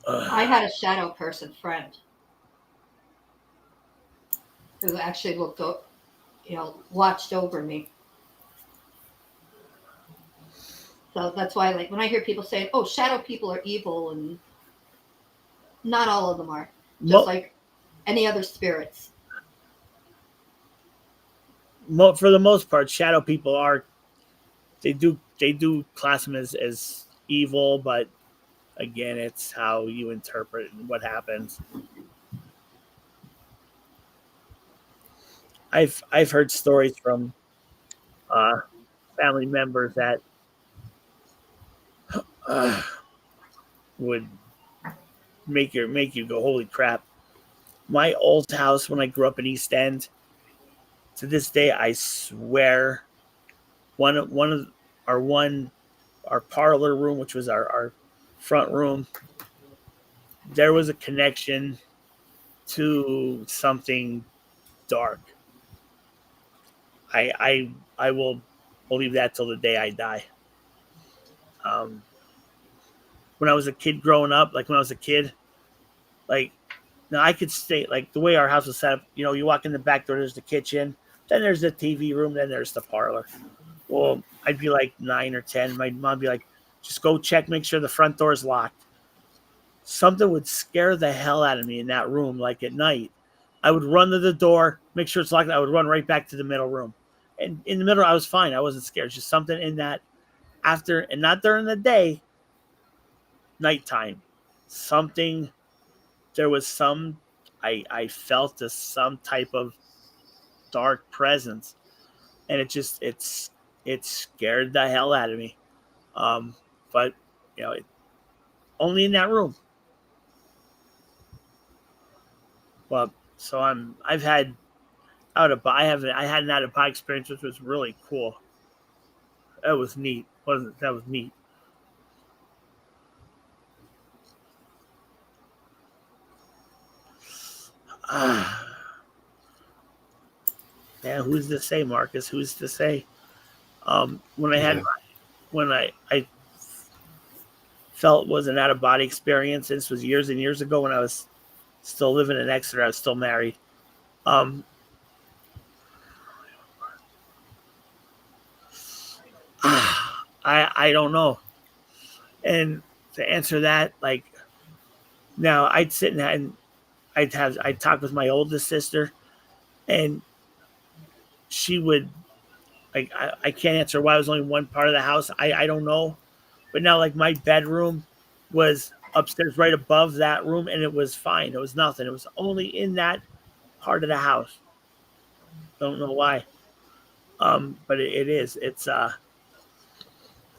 I had a shadow person friend who actually watched over me. So that's why, like, when I hear people say, "Oh, shadow people are evil," and not all of them are, just like any other spirits. For the most part, shadow people are. They do class them as evil, but again, it's how you interpret what happens. I've heard stories from family members that would make you go, holy crap. My old house when I grew up in East End, to this day, I swear, our parlor room, which was our front room, there was a connection to something dark. I will believe that till the day I die. When I was a kid growing up, now I could stay, like the way our house was set up, you walk in the back door, there's the kitchen, then there's the TV room, then there's the parlor. Well, I'd be like 9 or 10. My mom would be like, just go check, make sure the front door is locked. Something would scare the hell out of me in that room, like at night. I would run to the door, make sure it's locked. I would run right back to the middle room. And in the middle, I was fine. I wasn't scared. It's just something in that after, and not during the day, nighttime. Something, there was I felt some type of dark presence. And it scared the hell out of me. But, only in that room. Well, so I've had I had an out of body experience, which was really cool. That was neat. Wasn't that was neat? Yeah, who's to say, Marcus? Who's to say? When I had Yeah. when I felt was an out of body experience. This was years and years ago when I was still living in Exeter. I was still married. Um, I don't know. And to answer that, like now, I'd sit and I'd talk with my oldest sister, and she would like I can't answer why it was only one part of the house. I don't know, but now like my bedroom was upstairs right above that room, and it was fine. It was nothing. It was only in that part of the house. Don't know why. But it is. It's I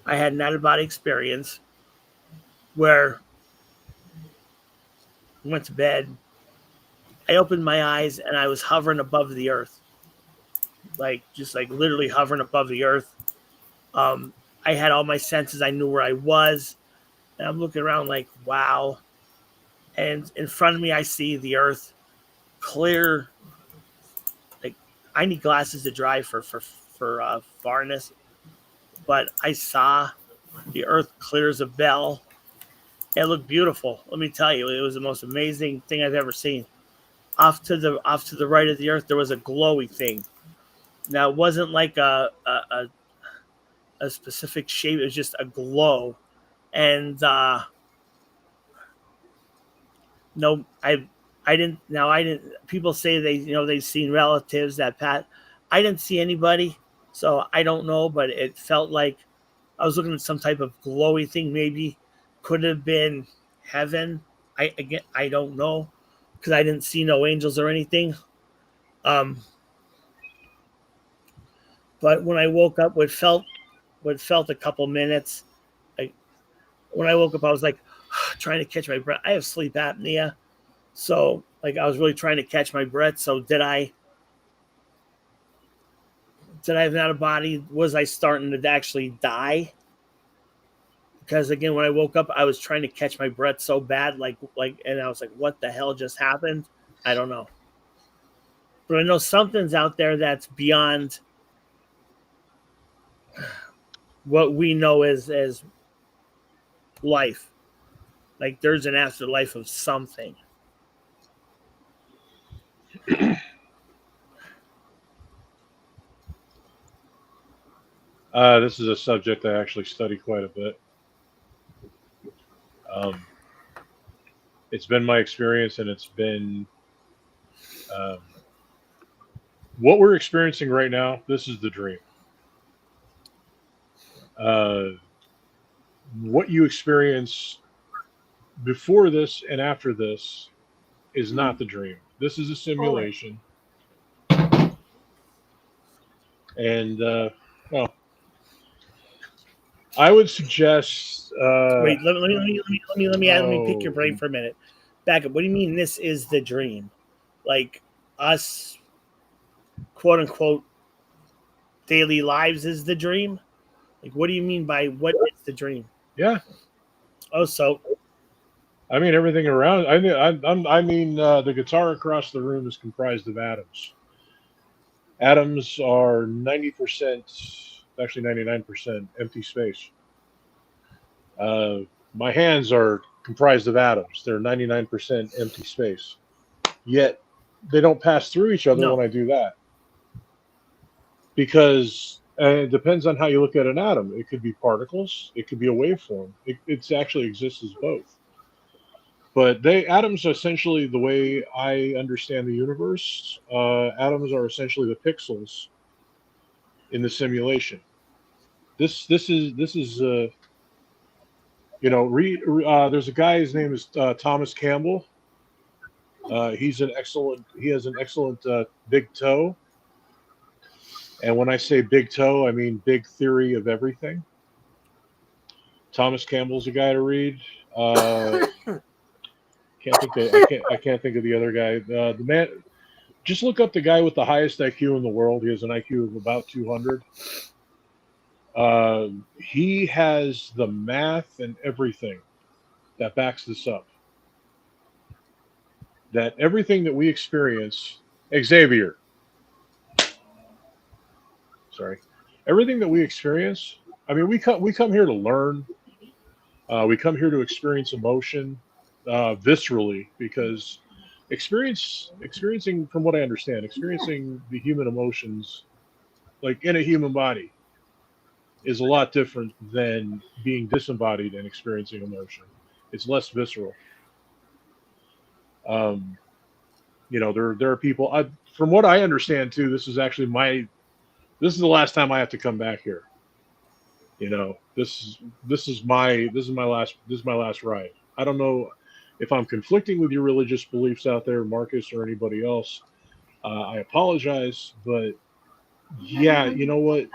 had an out of body experience where I went to bed. I opened my eyes and I was hovering above the earth, like just like literally hovering above the earth. Um, I had all my senses. I knew where I was, and I'm looking around like, wow. And in front of me, I see the earth clear. Like I need glasses to drive for farness, but I saw the earth clear as a bell. It looked beautiful. Let me tell you, it was the most amazing thing I've ever seen. Off to the right of the earth, there was a glowy thing. Now it wasn't like a specific shape; it was just a glow. And no, I didn't. Now I didn't. People say they've seen relatives that pat. I didn't see anybody, so I don't know. But it felt like I was looking at some type of glowy thing. Maybe could have been heaven. I don't know because I didn't see no angels or anything. Um, but when I woke up, what felt a couple minutes. Like when I woke up, I was like trying to catch my breath. I have sleep apnea, so like I was really trying to catch my breath. So did I have an out of body? Was I starting to actually die? Because again, when I woke up, I was trying to catch my breath so bad, and I was like, "What the hell just happened?" I don't know, but I know something's out there that's beyond what we know as life. Like there's an afterlife of something. This is a subject I actually study quite a bit. Um, it's been my experience, and it's been um, what we're experiencing right now. This is the dream. Uh, what you experience before this and after this is not the dream. This is a Forward. simulation, and well, I would suggest. Wait, let me pick your Oh, brain for a minute. Back up. What do you mean this is the dream? Like us, quote unquote, daily lives is the dream? Like, what do you mean by what is the dream? yeah. Oh, so I mean everything around. I mean the guitar across the room is comprised of atoms. Atoms are 90%, actually 99% empty space. Uh, my hands are comprised of atoms. They're 99% empty space. Yet they don't pass through each other no. when I do that. Because it depends on how you look at an atom. It could be particles. It could be a waveform. It actually exists as both. But atoms are essentially the way I understand the universe. Atoms are essentially the pixels in the simulation. This is there's a guy. His name is Thomas Campbell. He has an excellent big toe. And when I say big toe, I mean big theory of everything. Thomas Campbell's a guy to read. Can't I can't think of the other guy. The man. Just look up the guy with the highest IQ in the world. He has an IQ of about 200. He has the math and everything that backs this up. That everything that we experience, Xavier, sorry, everything that we experience. I mean, we come here to learn. We come here to experience emotion viscerally because experiencing, from what I understand, experiencing the human emotions like in a human body is a lot different than being disembodied and experiencing emotion. It's less visceral. There are people. From what I understand too, this is the last time I have to come back here. This is my last ride. I don't know if I'm conflicting with your religious beliefs out there, Marcus, or anybody else. I apologize, but yeah, you know what?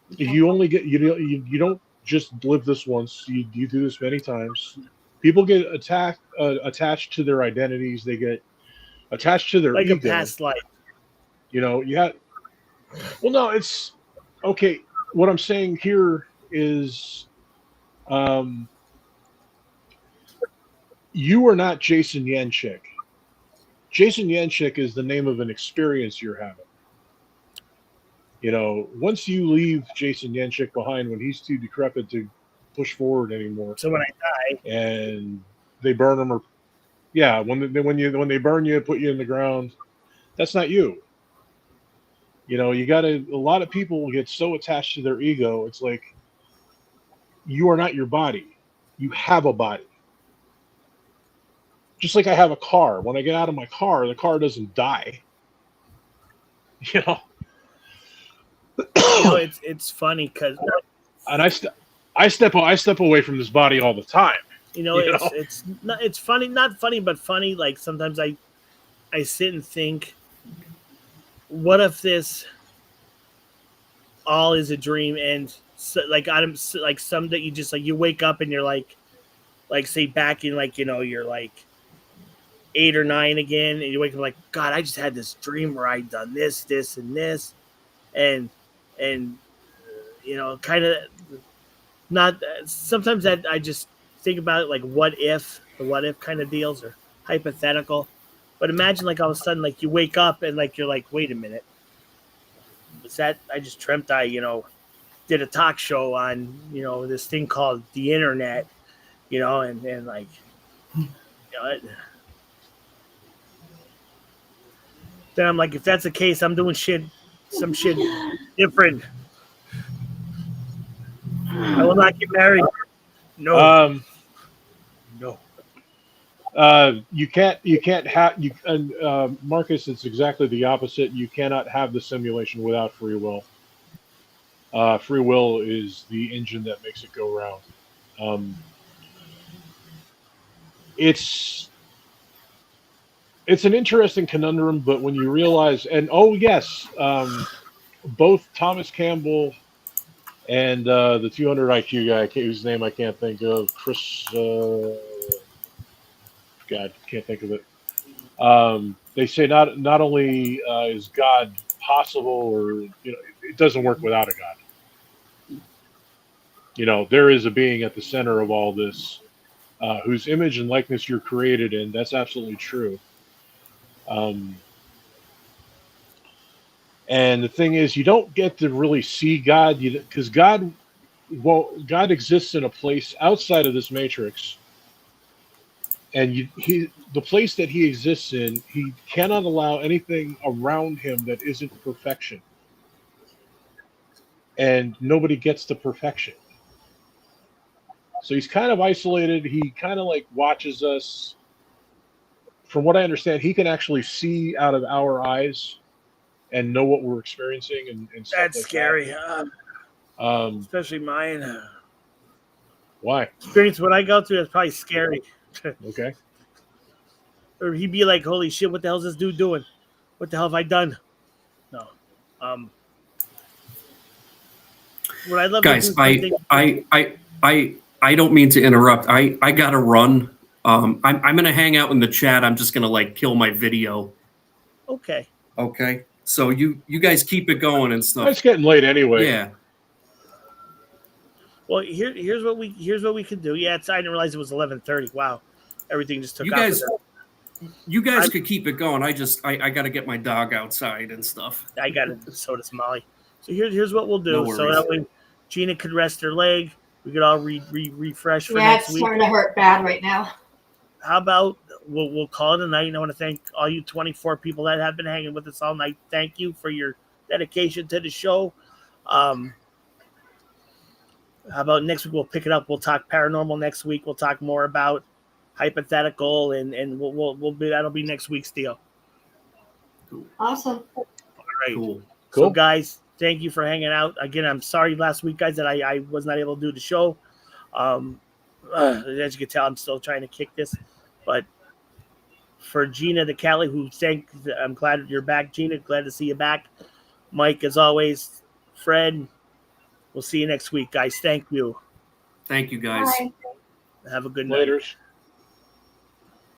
You only get you don't just live this once. You do this many times. People get attached to their identities. They get attached to their like ego. a past life. You have. Well, no, it's okay. What I'm saying here is, you are not Jason Yanchik. Jason Yanchik is the name of an experience you're having. Once you leave Jason Yanchik behind when he's too decrepit to push forward anymore. So when I die, and they burn him, when they burn you, put you in the ground, that's not you. A lot of people get so attached to their ego. It's like, you are not your body. You have a body. Just like I have a car. When I get out of my car, the car doesn't die. it's funny because, and I step away from this body all the time. It's funny, not funny, but funny. Like sometimes I sit and think, what if this all is a dream? And so, like someday you just you wake up and you're like say back in you're like 8 or 9 again, and you wake up like, God, I just had this dream where I'd done this, and this, and kind of not. Sometimes that I just think about it like what if kind of deals or hypothetical. But imagine all of a sudden you wake up and you're like, wait a minute, was that I just dreamt I did a talk show on this thing called the internet, and then I'm like, if that's the case, I'm doing some shit different. I will not get married. No. No. You can't have Marcus. It's exactly the opposite. You cannot have the simulation without free will. Free will is the engine that makes it go round. It's an interesting conundrum, but when you realize, and both Thomas Campbell and the 200 IQ guy, whose name I can't think of, Chris. God, can't think of it. They say not only is God possible, or it doesn't work without a God. There is a being at the center of all this, whose image and likeness you're created in. That's absolutely true. And the thing is, you don't get to really see God, because God exists in a place outside of this matrix. And the place that he exists in, he cannot allow anything around him that isn't perfection. And nobody gets to perfection. So he's kind of isolated. He kind of watches us. From what I understand, he can actually see out of our eyes and know what we're experiencing. And stuff that's scary. That. Especially mine. Why? Experience what I go through is probably scary. Okay. Or he'd be like, holy shit, what the hell is this dude doing? What the hell have I done? No. What I love, guys, I don't mean to interrupt. I gotta run. I'm going to hang out in the chat. I'm just going to like kill my video. Okay. Okay. So you guys keep it going and stuff. It's getting late anyway. Yeah. Well, here's what we can do. Yeah, I didn't realize it was 11:30. Wow, everything just took off. You guys could keep it going. I got to get my dog outside and stuff. I got it. So does Molly. So here's what we'll do. No So that way Gina could rest her leg. We could all refresh for next week. It's starting to hurt bad right now. How about we'll call it a night? And I want to thank all you 24 people that have been hanging with us all night. Thank you for your dedication to the show. How about next week we'll pick it up? We'll talk paranormal next week. We'll talk more about hypothetical, and we'll be, that'll be next week's deal. Awesome. All right. Cool. So guys, thank you for hanging out. Again, I'm sorry last week, guys, that I was not able to do the show. As you can tell, I'm still trying to kick this. But for Gina the Cali, I'm glad you're back, Gina. Glad to see you back. Mike, as always, Fred, we'll see you next week, guys. Thank you. Thank you, guys. Bye. Have a good night. Laters.